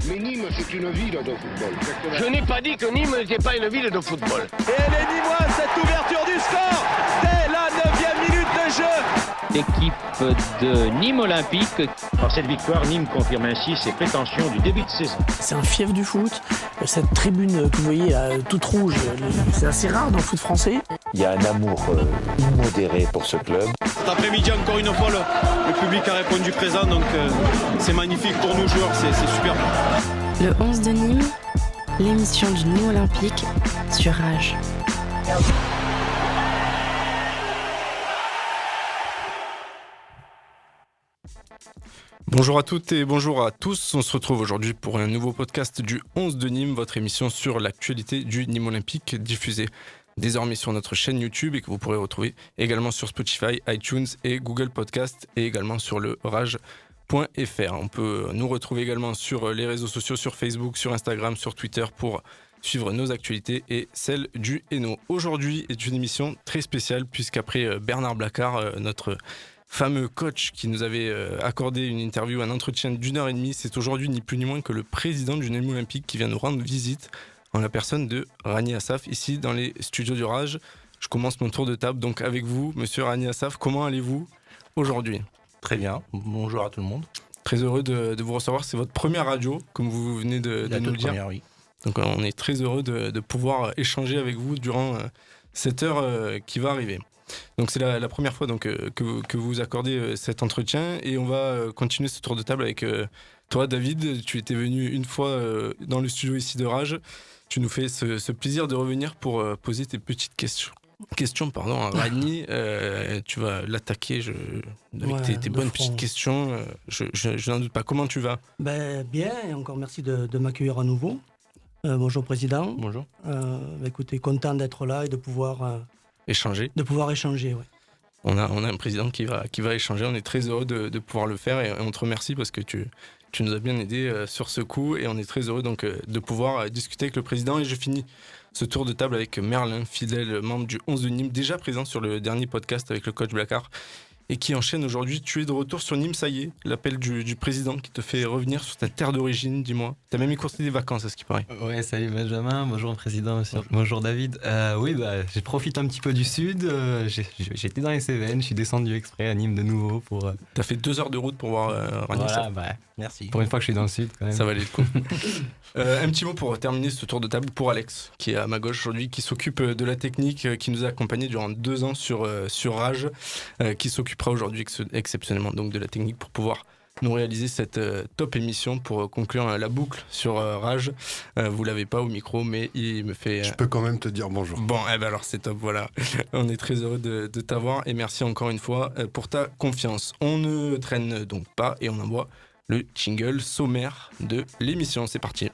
Mais Nîmes, c'est une ville de football. Exactement. Je n'ai pas dit que Nîmes n'était pas une ville de football. Et elle est nîmoise, cette ouverture du score dès la 9e minute de jeu. Équipe de Nîmes Olympique. Par cette victoire, Nîmes confirme ainsi ses prétentions du début de saison. C'est un fief du foot. Cette tribune que vous voyez là, toute rouge, c'est assez rare dans le foot français. Il y a un amour immodéré pour ce club. Cet après-midi, encore une fois, le public a répondu présent, donc c'est magnifique pour nous joueurs, c'est super. Le 11 de Nîmes, l'émission du Nîmes Olympique sur Rage. Bonjour à toutes et bonjour à tous, on se retrouve aujourd'hui pour un nouveau podcast du 11 de Nîmes, votre émission sur l'actualité du Nîmes Olympique, diffusée désormais sur notre chaîne YouTube et que vous pourrez retrouver également sur Spotify, iTunes et Google Podcast et également sur le rage.fr. On peut nous retrouver également sur les réseaux sociaux, sur Facebook, sur Instagram, sur Twitter pour suivre nos actualités et celles du Hainaut. Aujourd'hui est une émission très spéciale puisqu'après Bernard Blacard, notre fameux coach qui nous avait accordé une interview, un entretien d'1h30, c'est aujourd'hui ni plus ni moins que le président du Nîmes Olympique qui vient nous rendre visite en la personne de Rani Assaf, ici dans les studios du Rage. Je commence mon tour de table donc avec vous, monsieur Rani Assaf. Comment allez-vous aujourd'hui ? Très bien, bonjour à tout le monde. Très heureux de vous recevoir, c'est votre première radio, comme vous venez de nous le dire. Première, oui. Donc on est très heureux de pouvoir échanger avec vous durant cette heure qui va arriver. Donc c'est la première fois donc, que vous accordez cet entretien et on va continuer ce tour de table avec toi David. Tu étais venu une fois dans le studio ici de Rage. Tu nous fais ce plaisir de revenir pour poser tes petites questions à Rani. Tu vas l'attaquer avec tes bonnes petites questions. Je n'en doute pas. Comment tu vas ? Bien, et encore merci de m'accueillir à nouveau. Bonjour président. Bonjour. Écoutez, content d'être là et de pouvoir échanger. Ouais. On a un président qui va échanger. On est très heureux de pouvoir le faire et on te remercie parce que tu nous as bien aidé sur ce coup et on est très heureux donc de pouvoir discuter avec le président. Et je finis ce tour de table avec Merlin, fidèle membre du 11 de Nîmes, déjà présent sur le dernier podcast avec le coach Blacard et qui enchaîne aujourd'hui. Tu es de retour sur Nîmes, ça y est, l'appel du président qui te fait revenir sur ta terre d'origine, dis-moi. T'as même écourté des vacances, à ce qui paraît. Ouais, salut Benjamin, bonjour président, bonjour David. Oui, j'ai profité un petit peu du sud, j'étais dans les Cévennes, je suis descendu exprès à Nîmes de nouveau pour... T'as fait 2 heures de route pour voir Rani Assaf. Merci. Pour une fois que je suis dans le sud, quand même. Ça valait le coup. Un petit mot pour terminer ce tour de table pour Alex, qui est à ma gauche aujourd'hui, qui s'occupe de la technique, qui nous a accompagnés durant 2 ans sur Rage, qui s'occupera aujourd'hui exceptionnellement donc de la technique pour pouvoir nous réaliser cette top émission pour conclure la boucle sur Rage. Vous l'avez pas au micro, mais il me fait... Je peux quand même te dire bonjour. Bon, alors c'est top, voilà. On est très heureux de t'avoir et merci encore une fois pour ta confiance. On ne traîne donc pas et on envoie le jingle sommaire de l'émission. C'est parti.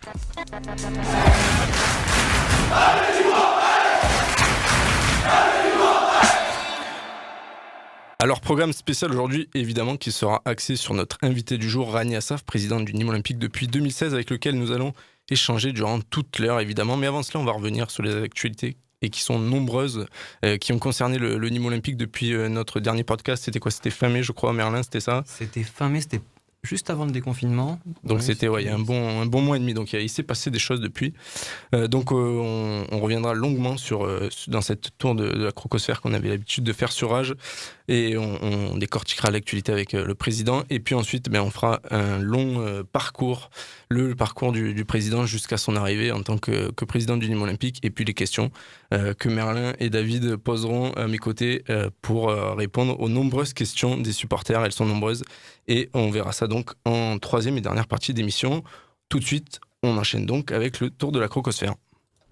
Alors, programme spécial aujourd'hui, évidemment, qui sera axé sur notre invité du jour, Rani Assaf, président du Nîmes Olympique depuis 2016, avec lequel nous allons échanger durant toute l'heure, évidemment. Mais avant cela, on va revenir sur les actualités et qui sont nombreuses, qui ont concerné le Nîmes Olympique depuis notre dernier podcast. C'était quoi ? C'était fin mai, je crois, Merlin, c'était ça ? C'était fin mai, c'était juste avant le déconfinement. Donc c'était il y a un bon mois et demi, donc il s'est passé des choses depuis. Donc on reviendra longuement dans cette tour de la crocosphère qu'on avait l'habitude de faire sur Rage et on décortiquera l'actualité avec le président et puis ensuite on fera un long parcours, le parcours du président jusqu'à son arrivée en tant que président du Nîmes Olympique et puis les questions que Merlin et David poseront à mes côtés pour répondre aux nombreuses questions des supporters. Elles sont nombreuses et on verra ça donc en troisième et dernière partie d'émission. Tout de suite, on enchaîne donc avec le tour de la crocosphère.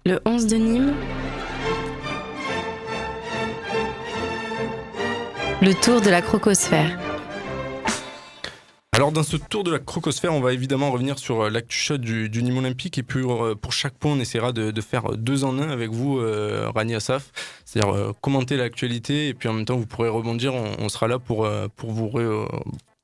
Le 11 de Nîmes. Le tour de la crocosphère. Alors dans ce tour de la crocosphère, on va évidemment revenir sur l'actu chaude du Nîmes Olympique et puis pour chaque point, on essaiera de faire 2 en 1 avec vous, Rani Assaf. C'est-à-dire commenter l'actualité et puis en même temps vous pourrez rebondir, on sera là pour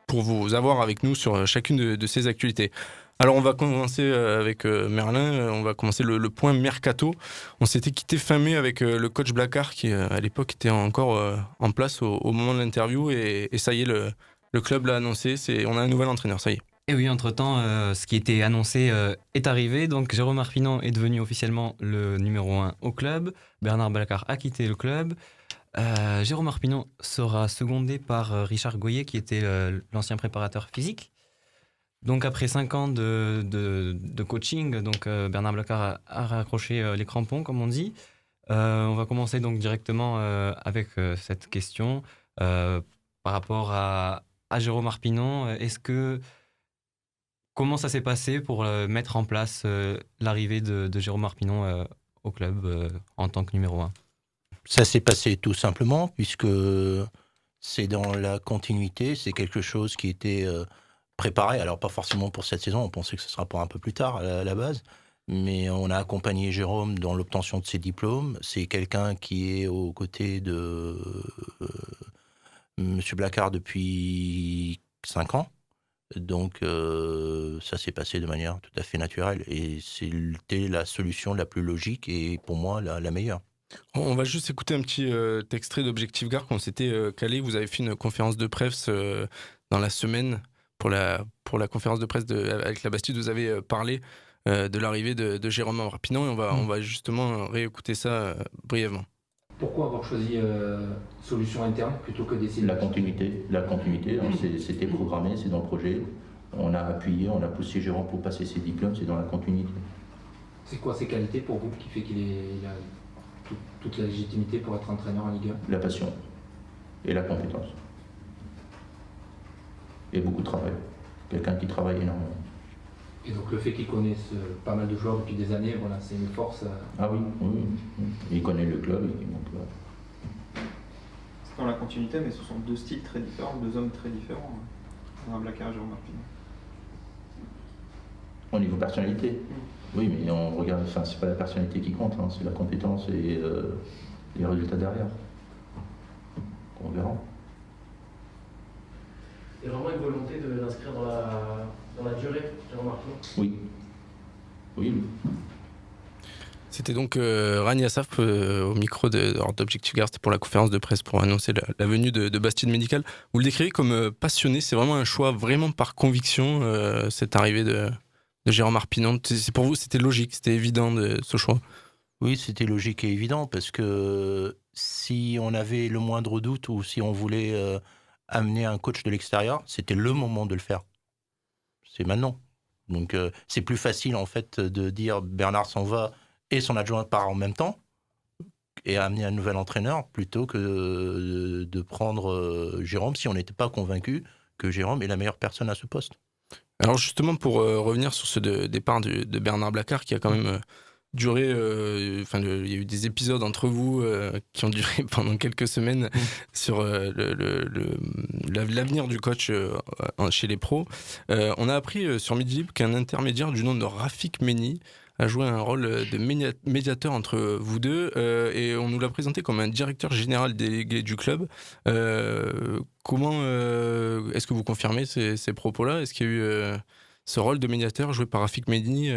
vous avoir avec nous sur chacune de ces actualités. Alors on va commencer avec Merlin, on va commencer le point Mercato. On s'était quitté fin mai avec le coach Blacard qui à l'époque était encore en place au moment de l'interview et ça y est, le club l'a annoncé, on a un nouvel entraîneur, ça y est. Et oui, entre-temps, ce qui était annoncé est arrivé. Donc Jérôme Arpinon est devenu officiellement le numéro 1 au club. Bernard Blacard a quitté le club. Jérôme Arpinon sera secondé par Richard Goyer, qui était l'ancien préparateur physique. Donc après 5 ans de coaching, donc Bernard Blacard a raccroché les crampons, comme on dit. On va commencer donc directement avec cette question par rapport à Jérôme Arpinon. Comment ça s'est passé pour mettre en place l'arrivée de Jérôme Arpinon au club en tant que numéro 1 ? Ça s'est passé tout simplement puisque c'est dans la continuité, c'est quelque chose qui était préparé, alors pas forcément pour cette saison, on pensait que ce sera pour un peu plus tard à la base, mais on a accompagné Jérôme dans l'obtention de ses diplômes. C'est quelqu'un qui est aux côtés de Monsieur Blacard depuis 5 ans. Donc ça s'est passé de manière tout à fait naturelle et c'était la solution la plus logique et pour moi la meilleure. On va juste écouter un petit extrait d'Objectif Gare qu'on s'était calé. Vous avez fait une conférence de presse dans la semaine pour la conférence de presse avec la Bastide. Vous avez parlé de l'arrivée de Jérôme Arpinon et on va justement réécouter ça brièvement. Pourquoi avoir choisi solution interne plutôt que d'essayer La continuité, c'était programmé, c'est dans le projet. On a appuyé, on a poussé Jérôme pour passer ses diplômes, c'est dans la continuité. C'est quoi ses qualités pour vous qui fait qu'il a toute la légitimité pour être entraîneur en Ligue 1 ? La passion et la compétence. Et beaucoup de travail. Quelqu'un qui travaille énormément. Et donc le fait qu'il connaisse pas mal de joueurs depuis des années, voilà, c'est une force. Ah oui. Il connaît le club. C'est dans la continuité, mais ce sont 2 styles très différents, 2 hommes très différents. Blacard et Jérôme Arpinon. Au niveau personnalité, oui, mais on regarde. Enfin, c'est pas la personnalité qui compte, c'est la compétence et les résultats derrière. On verra. Il y a vraiment une volonté de l'inscrire dans la durée, Jérôme Arpinon ? Oui. C'était donc Rania Assaf au micro d'Objectif Gare, c'était pour la conférence de presse pour annoncer la venue de Bastide Médical. Vous le décrivez comme passionné, c'est vraiment un choix vraiment par conviction, cette arrivée de Jérôme Arpinon. C'est pour vous, c'était logique, c'était évident ce choix ? Oui, c'était logique et évident parce que si on avait le moindre doute ou si on voulait amener un coach de l'extérieur, c'était le moment de le faire. C'est maintenant. Donc c'est plus facile en fait de dire Bernard s'en va et son adjoint part en même temps et amener un nouvel entraîneur plutôt que de prendre Jérôme si on n'était pas convaincu que Jérôme est la meilleure personne à ce poste. Alors justement pour revenir sur ce départ de Bernard Blacard qui a quand même duré, il y a eu des épisodes entre vous qui ont duré pendant quelques semaines sur l'avenir du coach chez les pros. On a appris sur Midi Libre qu'un intermédiaire du nom de Rafik Meni a joué un rôle de médiateur entre vous deux et on nous l'a présenté comme un directeur général délégué du club. Comment est-ce que vous confirmez ces propos-là ? Est-ce qu'il y a eu ce rôle de médiateur joué par Rafik Meni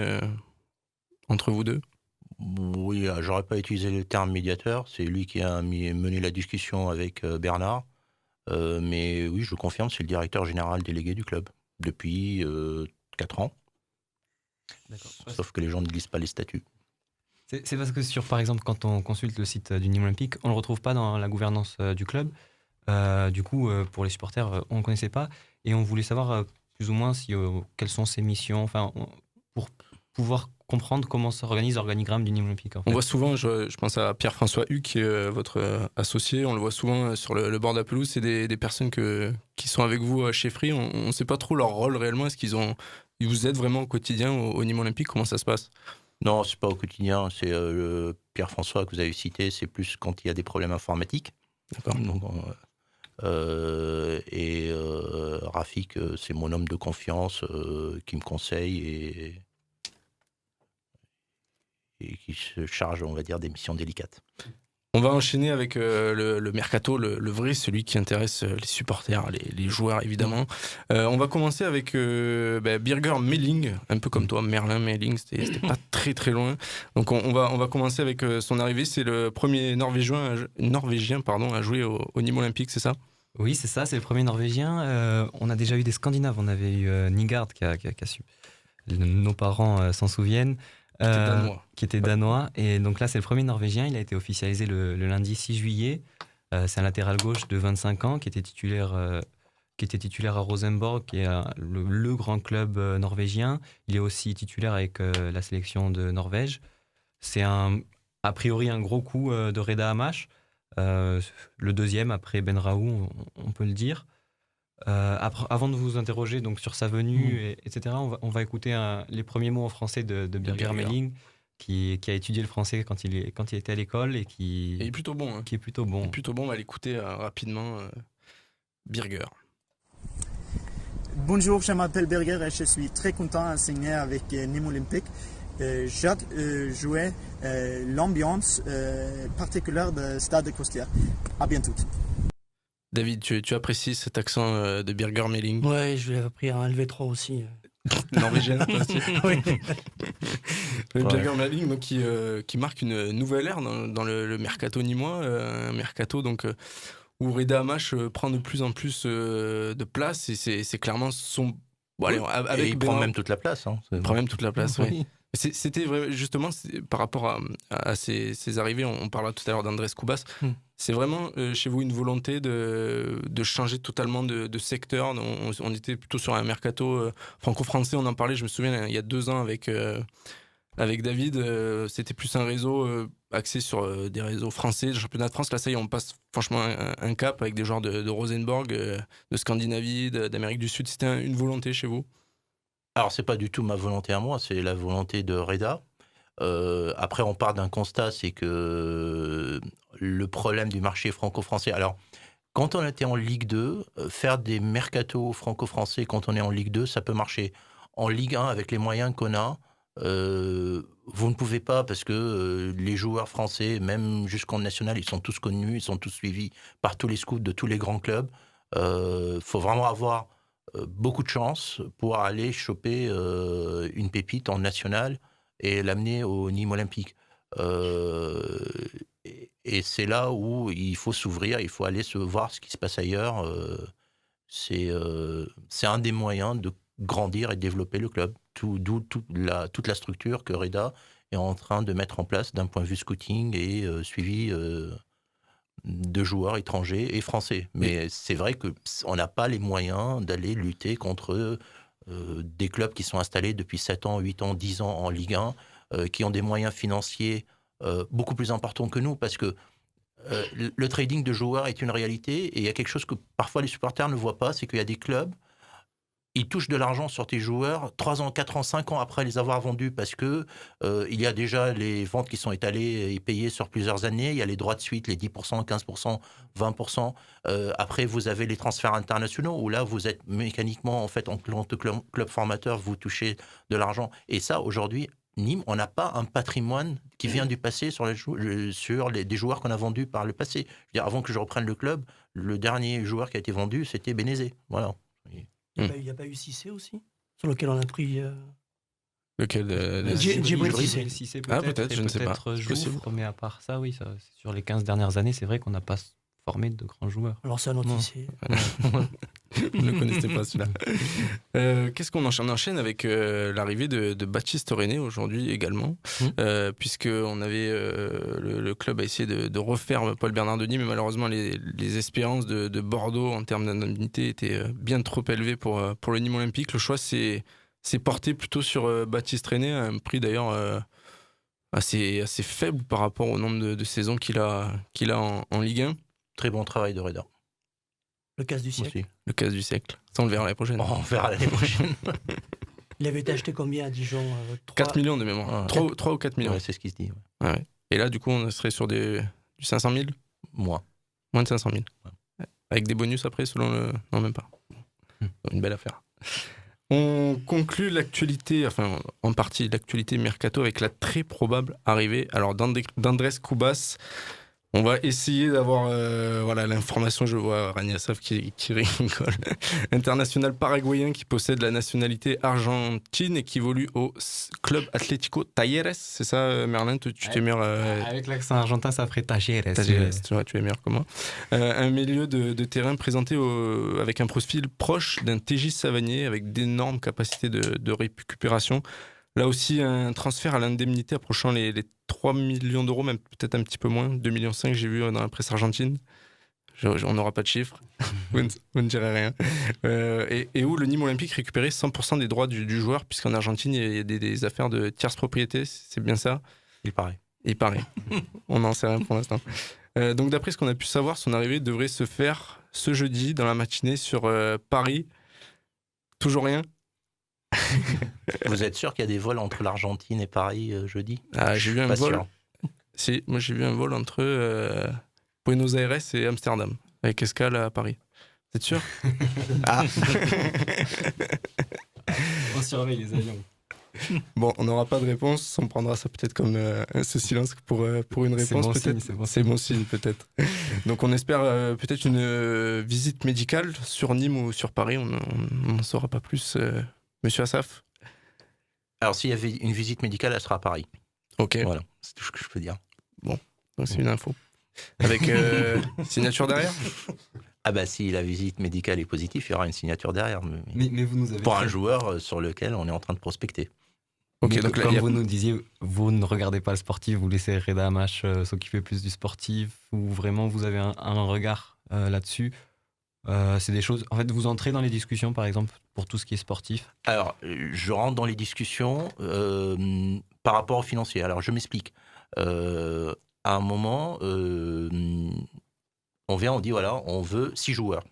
entre vous deux ? Oui, j'aurais pas utilisé le terme médiateur. C'est lui qui a mené la discussion avec Bernard. Mais oui, je confirme, c'est le directeur général délégué du club depuis 4 ans. D'accord. Sauf que les gens ne lisent pas les statuts. C'est parce que par exemple, quand on consulte le site du Nîmes Olympique, on ne le retrouve pas dans la gouvernance du club. Du coup, pour les supporters, on ne connaissait pas. Et on voulait savoir plus ou moins quelles sont ses missions, pour pouvoir comprendre comment s'organise l'organigramme du Nîmes Olympique. En fait. On voit souvent, je pense à Pierre-François Hugues, qui est votre associé, on le voit souvent sur le bord de la pelouse, c'est des personnes qui sont avec vous chez Free, on ne sait pas trop leur rôle réellement, est-ce qu'ils vous aident vraiment au quotidien au Nîmes Olympique, comment ça se passe ? Non, c'est pas au quotidien, c'est Pierre-François que vous avez cité, c'est plus quand il y a des problèmes informatiques. D'accord. Donc, Rafik, c'est mon homme de confiance qui me conseille et qui se charge, on va dire, des missions délicates. On va enchaîner avec le mercato, le vrai, celui qui intéresse les supporters, les joueurs évidemment. On va commencer avec Birger Meling, un peu comme toi, Merlin Meling, c'était pas très très loin. Donc on va commencer avec son arrivée, c'est le premier Norvégien à jouer au Nîmes Olympique, c'est ça ? Oui, c'est ça, c'est le premier Norvégien. On a déjà eu des Scandinaves, on avait eu Nygaard qui a su. Nos parents s'en souviennent. Qui était danois. Et donc là, c'est le premier Norvégien. Il a été officialisé le lundi 6 juillet. C'est un latéral gauche de 25 ans qui était titulaire à Rosenborg, qui est le grand club norvégien. Il est aussi titulaire avec la sélection de Norvège. C'est a priori un gros coup de Reda Hammar. Le deuxième après Ben Raoult, on peut le dire. Avant de vous interroger donc, sur sa venue, etc., on va écouter les premiers mots en français de Birger Meling, qui a étudié le français quand il était à l'école et qui est plutôt bon. Qui est plutôt bon. On va l'écouter rapidement. Birger. Bonjour, je m'appelle Birger et je suis très content d'enseigner avec Nîmes Olympique. J'ai joué l'ambiance particulière du stade de Costières. À bientôt. David, tu apprécies cet accent de Birger Meling? Ouais, je l'ai appris à un LV3 aussi. Norvégienne aussi. Oui. Birger Meling donc, qui marque une nouvelle ère dans le mercato nîmois, un mercato donc, où Reda Hammar prend de plus en plus de place et c'est clairement son... Bon, allez, avec et il prend même toute la place. Hein. Il prend même toute la place, oui. C'était vraiment, justement, par rapport à ces arrivées, on parlera tout à l'heure d'Andrés Kubas, c'est vraiment chez vous une volonté de changer totalement de secteur. On était plutôt sur un mercato franco-français, on en parlait, je me souviens, il y a 2 ans avec David, c'était plus un réseau axé sur des réseaux français, le championnat de France. Là, ça y est, on passe franchement un cap avec des joueurs de Rosenborg, de Scandinavie, d'Amérique du Sud. C'était une volonté chez vous? Alors, c'est pas du tout ma volonté à moi, c'est la volonté de Reda. Après, on part d'un constat, c'est que le problème du marché franco-français... Alors, quand on était en Ligue 2, faire des mercatos franco-français quand on est en Ligue 2, ça peut marcher. En Ligue 1, avec les moyens qu'on a, vous ne pouvez pas, parce que les joueurs français, même jusqu'en national, ils sont tous connus, ils sont tous suivis par tous les scouts de tous les grands clubs. Faut vraiment avoir beaucoup de chance pour aller choper une pépite en national et l'amener au Nîmes Olympique. Et c'est là où il faut s'ouvrir, il faut aller voir ce qui se passe ailleurs. C'est un des moyens de grandir et développer le club. D'où toute la structure que Reda est en train de mettre en place d'un point de vue scouting et suivi de joueurs étrangers et français. Mais c'est vrai qu'on n'a pas les moyens d'aller lutter contre des clubs qui sont installés depuis 7 ans, 8 ans, 10 ans en Ligue 1, qui ont des moyens financiers beaucoup plus importants que nous, parce que le trading de joueurs est une réalité, et il y a quelque chose que parfois les supporters ne voient pas, c'est qu'il y a des clubs, ils touchent de l'argent sur tes joueurs 3 ans, 4 ans, 5 ans après les avoir vendus, parce que il y a déjà les ventes qui sont étalées et payées sur plusieurs années, il y a les droits de suite, les 10%, 15%, 20%. Après, vous avez les transferts internationaux, où là, vous êtes mécaniquement, en fait, en tant que club formateur, vous touchez de l'argent. Et ça, aujourd'hui, Nîmes, on n'a pas un patrimoine qui vient du passé sur des joueurs qu'on a vendus par le passé. Je veux dire, avant que je reprenne le club, le dernier joueur qui a été vendu, c'était Bénézé. Voilà. Il n'y a pas eu Cissé aussi, sur lequel on a pris... Lequel Djibril Cissé, peut-être, je ne sais pas. Jour, mais à part ça, oui, sur les 15 dernières années, c'est vrai qu'on n'a pas formé de grands joueurs. Alors c'est un autre Cissé. Vous ne le connaissez pas celui-là. Qu'est-ce qu'on enchaîne? On enchaîne avec l'arrivée de Baptiste René aujourd'hui également, puisqu'on avait le club a essayé de refaire Paul Bernard Denis, mais malheureusement les espérances de Bordeaux en termes d'indemnité étaient bien trop élevées pour le Nîmes Olympique. Le choix s'est porté plutôt sur Baptiste René, à un prix d'ailleurs assez faible par rapport au nombre de saisons qu'il a en Ligue 1. Très bon travail de Reda. Le casse du siècle. Aussi. Le casse du siècle. Ça, on le verra l'année prochaine. On verra l'année prochaine. Il avait été acheté combien à Dijon 4 millions de mémoire. 3 ou 4 millions. Ouais, c'est ce qui se dit. Ouais. Ouais. Et là, du coup, on serait sur du 500 000 Moins de 500 000. Ouais. Avec des bonus après, selon le... Non, même pas. Une belle affaire. On conclut l'actualité, enfin, en partie l'actualité mercato avec la très probable arrivée d'Andrés Kubas On va essayer d'avoir l'information. Je vois Rania Saf qui rigole. International paraguayen qui possède la nationalité argentine et qui évolue au Club Atlético Talleres. C'est ça, Merlin, tu t'es meilleur. Avec l'accent argentin, ça ferait Talleres. Tu vois, tu es meilleur que moi. Un milieu de terrain présenté avec un profil proche d'un TJ Savanier avec d'énormes capacités de récupération. Là aussi, un transfert à l'indemnité approchant les 3 millions d'euros, même peut-être un petit peu moins, 2,5 millions, j'ai vu dans la presse argentine. On n'aura pas de chiffres, vous ne direz rien. Et où le Nîmes Olympique récupérait 100% des droits du joueur, puisqu'en Argentine, il y a des affaires de tierce propriété, c'est bien ça ? Il paraît. On n'en sait rien pour l'instant. Donc d'après ce qu'on a pu savoir, son arrivée devrait se faire ce jeudi dans la matinée sur Paris. Toujours rien ? Vous êtes sûr qu'il y a des vols entre l'Argentine et Paris jeudi ? J'ai vu un vol. Si, moi j'ai vu un vol entre Buenos Aires et Amsterdam, avec escale à Paris. Vous êtes sûr ? On surveille les avions. Bon, on n'aura pas de réponse, on prendra ça peut-être comme ce silence pour une réponse. C'est bon signe peut-être. Donc on espère peut-être une visite médicale sur Nîmes ou sur Paris, on n'en saura pas plus. Monsieur Assaf ? Alors, s'il y avait une visite médicale, elle sera à Paris. Ok. Voilà, c'est tout ce que je peux dire. Bon, donc c'est une info. Avec signature derrière ? Ah bah, si la visite médicale est positive, il y aura une signature derrière. Mais vous nous avez pour un joueur sur lequel on est en train de prospecter. Ok, donc comme vous nous disiez, vous ne regardez pas le sportif, vous laissez Reda Amash s'occuper plus du sportif, ou vraiment vous avez un regard là-dessus. C'est des choses. En fait, vous entrez dans les discussions, par exemple, pour tout ce qui est sportif. Alors, je rentre dans les discussions par rapport au financier. Alors, je m'explique. À un moment, on dit voilà, on veut 6 joueurs.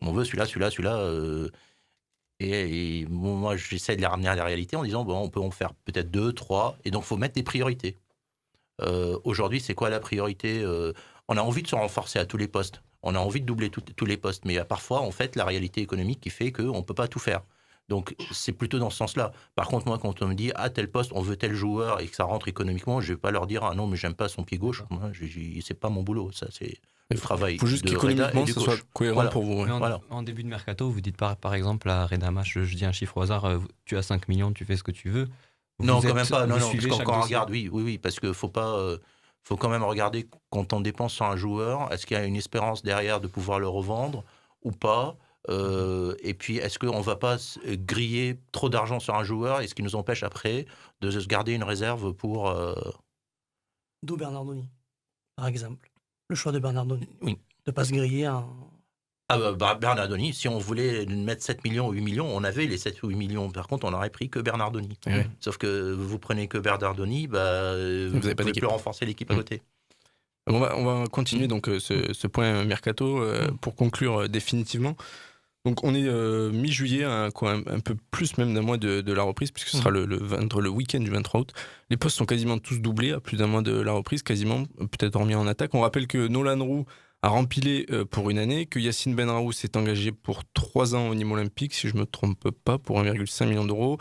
On veut celui-là. Et moi, j'essaie de les ramener à la réalité en disant bon, on peut en faire peut-être 2, 3. Et donc, il faut mettre des priorités. Aujourd'hui, c'est quoi la priorité ? On a envie de se renforcer à tous les postes. On a envie de doubler tous les postes. Mais parfois, en fait, la réalité économique qui fait qu'on ne peut pas tout faire. Donc, c'est plutôt dans ce sens-là. Par contre, moi, quand on me dit « Ah, tel poste, on veut tel joueur » et que ça rentre économiquement, je ne vais pas leur dire « Ah non, mais j'aime pas son pied gauche. » Moi, c'est pas mon boulot. Ça, c'est le travail. Il faut juste qu'économiquement, ça soit cohérent pour vous. Ouais. En début de mercato, vous dites par exemple à Reda Amash, je dis un chiffre au hasard, tu as 5 millions, tu fais ce que tu veux. Non, quand même pas. Non, parce qu'on regarde, oui, parce qu'il faut pas... faut quand même regarder quand on dépense sur un joueur, est-ce qu'il y a une espérance derrière de pouvoir le revendre ou pas ? Et puis, est-ce qu'on ne va pas griller trop d'argent sur un joueur et ce qui nous empêche après de se garder une réserve pour... D'où Bernardoni, par exemple. Le choix de Bernardoni. Oui. De ne pas se griller en... Bernardoni, si on voulait mettre 7 millions ou 8 millions, on avait les 7 ou 8 millions. Par contre, on n'aurait pris que Bernardoni. Ouais. Sauf que vous prenez que Bernardoni, vous ne pouvez plus renforcer l'équipe à côté. On va continuer donc ce point mercato pour conclure définitivement. Donc on est mi-juillet, un peu plus même d'un mois de la reprise, puisque ce sera le week-end du 23 août. Les postes sont quasiment tous doublés à plus d'un mois de la reprise, quasiment, peut-être hormis en attaque. On rappelle que Nolan Roux a rempilé pour une année, que Yacine Benraou s'est engagé pour 3 ans au Nîmes Olympique, si je ne me trompe pas, pour 1,5 million d'euros.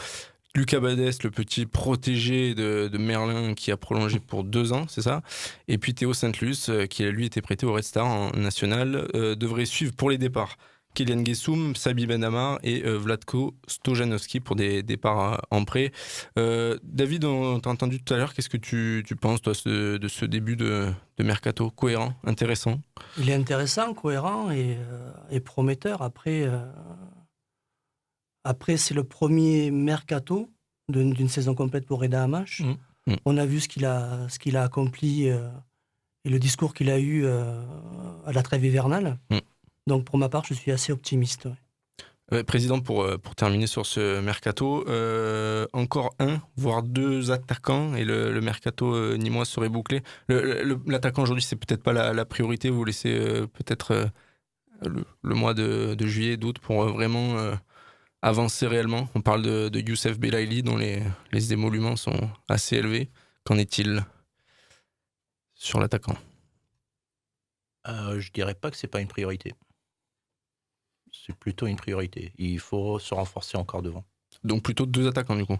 Lucas Badès, le petit protégé de Merlin, qui a prolongé pour 2 ans, c'est ça. Et puis Théo Sainte-Luce, qui a lui été prêté au Red Star en national, devrait suivre pour les départs Kylian Guessoum, Sabi Benamar et Vlatko Stojanovski pour des départs en prêt. David, on t'a entendu tout à l'heure, qu'est-ce que tu penses toi, de ce début de mercato cohérent, intéressant ? Il est intéressant, cohérent et prometteur. Après, c'est le premier mercato d'une saison complète pour Reda Amash. On a vu ce qu'il a accompli et le discours qu'il a eu à la trêve hivernale. Donc, pour ma part, je suis assez optimiste. Président, pour terminer sur ce mercato, encore 1, voire 2 attaquants et le mercato nîmois serait bouclé. L'attaquant aujourd'hui, c'est peut-être pas la priorité. Vous laissez peut-être le mois de juillet, d'août pour vraiment avancer réellement. On parle de Youssef Belaïli, dont les émoluments sont assez élevés. Qu'en est-il sur l'attaquant ? Je dirais pas que c'est pas une priorité. C'est plutôt une priorité. Il faut se renforcer encore devant. Donc plutôt 2 attaquants du coup ?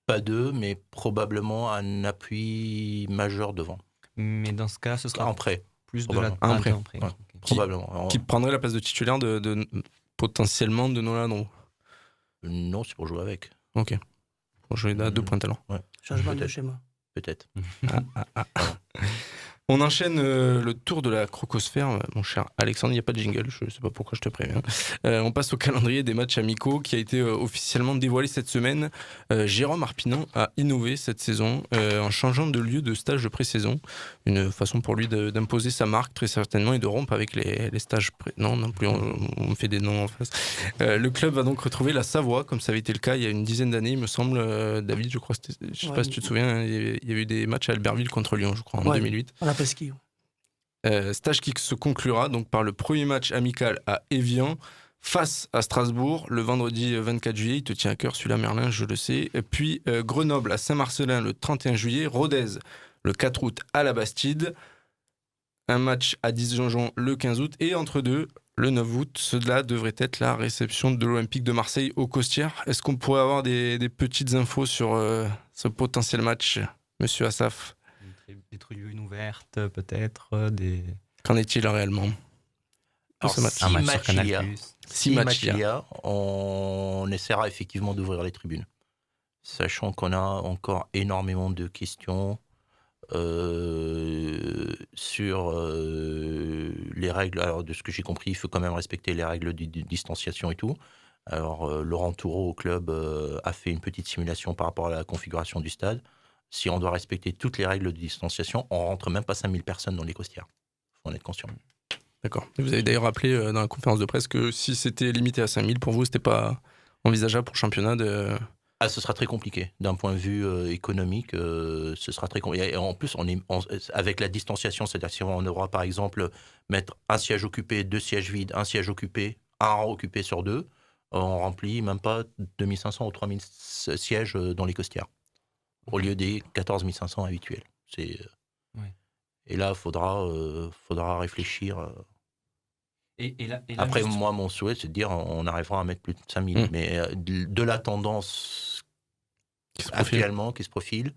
Pas 2, mais probablement un appui majeur devant. Mais dans ce cas, ce sera en prêt. Plus de la un prêt. Okay. Probablement. Qui prendrait la place de titulaire potentiellement de Nolan Landreau? Non, c'est pour jouer avec. Ok. Pour jouer à 2 points de talent. Ouais. Changement de schéma. Peut-être. On enchaîne le tour de la crocosphère, mon cher Alexandre. Il n'y a pas de jingle, je ne sais pas pourquoi je te préviens. On passe au calendrier des matchs amicaux qui a été officiellement dévoilé cette semaine. Jérôme Arpinon a innové cette saison en changeant de lieu de stage de pré-saison. Une façon pour lui d'imposer sa marque, très certainement, et de rompre avec les stages non plus, on fait des noms en face. Le club va donc retrouver la Savoie, comme ça avait été le cas il y a une dizaine d'années, il me semble. David, je crois, je ne sais pas si tu te souviens, il y a eu des matchs à Albertville contre Lyon, je crois, en 2008. Ski. Stage qui se conclura donc par le premier match amical à Évian face à Strasbourg le vendredi 24 juillet. Il te tient à cœur celui-là, Merlin, je le sais. Et puis Grenoble à Saint-Marcelin le 31 juillet, Rodez le 4 août à la Bastide, un match à Dijon le 15 août et entre deux le 9 août. Cela devrait être la réception de l'Olympique de Marseille au Costières. Est-ce qu'on pourrait avoir des petites infos sur ce potentiel match, monsieur Assaf? Des tribunes ouvertes, peut-être. Qu'en est-il réellement pour ce match? Si match il y a, on essaiera effectivement d'ouvrir les tribunes. Sachant qu'on a encore énormément de questions sur les règles. Alors, de ce que j'ai compris, il faut quand même respecter les règles de distanciation et tout. Alors, Laurent Toureau au club a fait une petite simulation par rapport à la configuration du stade. Si on doit respecter toutes les règles de distanciation, on ne rentre même pas 5000 personnes dans les Costières. Il faut en être conscient. D'accord. Vous avez d'ailleurs rappelé dans la conférence de presse que si c'était limité à 5000, pour vous, ce n'était pas envisageable pour le championnat de... Ah, ce sera très compliqué. D'un point de vue économique, ce sera très compliqué. Et en plus, avec la distanciation, c'est-à-dire si on devra par exemple mettre un siège occupé, 2 sièges vides, un siège occupé, un rang occupé sur 2, on remplit même pas 2500 ou 3000 sièges dans les Costières. Au lieu des 14 500 habituels. Et là, il faudra réfléchir. Et là, après, moi, mon souhait, c'est de dire on arrivera à mettre plus de 5000. Mais de la tendance actuellement qui se profile,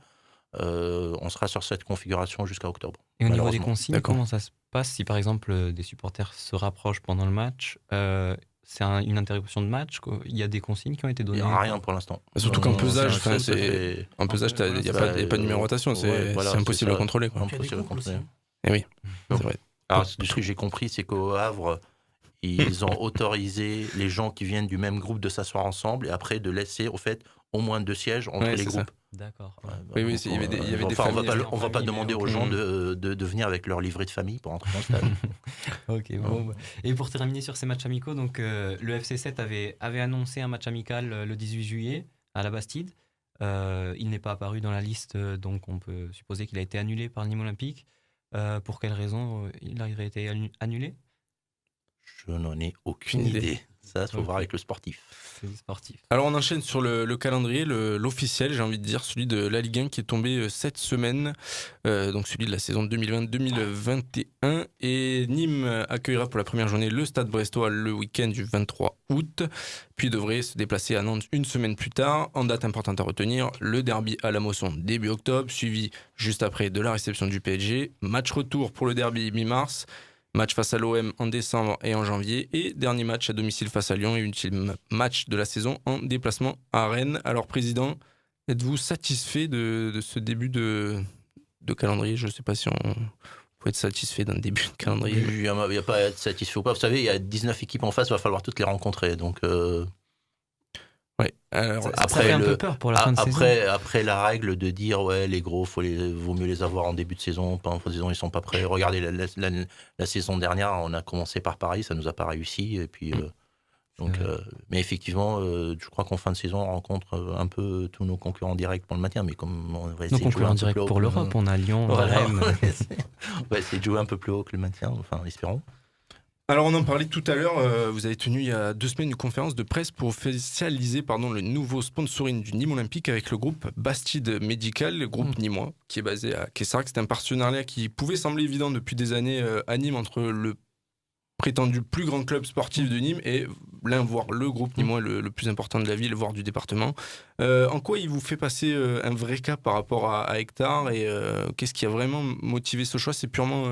on sera sur cette configuration jusqu'à octobre. Et au niveau des consignes, comment ça se passe si, par exemple, des supporters se rapprochent pendant le match c'est une interruption de match. Il y a des consignes qui ont été données. Il n'y a rien pour l'instant. Surtout qu'en pesage, il n'y a pas de numérotation. C'est impossible à contrôler. Impossible à contrôler. Et oui, c'est vrai. Alors, ce que j'ai compris, c'est qu'au Havre, ils ont autorisé les gens qui viennent du même groupe de s'asseoir ensemble et après de laisser, au fait, au moins 2 sièges entre les groupes. D'accord. Oui, il y avait des familles. On ne va pas demander aux gens de venir avec leur livret de famille pour entrer dans le stade. Ok, bon. Et pour terminer sur ces matchs amicaux, donc, le FC7 avait annoncé un match amical le 18 juillet à la Bastide. Il n'est pas apparu dans la liste, donc on peut supposer qu'il a été annulé par Nîmes Olympique. Pour quelles raisons il aurait été annulé? Je n'en ai aucune idée. Ça, il faut voir avec le sportif. Alors, on enchaîne sur le calendrier, l'officiel, j'ai envie de dire, celui de la Ligue 1 qui est tombé cette semaine, donc celui de la saison 2020-2021. Et Nîmes accueillera pour la première journée le Stade Brestois le week-end du 23 août, puis devrait se déplacer à Nantes une semaine plus tard. En date importante à retenir, le derby à la Mosson début octobre, suivi juste après de la réception du PSG. Match retour pour le derby mi-mars. Match face à l'OM en décembre et en janvier. Et dernier match à domicile face à Lyon et ultime match de la saison en déplacement à Rennes. Alors, président, êtes-vous satisfait de ce début de calendrier? Je ne sais pas si on peut être satisfait d'un début de calendrier. Il n'y a pas à être satisfait ou pas. Vous savez, il y a 19 équipes en face, il va falloir toutes les rencontrer. Donc, ouais. Alors, ça fait un peu peur pour la fin de saison. Après la règle de dire les gros, vaut mieux les avoir en début de saison, pas en fin de saison, ils sont pas prêts. Regardez la saison dernière, on a commencé par Paris, ça nous a pas réussi. Et puis, mais effectivement, je crois qu'en fin de saison, on rencontre un peu tous nos concurrents directs pour le maintien. Mais comme on va essayer nos concurrents directs pour l'Europe, on a Lyon, Rennes. On va essayer de jouer un peu plus haut que le maintien, enfin, espérons. Alors on en parlait tout à l'heure, vous avez tenu il y a 2 semaines une conférence de presse pour officialiser le nouveau sponsoring du Nîmes Olympique avec le groupe Bastide Médical, le groupe nîmois, qui est basé à Quessarac. C'est un partenariat qui pouvait sembler évident depuis des années à Nîmes entre le prétendu plus grand club sportif de Nîmes et l'un, voire le groupe nîmois le plus important de la ville, voire du département. En quoi il vous fait passer un vrai cap par rapport à Hector et qu'est-ce qui a vraiment motivé ce choix? C'est purement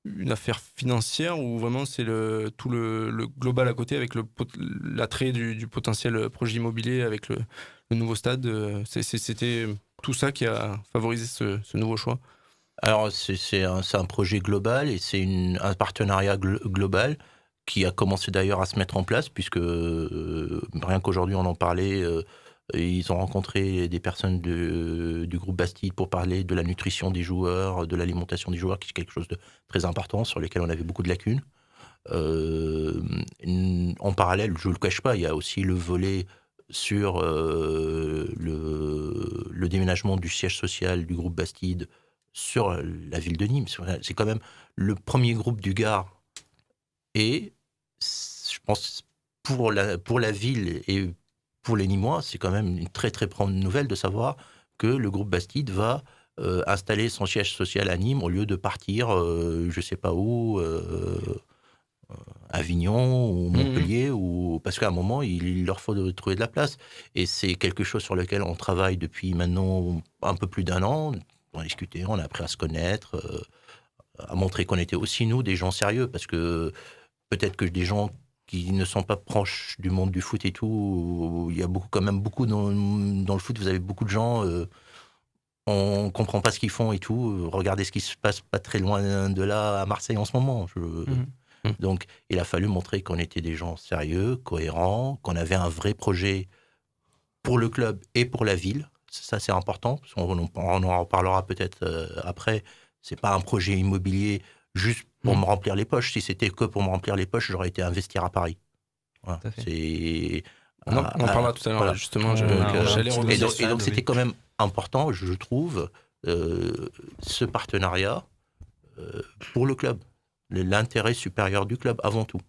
une affaire financière ou vraiment c'est tout le global à côté avec l'attrait du potentiel projet immobilier avec le nouveau stade? C'était tout ça qui a favorisé ce nouveau choix? Alors, c'est un projet global et c'est un partenariat global qui a commencé d'ailleurs à se mettre en place, puisque rien qu'aujourd'hui on en parlait, ils ont rencontré des personnes du groupe Bastide pour parler de la nutrition des joueurs, de l'alimentation des joueurs, qui est quelque chose de très important, sur lequel on avait beaucoup de lacunes. En parallèle, je ne le cache pas, il y a aussi le volet sur le déménagement du siège social du groupe Bastide sur la ville de Nîmes. C'est quand même le premier groupe du Gard. Et je pense pour la ville et pour les Nîmois, c'est quand même une très très bonne nouvelle de savoir que le groupe Bastide va installer son siège social à Nîmes au lieu de partir, je ne sais pas où, Avignon ou Montpellier, parce qu'à un moment, il leur faut trouver de la place. Et c'est quelque chose sur lequel on travaille depuis maintenant un peu plus d'1 an. On a discuté, on a appris à se connaître, à montrer qu'on était aussi, nous, des gens sérieux, parce que peut-être que des gens qui ne sont pas proches du monde du foot et tout, il y a quand même beaucoup dans le foot, vous avez beaucoup de gens, on ne comprend pas ce qu'ils font et tout. Regardez ce qui se passe pas très loin de là, à Marseille en ce moment. Donc, il a fallu montrer qu'on était des gens sérieux, cohérents, qu'on avait un vrai projet pour le club et pour la ville. Ça, c'est important, parce qu'on en parlera peut-être après. C'est pas un projet immobilier juste pour me remplir les poches. Si c'était que pour me remplir les poches, j'aurais été investir à Paris. Voilà. On en parlera tout à l'heure, voilà. Justement. Et donc, c'était quand même important, je trouve, ce partenariat pour le club. L'intérêt supérieur du club, avant tout.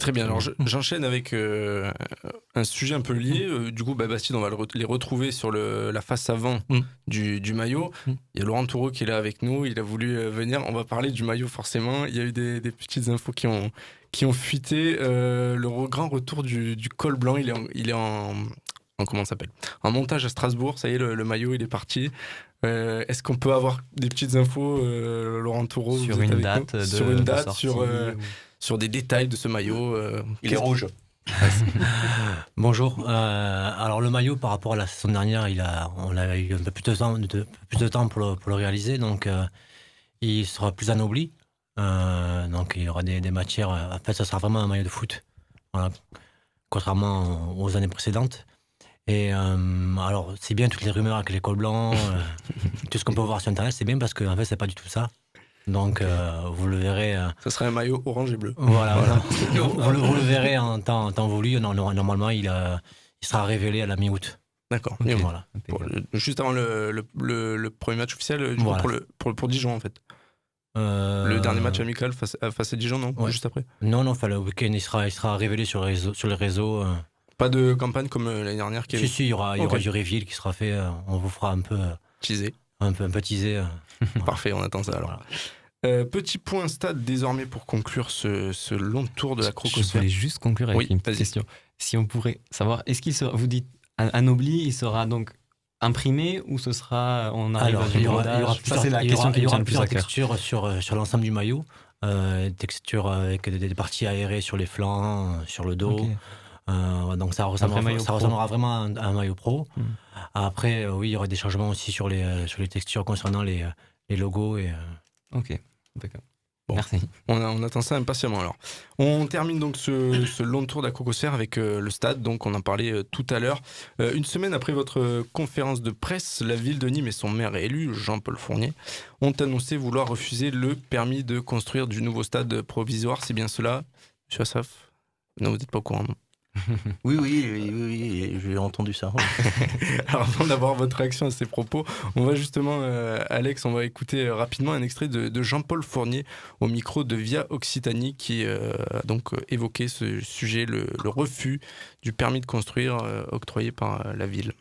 Très bien, alors j'enchaîne avec un sujet un peu lié. Du coup, Bastide, on va les retrouver sur la face avant du maillot. Il y a Laurent Toureau qui est là avec nous, il a voulu venir. On va parler du maillot forcément. Il y a eu des petites infos qui ont fuité. Le grand retour du col blanc, il est en comment ça s'appelle, en montage à Strasbourg. Ça y est, le maillot, il est parti. Est-ce qu'on peut avoir des petites infos, Laurent Toureau, sur une date, sur des détails de ce maillot? Il est rouge. Bonjour. Alors le maillot, par rapport à la saison dernière, on a eu un peu plus de temps pour le réaliser, donc il sera plus anobli. Donc il y aura des matières. En fait, ça sera vraiment un maillot de foot, voilà, contrairement aux années précédentes. Et alors c'est bien toutes les rumeurs avec les cols blancs, tout ce qu'on peut voir sur Internet, c'est bien parce qu'en fait c'est pas du tout ça. Donc vous le verrez. Ça serait un maillot orange et bleu. Voilà. vous le verrez en temps voulu. Normalement, il sera révélé à la mi-août. D'accord. Okay. Voilà. Juste avant le premier match officiel, voilà. pour Dijon en fait. Le dernier match amical face à Dijon, non? Ouais. Juste après. Non, le week-end, il sera révélé sur les réseaux. Pas de campagne comme l'année dernière. Si, il y aura du reveal qui sera fait. On vous fera un peu teaser. Un peu teaser. Parfait, on attend ça alors. Voilà. Petit point stade désormais pour conclure ce long tour de la crocosphère. Je voulais juste conclure avec une petite question. Si on pourrait savoir, est-ce qu'il sera, vous dites anobli, il sera donc imprimé ou ce sera, on arrive à il y aura plusieurs textures sur l'ensemble du maillot, textures avec des parties aérées sur les flancs, sur le dos. Okay. Donc ça ressemblera vraiment à un maillot pro. Après, oui, il y aura des changements aussi sur les textures concernant les logos. Ok, d'accord. Bon, merci. On attend ça impatiemment alors. On termine donc ce long tour de la crocosphère avec le stade, donc on en parlait tout à l'heure. Une semaine après votre conférence de presse, la ville de Nîmes et son maire élu, Jean-Paul Fournier, ont annoncé vouloir refuser le permis de construire du nouveau stade provisoire. C'est bien cela, M. Assaf? Non, vous n'êtes pas au courant, non? Oui, j'ai entendu ça. Alors avant d'avoir votre réaction à ces propos, on va justement, Alex, on va écouter rapidement un extrait de Jean-Paul Fournier au micro de Via Occitanie qui a donc évoqué ce sujet, le refus du permis de construire octroyé par la ville.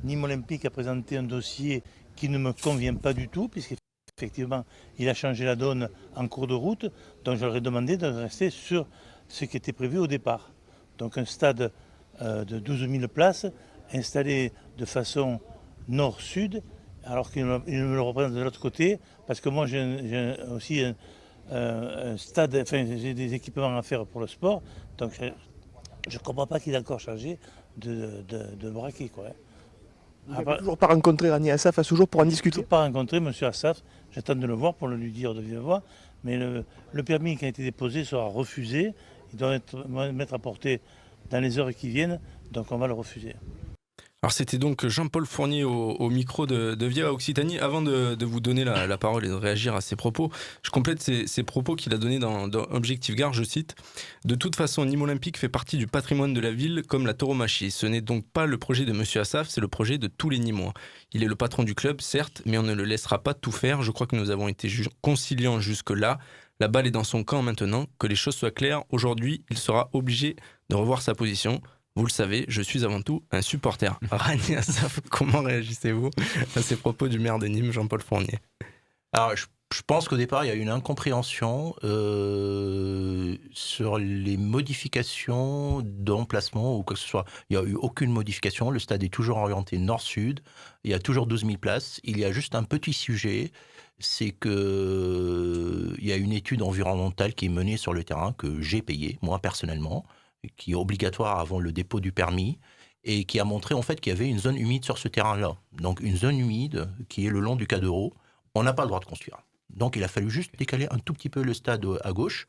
Nîmes Olympique a présenté un dossier qui ne me convient pas du tout, puisque Effectivement, il a changé la donne en cours de route, donc je leur ai demandé de rester sur ce qui était prévu au départ. Donc un stade de 12 000 places, installé de façon nord-sud, alors qu'il me le représente de l'autre côté, parce que moi j'ai aussi un stade, enfin j'ai des équipements à faire pour le sport, donc je ne comprends pas qu'il ait encore changé de braquet, quoi. Vous n'avez toujours pas rencontré Rani Assaf à ce jour pour en discuter? Je n'ai pas rencontré M. Assaf, j'attends de le voir pour le lui dire de vive voix, mais le permis qui a été déposé sera refusé, il doit m'être apporté dans les heures qui viennent, donc on va le refuser. Alors c'était donc Jean-Paul Fournier au micro de Via Occitanie. Avant de vous donner la parole et de réagir à ses propos, je complète ces propos qu'il a donnés dans Objectif Gare, je cite « De toute façon, Nîmes Olympique fait partie du patrimoine de la ville comme la tauromachie. Ce n'est donc pas le projet de M. Assaf, c'est le projet de tous les Nîmois. Il est le patron du club, certes, mais on ne le laissera pas tout faire. Je crois que nous avons été conciliants jusque-là. La balle est dans son camp maintenant. Que les choses soient claires, aujourd'hui, il sera obligé de revoir sa position. Vous le savez, je suis avant tout un supporter. » Rani Assaf, comment réagissez-vous à ces propos du maire de Nîmes, Jean-Paul Fournier? Alors, je pense qu'au départ, il y a eu une incompréhension sur les modifications d'emplacement ou quoi que ce soit. Il n'y a eu aucune modification. Le stade est toujours orienté nord-sud. Il y a toujours 12 000 places. Il y a juste un petit sujet, c'est qu'il y a une étude environnementale qui est menée sur le terrain que j'ai payée, moi personnellement, qui est obligatoire avant le dépôt du permis, et qui a montré en fait qu'il y avait une zone humide sur ce terrain-là. Donc une zone humide qui est le long du Cadero, on n'a pas le droit de construire. Donc il a fallu juste décaler un tout petit peu le stade à gauche,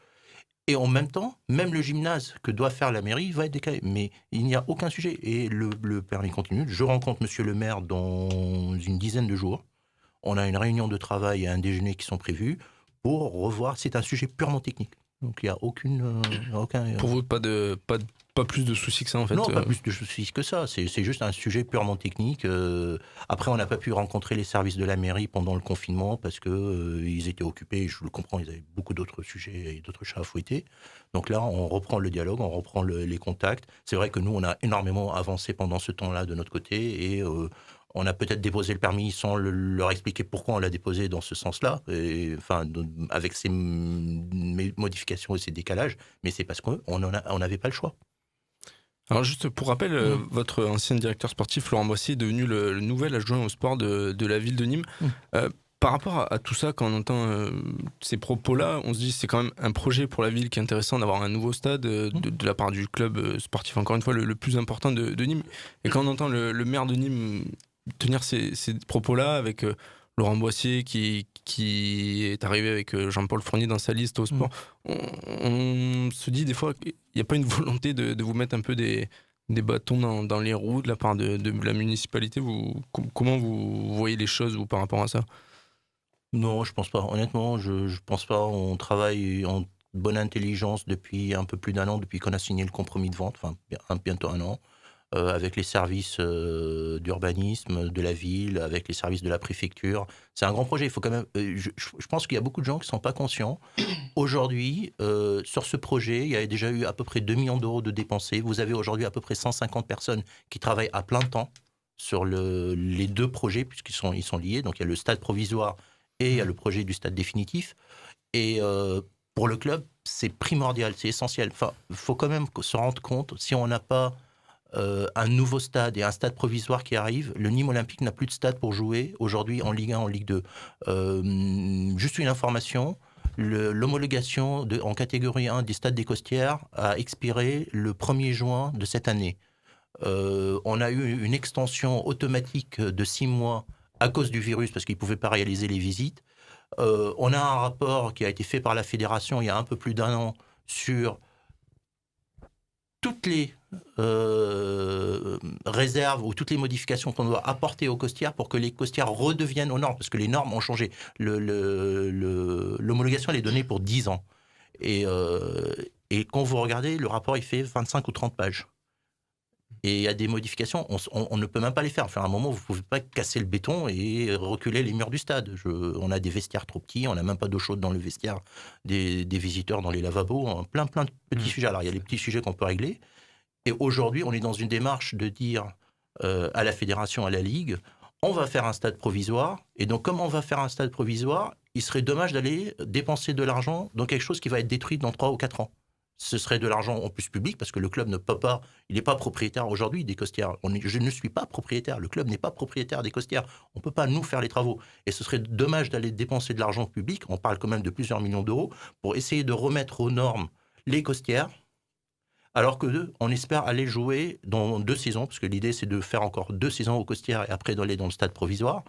et en même temps, même le gymnase que doit faire la mairie va être décalé. Mais il n'y a aucun sujet. Et le permis continue. Je rencontre monsieur le maire dans une dizaine de jours. On a une réunion de travail et un déjeuner qui sont prévus pour revoir. C'est un sujet purement technique. Donc il n'y a aucun... Pour vous, pas plus de soucis que ça en fait? Non, pas plus de soucis que ça. C'est juste un sujet purement technique. Après, on n'a pas pu rencontrer les services de la mairie pendant le confinement parce qu'ils étaient occupés. Je le comprends, ils avaient beaucoup d'autres sujets et d'autres chats à fouetter. Donc là, on reprend le dialogue, on reprend les contacts. C'est vrai que nous, on a énormément avancé pendant ce temps-là de notre côté et... on a peut-être déposé le permis sans leur expliquer pourquoi on l'a déposé dans ce sens-là, avec ces modifications et ces décalages, mais c'est parce qu'on n'avait pas le choix. Alors juste pour rappel, votre ancien directeur sportif, Laurent Boissier, est devenu le nouvel adjoint au sport de la ville de Nîmes. Par rapport à tout ça, quand on entend ces propos-là, on se dit que c'est quand même un projet pour la ville qui est intéressant d'avoir un nouveau stade de la part du club sportif, encore une fois, le plus important de Nîmes. Et quand on entend le maire de Nîmes tenir ces propos-là avec Laurent Boissier qui est arrivé avec Jean-Paul Fournier dans sa liste au sport, on se dit des fois qu'il n'y a pas une volonté de vous mettre un peu des bâtons dans les roues de la part de la municipalité. Comment vous voyez les choses vous, par rapport à ça? Non, je pense pas. Honnêtement, je pense pas. On travaille en bonne intelligence depuis un peu plus d'1 an, depuis qu'on a signé le compromis de vente, enfin bientôt 1 an. Avec les services d'urbanisme de la ville, avec les services de la préfecture. C'est un grand projet. Il faut quand même. Je pense qu'il y a beaucoup de gens qui ne sont pas conscients. Aujourd'hui, sur ce projet, il y a déjà eu à peu près 2 millions d'euros de dépensés. Vous avez aujourd'hui à peu près 150 personnes qui travaillent à plein temps sur les 2 projets, puisqu'ils sont liés. Donc il y a le stade provisoire et il y a le projet du stade définitif. Et pour le club, c'est primordial, c'est essentiel. Enfin, il faut quand même se rendre compte, si on n'a pas un nouveau stade et un stade provisoire qui arrive, le Nîmes Olympique n'a plus de stade pour jouer aujourd'hui en Ligue 1, en Ligue 2. Juste une information, l'homologation en catégorie 1 des stades des Costières a expiré le 1er juin de cette année. On a eu une extension automatique de 6 mois à cause du virus parce qu'ils ne pouvaient pas réaliser les visites. On a un rapport qui a été fait par la fédération il y a un peu plus d'1 an sur toutes les réserves ou toutes les modifications qu'on doit apporter aux costières pour que les costières redeviennent aux normes, parce que les normes ont changé. L'homologation, elle est donnée pour 10 ans. Et quand vous regardez, le rapport, il fait 25 ou 30 pages. Et il y a des modifications, on ne peut même pas les faire. Enfin, à un moment, vous ne pouvez pas casser le béton et reculer les murs du stade. On a des vestiaires trop petits, on n'a même pas d'eau chaude dans le vestiaire des visiteurs, dans les lavabos, plein de petits sujets. Alors, il y a les petits sujets qu'on peut régler. Et aujourd'hui, on est dans une démarche de dire à la fédération, à la Ligue, on va faire un stade provisoire, et donc comme on va faire un stade provisoire, il serait dommage d'aller dépenser de l'argent dans quelque chose qui va être détruit dans 3 ou 4 ans. Ce serait de l'argent en plus public, parce que le club ne peut pas, il n'est pas propriétaire aujourd'hui des Costières. Je ne suis pas propriétaire, le club n'est pas propriétaire des Costières. On ne peut pas nous faire les travaux. Et ce serait dommage d'aller dépenser de l'argent public, on parle quand même de plusieurs millions d'euros, pour essayer de remettre aux normes les Costières, alors qu'on espère aller jouer dans 2 saisons, parce que l'idée c'est de faire encore 2 saisons aux Costières et après d'aller dans le stade provisoire.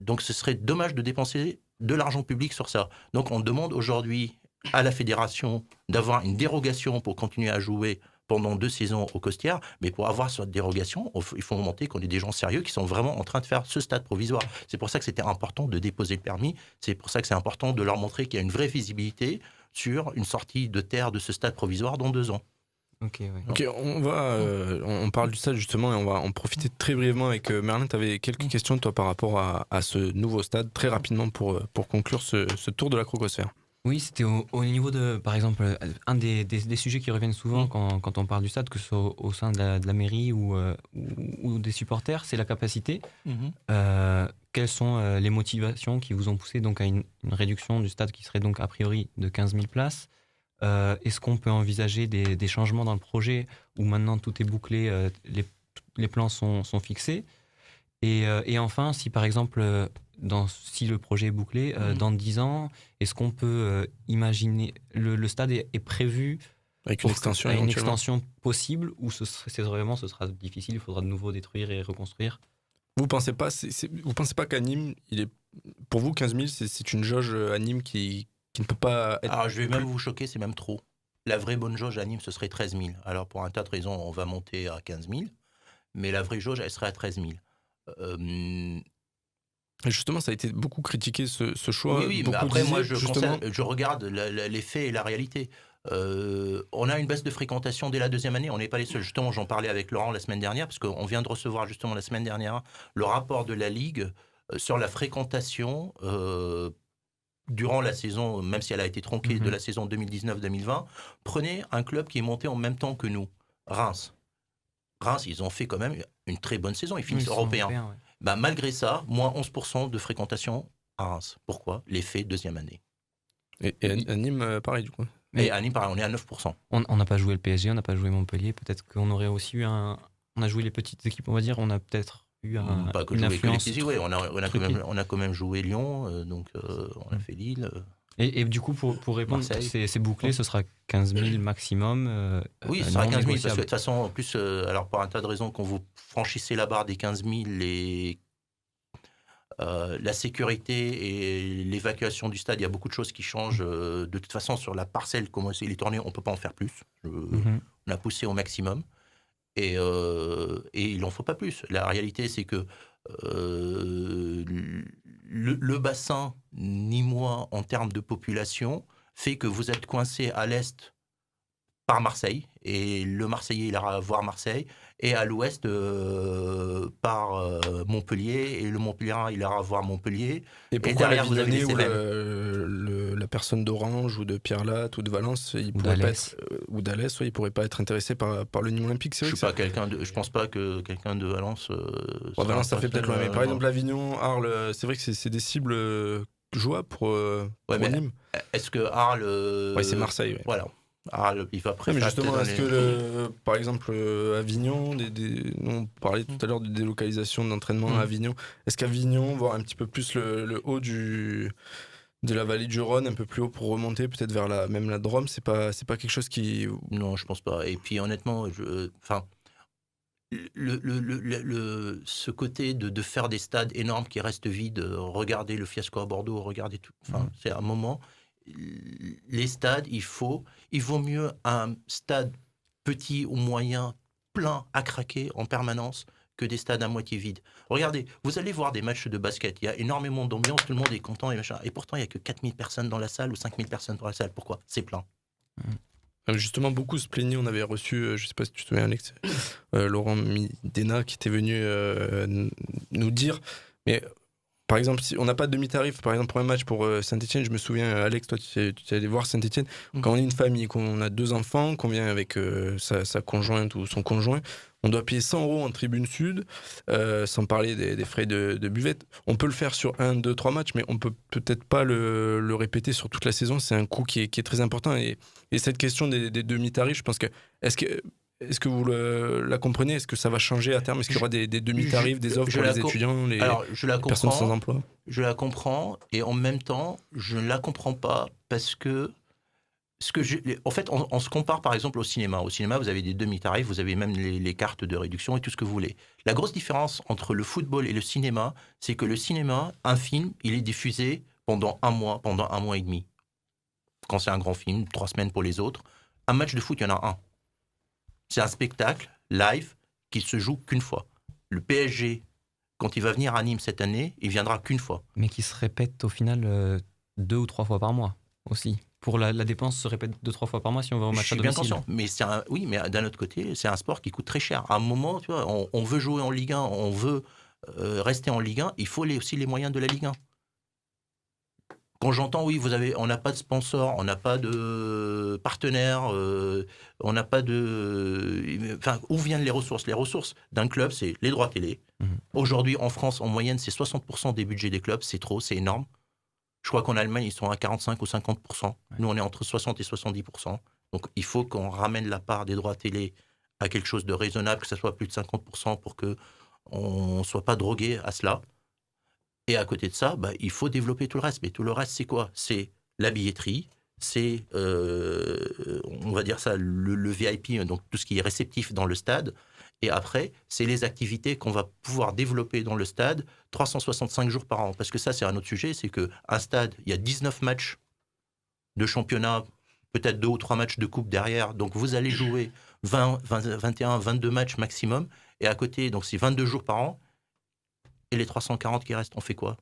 Donc ce serait dommage de dépenser de l'argent public sur ça. Donc on demande aujourd'hui à la fédération d'avoir une dérogation pour continuer à jouer pendant 2 saisons aux Costières, mais pour avoir cette dérogation, il faut montrer qu'on est des gens sérieux qui sont vraiment en train de faire ce stade provisoire. C'est pour ça que c'était important de déposer le permis, c'est pour ça que c'est important de leur montrer qu'il y a une vraie visibilité sur une sortie de terre de ce stade provisoire dans 2 ans. Ok, on parle du stade justement et on va en profiter très brièvement avec Merlin. Tu avais quelques questions toi par rapport à ce nouveau stade, très rapidement pour conclure ce tour de la Crocosphère. Oui, c'était au niveau de, par exemple, un des sujets qui reviennent souvent quand on parle du stade, que ce soit au sein de la mairie ou des supporters, c'est la capacité. Quelles sont les motivations qui vous ont poussé donc à une réduction du stade qui serait donc a priori de 15 000 places? Est-ce qu'on peut envisager des changements dans le projet où maintenant tout est bouclé, les plans sont fixés? Et enfin, si par exemple, si le projet est bouclé, dans 10 ans, est-ce qu'on peut imaginer, le stade est prévu avec une extension possible, ou ce sera difficile, il faudra de nouveau détruire et reconstruire? Vous pensez pas qu'à Nîmes, pour vous 15 000, c'est une jauge à Nîmes qui ne peut pas être... Alors je vais même vous choquer, c'est même trop. La vraie bonne jauge à Nîmes, ce serait 13 000. Alors pour un tas de raisons, on va monter à 15 000, mais la vraie jauge, elle serait à 13 000. Et justement, ça a été beaucoup critiqué ce choix. Oui, mais après, moi, je regarde les faits et la réalité. On a une baisse de fréquentation dès la 2e année. On n'est pas les seuls. Justement, j'en parlais avec Laurent la semaine dernière, parce qu'on vient de recevoir justement la semaine dernière le rapport de la Ligue sur la fréquentation durant la saison, même si elle a été tronquée, de la saison 2019-2020. Prenez un club qui est monté en même temps que nous, Reims. Reims, ils ont fait quand même une très bonne saison. Ils finissent européens. Ouais. Bah, malgré ça, moins 11% de fréquentation à Reims. Pourquoi? L'effet 2e année. Et à Nîmes, pareil, du coup. Et à Nîmes, pareil, on est à 9%. On n'a pas joué le PSG, on n'a pas joué Montpellier. Peut-être qu'on aurait aussi eu on a joué les petites équipes, on va dire. On a peut-être eu une influence. Oui, on a quand même joué Lyon, donc on a fait Lille. Et du coup, pour répondre, c'est bouclé, ce sera 15 000 maximum. Oui, ce sera 15 000, parce que de toute façon, en plus, alors par un tas de raisons, quand vous franchissez la barre des 15 000, la sécurité et l'évacuation du stade, il y a beaucoup de choses qui changent. De toute façon, sur la parcelle, comment il est tourné, on ne peut pas en faire plus. On a poussé au maximum. Et il n'en faut pas plus. La réalité, c'est que le bassin nîmois en termes de population fait que vous êtes coincé à l'est par Marseille, et le Marseillais il ira voir Marseille, et à l'ouest par Montpellier, et le Montpellierin il ira voir Montpellier. Et derrière vous avez la personne d'Orange ou de Pierre-Latte ou de Valence, ou d'Alès, il pourrait pas être intéressé par le Nîmes Olympique. C'est vrai je pense pas que quelqu'un de Valence. Valence, ça fait peut-être loin, mais par exemple Avignon, Arles, c'est vrai que c'est des cibles jouables pour Nîmes. Est-ce que Arles c'est Marseille. Ouais. Voilà. Il va préférer. Mais justement, est-ce que, par exemple, Avignon, on parlait tout à l'heure de délocalisation d'entraînement à Avignon, est-ce qu'Avignon, voir un petit peu plus le haut de la vallée du Rhône, un peu plus haut pour remonter, peut-être vers même la Drôme, c'est pas quelque chose qui... Non, je pense pas. Et puis honnêtement, ce côté de faire des stades énormes qui restent vides, regardez le fiasco à Bordeaux, regardez tout. C'est un moment... Les stades, il vaut mieux un stade petit ou moyen, plein à craquer en permanence, que des stades à moitié vides. Regardez, vous allez voir des matchs de basket, il y a énormément d'ambiance, tout le monde est content et machin. Et pourtant, il n'y a que 4000 personnes dans la salle ou 5000 personnes dans la salle. Pourquoi? C'est plein. Justement, beaucoup se plaignaient. On avait reçu, je ne sais pas si tu te souviens, Alex, Laurent Midena qui était venu nous dire, mais par exemple, si on n'a pas de demi-tarif, par exemple, pour un match pour Saint-Etienne, je me souviens, Alex, toi, tu es allé voir Saint-Etienne, quand on est une famille, qu'on a 2 enfants, qu'on vient avec sa conjointe ou son conjoint, on doit payer 100 € en tribune sud, sans parler des frais de buvette. On peut le faire sur 1, 2, 3 matchs, mais on peut peut-être pas le répéter sur toute la saison. C'est un coût qui est très important. Et cette question des demi-tarifs, je pense que... Est-ce que vous la comprenez? Est-ce que ça va changer à terme? Est-ce qu'il y aura des demi-tarifs, des offres pour les étudiants, les personnes sans emploi? Je la comprends, et en même temps, je ne la comprends pas parce que en fait, on se compare par exemple au cinéma. Au cinéma, vous avez des demi-tarifs, vous avez même les cartes de réduction et tout ce que vous voulez. La grosse différence entre le football et le cinéma, c'est que le cinéma, un film, il est diffusé pendant un mois et demi. Quand c'est un grand film, 3 semaines pour les autres. Un match de foot, il y en a un. C'est un spectacle live qui se joue qu'une fois. Le PSG, quand il va venir à Nîmes cette année, il viendra qu'une fois. Mais qui se répète au final 2 ou 3 fois par mois aussi. Pour la dépense se répète 2-3 fois par mois si on va au match à domicile. Je suis bien conscient, mais mais d'un autre côté, c'est un sport qui coûte très cher. À un moment, tu vois, on veut jouer en Ligue 1, on veut rester en Ligue 1, il faut aussi les moyens de la Ligue 1. Quand j'entends, oui, on n'a pas de sponsor, on n'a pas de partenaire, on n'a pas de... Enfin, où viennent les ressources? Les ressources d'un club, c'est les droits télé. Aujourd'hui, en France, en moyenne, c'est 60% des budgets des clubs. C'est trop, c'est énorme. Je crois qu'en Allemagne, ils sont à 45 ou 50%. Nous, on est entre 60 et 70%. Donc, il faut qu'on ramène la part des droits télé à quelque chose de raisonnable, que ça soit plus de 50% pour qu'on ne soit pas drogué à cela. Et à côté de ça, il faut développer tout le reste. Mais tout le reste, c'est quoi? C'est la billetterie, c'est, on va dire ça, le VIP, donc tout ce qui est réceptif dans le stade. Et après, c'est les activités qu'on va pouvoir développer dans le stade 365 jours par an. Parce que ça, c'est un autre sujet, c'est qu'un stade, il y a 19 matchs de championnat, peut-être 2 ou 3 matchs de coupe derrière. Donc, vous allez jouer 20, 21, 22 matchs maximum. Et à côté, donc c'est 22 jours par an. Et les 340 qui restent, on fait quoi?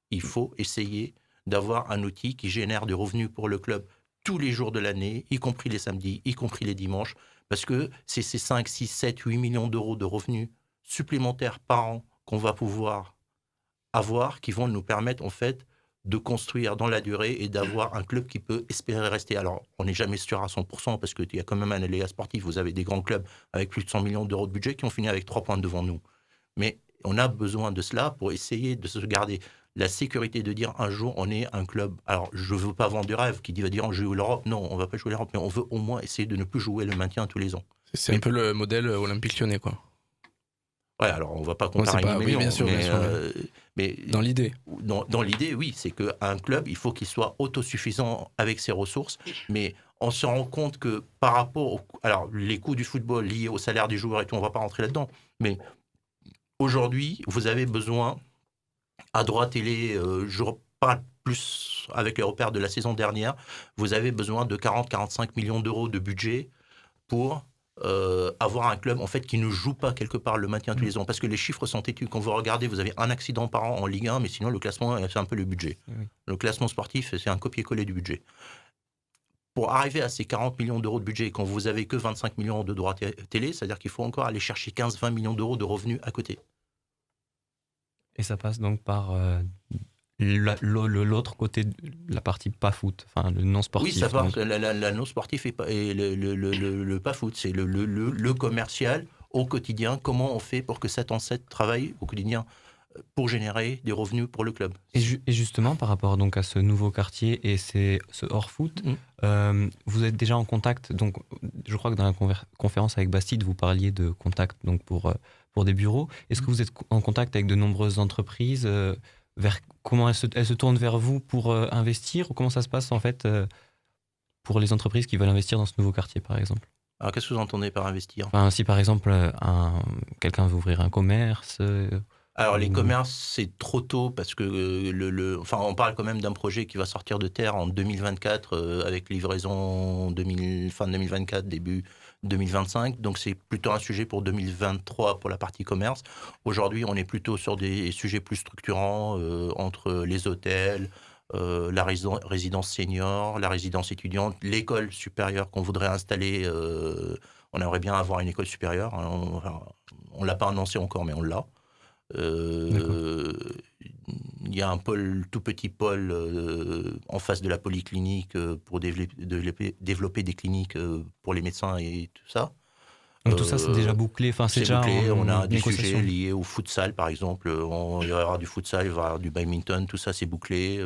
Il faut essayer d'avoir un outil qui génère des revenus pour le club tous les jours de l'année, y compris les samedis, y compris les dimanches, parce que c'est ces 5, 6, 7, 8 millions d'euros de revenus supplémentaires par an qu'on va pouvoir avoir, qui vont nous permettre en fait de construire dans la durée et d'avoir un club qui peut espérer rester. Alors, on n'est jamais sûr à 100%, parce qu'il y a quand même un aléa sportif. Vous avez des grands clubs avec plus de 100 millions d'euros de budget qui ont fini avec 3 points devant nous. Mais on a besoin de cela pour essayer de se garder la sécurité de dire un jour on est un club. Alors je ne veux pas vendre du rêve qui va dire on joue l'Europe. Non, on ne va pas jouer l'Europe, mais on veut au moins essayer de ne plus jouer le maintien tous les ans. C'est un peu le modèle olympique lyonnais, quoi. Ouais, alors on ne va pas comparer oui, bien sûr, mais dans l'idée. Dans l'idée, oui, c'est qu'un club, il faut qu'il soit autosuffisant avec ses ressources, mais on se rend compte que par rapport alors les coûts du football liés au salaire des joueurs et tout, on ne va pas rentrer là-dedans, mais aujourd'hui, vous avez besoin, à droit télé, je parle plus avec les repères de la saison dernière, vous avez besoin de 40-45 millions d'euros de budget pour avoir un club en fait qui ne joue pas quelque part le maintien tous les ans. Parce que les chiffres sont têtus. Quand vous regardez, vous avez un accident par an en Ligue 1, mais sinon le classement, c'est un peu le budget. Oui. Le classement sportif, c'est un copier-coller du budget. Pour arriver à ces 40 millions d'euros de budget, quand vous avez que 25 millions de droits télé, c'est-à-dire qu'il faut encore aller chercher 15-20 millions d'euros de revenus à côté. Et ça passe donc par l'autre côté, la partie pas foot, enfin le non sportif. Oui, ça passe. La non sportif et le pas foot, c'est le commercial au quotidien. Comment on fait pour que 7-7 travaille au quotidien pour générer des revenus pour le club. Et justement, par rapport donc à ce nouveau quartier et ce hors-foot, vous êtes déjà en contact, donc je crois que dans la conférence avec Bastide, vous parliez de contact donc pour des bureaux. Est-ce que vous êtes en contact avec de nombreuses entreprises comment elles se tournent vers vous pour investir, ou comment ça se passe en fait pour les entreprises qui veulent investir dans ce nouveau quartier, par exemple? Alors, qu'est-ce que vous entendez par investir? Enfin, si par exemple quelqu'un veut ouvrir un commerce... Alors les commerces, c'est trop tôt parce que enfin, on parle quand même d'un projet qui va sortir de terre en 2024 avec livraison fin 2024, début 2025. Donc c'est plutôt un sujet pour 2023 pour la partie commerce. Aujourd'hui, on est plutôt sur des sujets plus structurants entre les hôtels, la résidence senior, la résidence étudiante, l'école supérieure qu'on voudrait installer. On aimerait bien avoir une école supérieure. On ne l'a pas annoncé encore, mais on l'a. Il y a un tout petit pôle en face de la polyclinique pour développer des cliniques pour les médecins et tout ça. Donc tout ça, c'est déjà bouclé. Enfin, c'est déjà bouclé. On a des négociation. sujets liés au futsal, par exemple. Il va y avoir du futsal, il va y avoir du badminton, tout ça, c'est bouclé.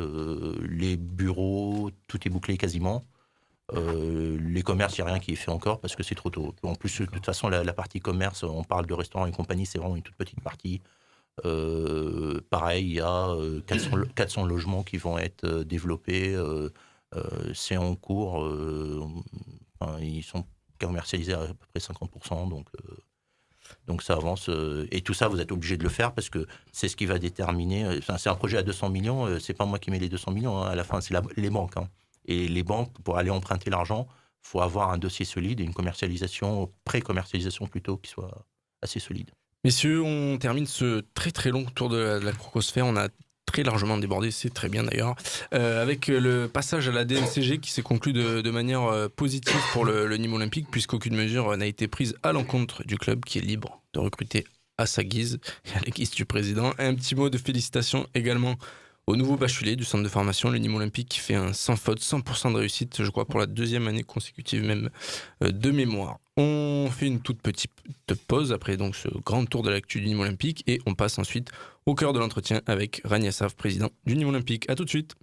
Les bureaux, tout est bouclé quasiment. Les commerces, il n'y a rien qui est fait encore parce que c'est trop tôt. En plus, de toute façon, la partie commerce, on parle de restaurants et compagnie, c'est vraiment une toute petite partie. Pareil, il y a 400 logements qui vont être développés. C'est en cours. Ils sont commercialisés à peu près 50%. Donc ça avance. Et tout ça, vous êtes obligé de le faire parce que c'est ce qui va déterminer. C'est un projet à 200 millions. C'est pas moi qui mets les 200 millions. À la fin, c'est les banques. Et les banques, pour aller emprunter l'argent, il faut avoir un dossier solide et une pré-commercialisation plutôt qui soit assez solide. Messieurs, on termine ce très très long tour de la crocosphère. On a très largement débordé, c'est très bien d'ailleurs, avec le passage à la DNCG qui s'est conclu de manière positive pour le Nîmes Olympique, puisqu'aucune mesure n'a été prise à l'encontre du club qui est libre de recruter à sa guise et à la guise du président. Un petit mot de félicitations également au nouveau bachelier du centre de formation, le Nîmes Olympique, qui fait un sans faute, 100% de réussite, je crois pour la 2e année consécutive même de mémoire. On fait une toute petite pause après donc ce grand tour de l'actu du Nîmes Olympique et on passe ensuite au cœur de l'entretien avec Rania Assaf, président du Nîmes Olympique. A tout de suite.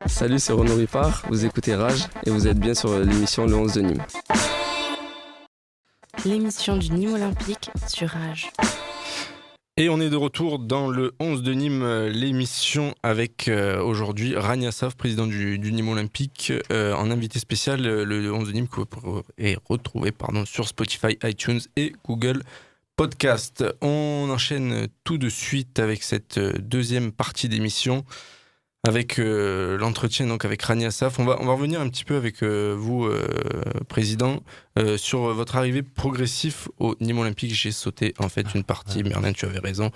Salut, c'est Renaud Ripard, vous écoutez Rage et vous êtes bien sur l'émission Le 11 de Nîmes. L'émission du Nîmes Olympique sur Rage. Et on est de retour dans le 11 de Nîmes, l'émission avec aujourd'hui Rania Assaf, président du Nîmes Olympique, en invité spécial, le 11 de Nîmes que vous pourrez retrouver sur Spotify, iTunes et Google Podcast. On enchaîne tout de suite avec cette deuxième partie d'émission, avec l'entretien donc avec Rania Assaf. On va revenir un petit peu avec vous, président, sur votre arrivée progressive au Nîmes Olympique. J'ai sauté en fait une partie, Merlin, tu avais raison.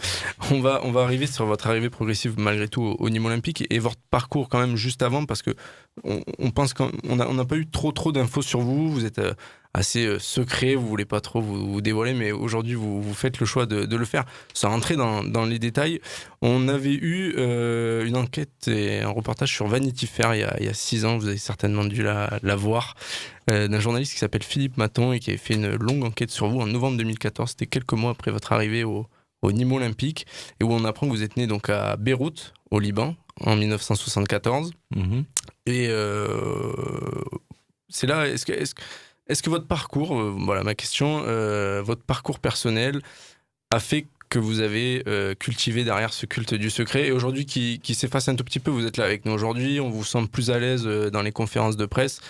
On va arriver sur votre arrivée progressive malgré tout au Nîmes Olympique et votre parcours quand même juste avant, parce que on pense qu'on n'a pas eu trop d'infos sur vous. Vous êtes assez secret, vous voulez pas trop vous dévoiler, mais aujourd'hui vous faites le choix de le faire sans rentrer dans les détails. On avait eu une enquête et un reportage sur Vanity Fair il y a 6 ans, vous avez certainement dû la voir, d'un journaliste qui s'appelle Philippe Maton et qui avait fait une longue enquête sur vous en novembre 2014, c'était quelques mois après votre arrivée au Nîmes Olympique, et où on apprend que vous êtes né donc à Beyrouth, au Liban, en 1974. Et c'est là, est-ce que votre parcours, voilà ma question, votre parcours personnel a fait que vous avez cultivé derrière ce culte du secret, et aujourd'hui qui s'efface un tout petit peu, vous êtes là avec nous aujourd'hui, on vous sent plus à l'aise dans les conférences de presse.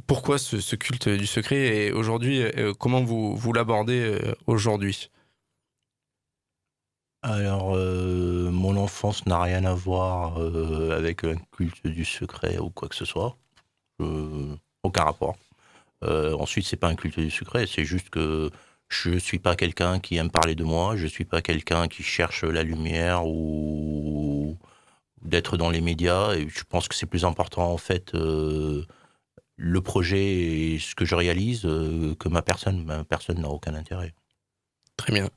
Pourquoi ce culte du secret, et aujourd'hui, comment vous l'abordez aujourd'hui ? Alors, mon enfance n'a rien à voir avec un culte du secret ou quoi que ce soit. Aucun rapport. Ensuite, c'est pas un culte du secret, c'est juste que je suis pas quelqu'un qui aime parler de moi, je suis pas quelqu'un qui cherche la lumière ou d'être dans les médias, et je pense que c'est plus important en fait le projet et ce que je réalise que ma personne. Ma personne n'a aucun intérêt. Très bien.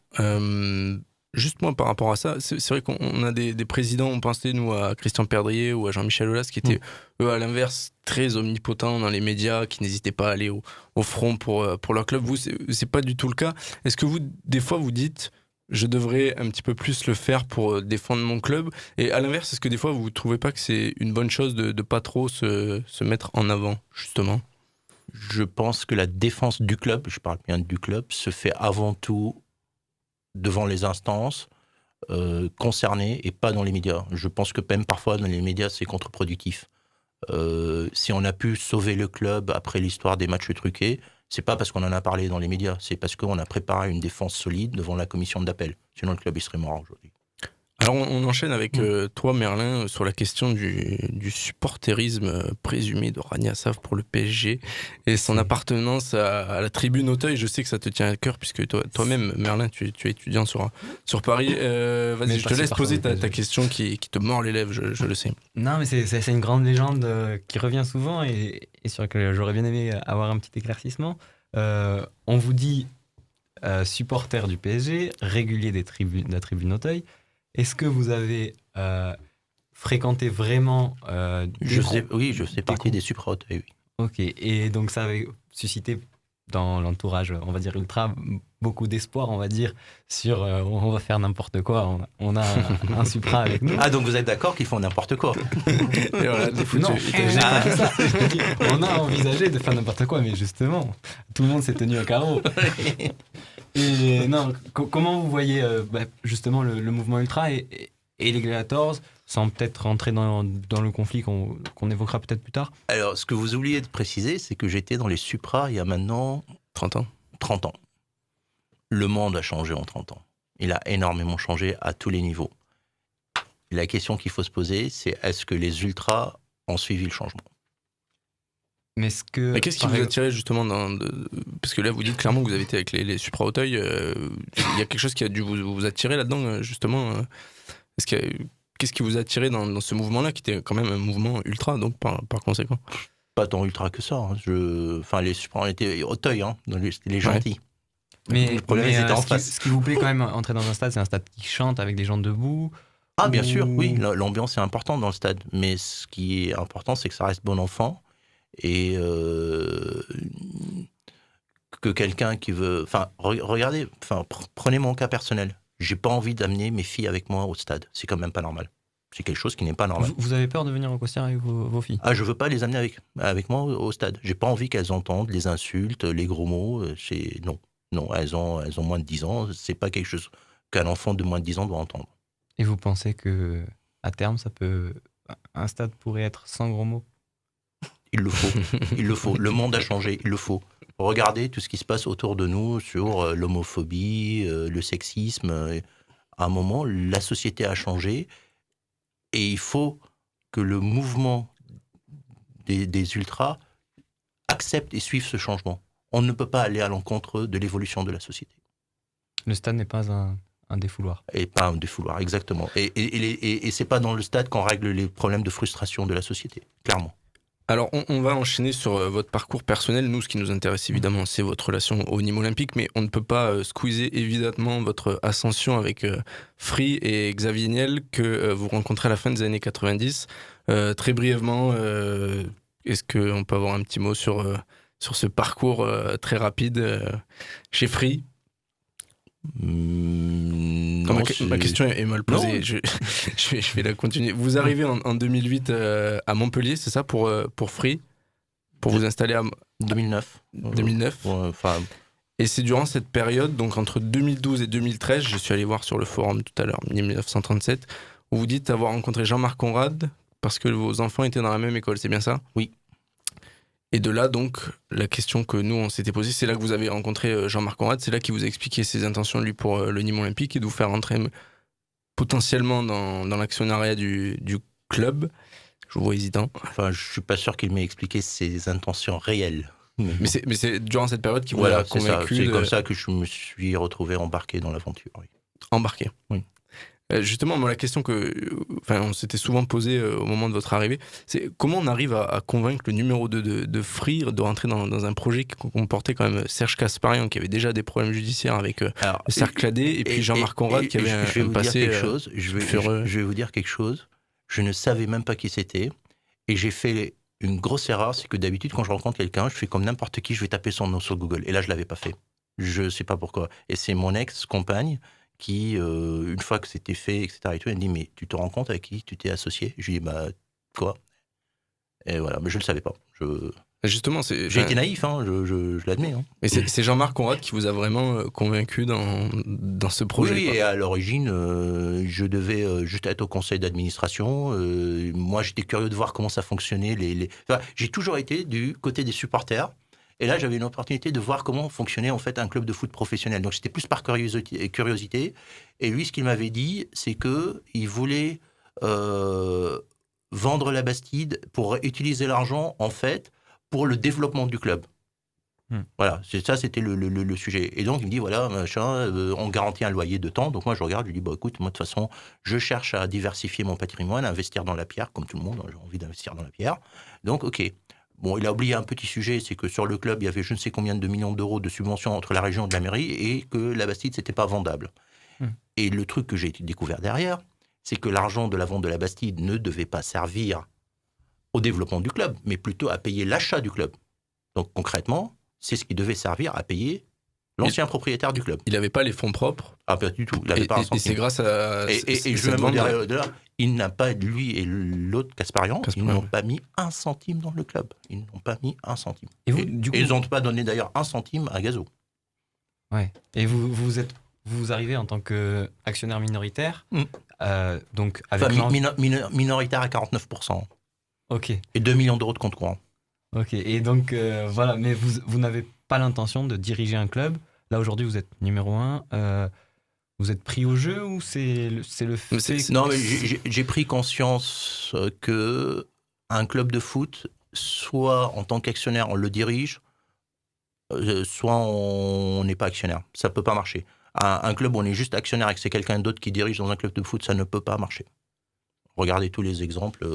Juste moi par rapport à ça, c'est vrai qu'on a des présidents, on pensait nous à Christian Perdrier ou à Jean-Michel Aulas qui étaient eux à l'inverse très omnipotents dans les médias, qui n'hésitaient pas à aller au front pour leur club. Vous, c'est pas du tout le cas. Est-ce que vous, des fois, vous dites je devrais un petit peu plus le faire pour défendre mon club, et à l'inverse, est-ce que des fois vous trouvez pas que c'est une bonne chose de pas trop se mettre en avant justement ? Je pense que la défense du club, je parle bien du club, se fait avant tout devant les instances concernées et pas dans les médias. Je pense que même parfois dans les médias c'est contre-productif. Si on a pu sauver le club après l'histoire des matchs truqués, c'est pas parce qu'on en a parlé dans les médias, c'est parce qu'on a préparé une défense solide devant la commission d'appel. Sinon le club il serait mort aujourd'hui. Alors on enchaîne avec toi Merlin sur la question du supporterisme présumé de Rania Assaf pour le PSG et son appartenance à la tribune Auteuil. Je sais que ça te tient à cœur puisque toi-même Merlin tu es étudiant sur Paris. Vas-y, je te laisse poser ta question qui te mord les lèvres, je le sais. Non mais c'est une grande légende qui revient souvent et sur laquelle j'aurais bien aimé avoir un petit éclaircissement. On vous dit supporter du PSG, régulier de la tribune Auteuil. Est-ce que vous avez fréquenté vraiment je fais partie des supra Auteuil, oui. Ok, et donc ça avait suscité dans l'entourage, on va dire ultra, beaucoup d'espoir, on va dire, sur on va faire n'importe quoi, on a un Supra avec nous. Ah, donc vous êtes d'accord qu'ils font n'importe quoi? Et voilà, non, j'ai pas dit ça. On a envisagé de faire n'importe quoi, mais justement, tout le monde s'est tenu au carreau. Et non, comment vous voyez justement le mouvement ultra et les Gladiators, sans peut-être rentrer dans le conflit qu'on évoquera peut-être plus tard? Alors, ce que vous oubliez de préciser, c'est que j'étais dans les Supra il y a maintenant 30 ans. 30 ans. Le monde a changé en 30 ans. Il a énormément changé à tous les niveaux. La question qu'il faut se poser, c'est est-ce que les ultras ont suivi le changement? Mais qu'est-ce qui vous a attiré justement parce que là vous dites clairement que vous avez été avec les Supra Auteuil, il y a quelque chose qui a dû vous attirer là-dedans justement. Qu'est-ce qui vous a attiré dans ce mouvement-là, qui était quand même un mouvement ultra, donc par conséquent? Pas tant ultra que ça. Les Supra, on était Auteuil, c'était les gentils. Mais le problème, c'était en face. Ce qui vous plaît quand même, entrer dans un stade, c'est un stade qui chante avec des gens debout. Ah, bien sûr, oui, l'ambiance est importante dans le stade. Mais ce qui est important, c'est que ça reste bon enfant. Et que quelqu'un qui veut... regardez, prenez mon cas personnel. J'ai pas envie d'amener mes filles avec moi au stade. C'est quand même pas normal. C'est quelque chose qui n'est pas normal. Vous avez peur de venir au Costière avec vos filles? Ah, je veux pas les amener avec moi au stade. J'ai pas envie qu'elles entendent les insultes, les gros mots. Non, elles ont moins de 10 ans. C'est pas quelque chose qu'un enfant de moins de 10 ans doit entendre. Et vous pensez que à terme, un stade pourrait être sans gros mots? Il le faut. Le monde a changé. Il le faut. Regardez tout ce qui se passe autour de nous sur l'homophobie, le sexisme. À un moment, la société a changé et il faut que le mouvement des ultras accepte et suive ce changement. On ne peut pas aller à l'encontre de l'évolution de la société. Le stade n'est pas un défouloir. Et pas un défouloir, exactement. Et c'est pas dans le stade qu'on règle les problèmes de frustration de la société, clairement. Alors, on va enchaîner sur votre parcours personnel. Nous, ce qui nous intéresse évidemment, c'est votre relation au Nîmes Olympique, mais on ne peut pas squeezer évidemment votre ascension avec Free et Xavier Niel que vous rencontrez à la fin des années 90. Très brièvement, est-ce qu'on peut avoir un petit mot sur ce parcours très rapide chez Free? Ma question est mal posée. Je vais la continuer. Vous arrivez en 2008 à Montpellier, c'est ça, pour Free, pour vous installer à 2009. 2009. Et c'est durant cette période, donc entre 2012 et 2013, je suis allé voir sur le forum tout à l'heure, 1937, où vous dites avoir rencontré Jean-Marc Conrad parce que vos enfants étaient dans la même école, c'est bien ça? Oui. Et de là, donc, la question que nous, on s'était posée, c'est là que vous avez rencontré Jean-Marc Conrad, c'est là qu'il vous a expliqué ses intentions, lui, pour le Nîmes Olympique et de vous faire rentrer potentiellement dans l'actionnariat du club. Je vous vois hésitant. Enfin, je suis pas sûr qu'il m'ait expliqué ses intentions réelles. Mais c'est durant cette période qu'il vous a convaincu. C'est comme ça que je me suis retrouvé embarqué dans l'aventure. Oui. Embarqué? Oui. Justement, moi, la question on s'était souvent posée au moment de votre arrivée, c'est comment on arrive à convaincre le numéro 2 de Free de rentrer dans un projet qui comportait quand même Serge Kasparian, qui avait déjà des problèmes judiciaires avec le cercle Cladet, et puis Jean-Marc Conrad, qui avait un passé... Je vais vous dire quelque chose. Je ne savais même pas qui c'était, et j'ai fait une grosse erreur, c'est que d'habitude, quand je rencontre quelqu'un, je fais comme n'importe qui, je vais taper son nom sur Google. Et là, je ne l'avais pas fait. Je ne sais pas pourquoi. Et c'est mon ex-compagne qui, une fois que c'était fait, etc., elle me dit, mais tu te rends compte avec qui tu t'es associé? Je lui dis, quoi? Et voilà, mais je ne le savais pas. Justement, j'ai été naïf, je l'admets. Mais c'est Jean-Marc Conrad qui vous a vraiment convaincu dans ce projet? Oui, et à l'origine, je devais juste être au conseil d'administration. Moi, j'étais curieux de voir comment ça fonctionnait. J'ai toujours été du côté des supporters. Et là, j'avais une opportunité de voir comment fonctionnait en fait un club de foot professionnel. Donc, c'était plus par curiosité. Et lui, ce qu'il m'avait dit, c'est qu'il voulait vendre la Bastide pour utiliser l'argent, en fait, pour le développement du club. Voilà, c'était le sujet. Et donc, il me dit, voilà, on garantit un loyer de temps. Donc, moi, je regarde, je lui dis, écoute, moi, de toute façon, je cherche à diversifier mon patrimoine, à investir dans la pierre, comme tout le monde, j'ai envie d'investir dans la pierre. Donc, OK. Bon, il a oublié un petit sujet, c'est que sur le club, il y avait je ne sais combien de millions d'euros de subventions entre la région et la mairie et que la Bastide, c'était pas vendable. Et le truc que j'ai découvert derrière, c'est que l'argent de la vente de la Bastide ne devait pas servir au développement du club, mais plutôt à payer l'achat du club. Donc concrètement, c'est ce qui devait servir à payer l'ancien propriétaire du club. Il n'avait pas les fonds propres. Ah, pas du tout. Il avait pas un centime. Et c'est grâce à. Et je vais même dire au-delà, il n'a pas, lui et l'autre Kasparian, ils n'ont pas mis un centime dans le club. Ils n'ont pas mis un centime. Et ils n'ont pas donné d'ailleurs un centime à Gazo. Ouais. Et vous arrivez en tant qu'actionnaire minoritaire, donc avec minoritaire à 49%. Ok. Et 2 millions d'euros de compte courant. Ok. Et donc voilà, mais vous n'avez pas l'intention de diriger un club. Là aujourd'hui, vous êtes numéro 1. Vous êtes pris au jeu ou c'est le fait Non, mais j'ai pris conscience que un club de foot, soit en tant qu'actionnaire, on le dirige, soit on n'est pas actionnaire. Ça peut pas marcher. Un club où on est juste actionnaire et que c'est quelqu'un d'autre qui dirige dans un club de foot, ça ne peut pas marcher. Regardez tous les exemples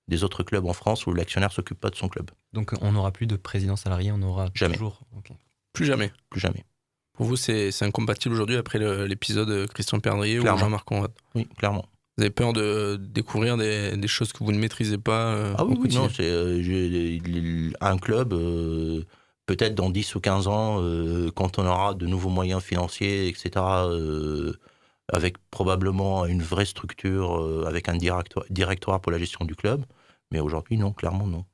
des autres clubs en France où l'actionnaire s'occupe pas de son club. Donc on n'aura plus de président salarié, on aura jamais. Toujours. Okay. Plus jamais. Plus jamais. Pour vous, c'est incompatible aujourd'hui après l'épisode Christian Perdrier ou Jean-Marc Conrad? Oui, clairement. Vous avez peur de découvrir des choses que vous ne maîtrisez pas Ah oui, non, c'est un club, peut-être dans 10 ou 15 ans, quand on aura de nouveaux moyens financiers, etc., avec probablement une vraie structure, avec un directoire pour la gestion du club. Mais aujourd'hui, non, clairement non.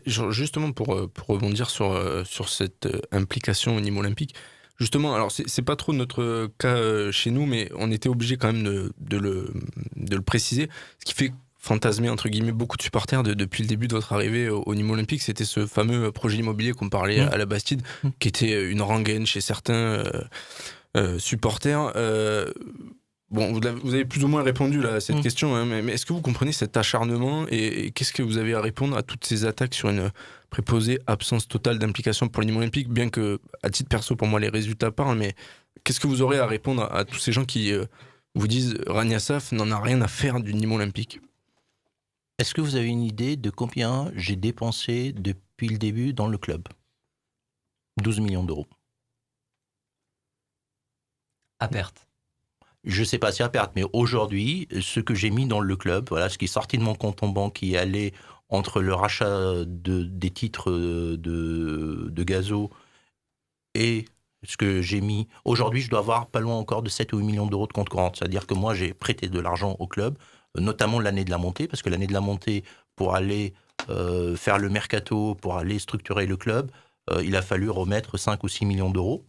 Justement, pour rebondir sur cette implication au niveau olympique, justement, alors c'est pas trop notre cas chez nous, mais on était obligé quand même de le préciser. Ce qui fait fantasmer, entre guillemets, beaucoup de supporters depuis le début de votre arrivée au Nîmes Olympique, c'était ce fameux projet immobilier qu'on parlait à la Bastide, qui était une rengaine chez certains supporters. Bon, vous avez plus ou moins répondu là, à cette question, hein, mais est-ce que vous comprenez cet acharnement et qu'est-ce que vous avez à répondre à toutes ces attaques sur une préposée absence totale d'implication pour le Nîmes Olympique, bien que, à titre perso, pour moi, les résultats parlent, mais qu'est-ce que vous aurez à répondre à tous ces gens qui vous disent Rania Saf n'en a rien à faire du Nîmes Olympique? Est-ce que vous avez une idée de combien j'ai dépensé depuis le début dans le club? 12 millions d'euros. À perte. Je ne sais pas si à perte, mais aujourd'hui, ce que j'ai mis dans le club, voilà, ce qui est sorti de mon compte en banque, qui est allé entre le rachat des titres de Gazo et ce que j'ai mis. Aujourd'hui, je dois avoir pas loin encore de 7 ou 8 millions d'euros de compte courant. C'est-à-dire que moi, j'ai prêté de l'argent au club, notamment l'année de la montée, parce que l'année de la montée, pour aller faire le mercato, pour aller structurer le club, il a fallu remettre 5 ou 6 millions d'euros.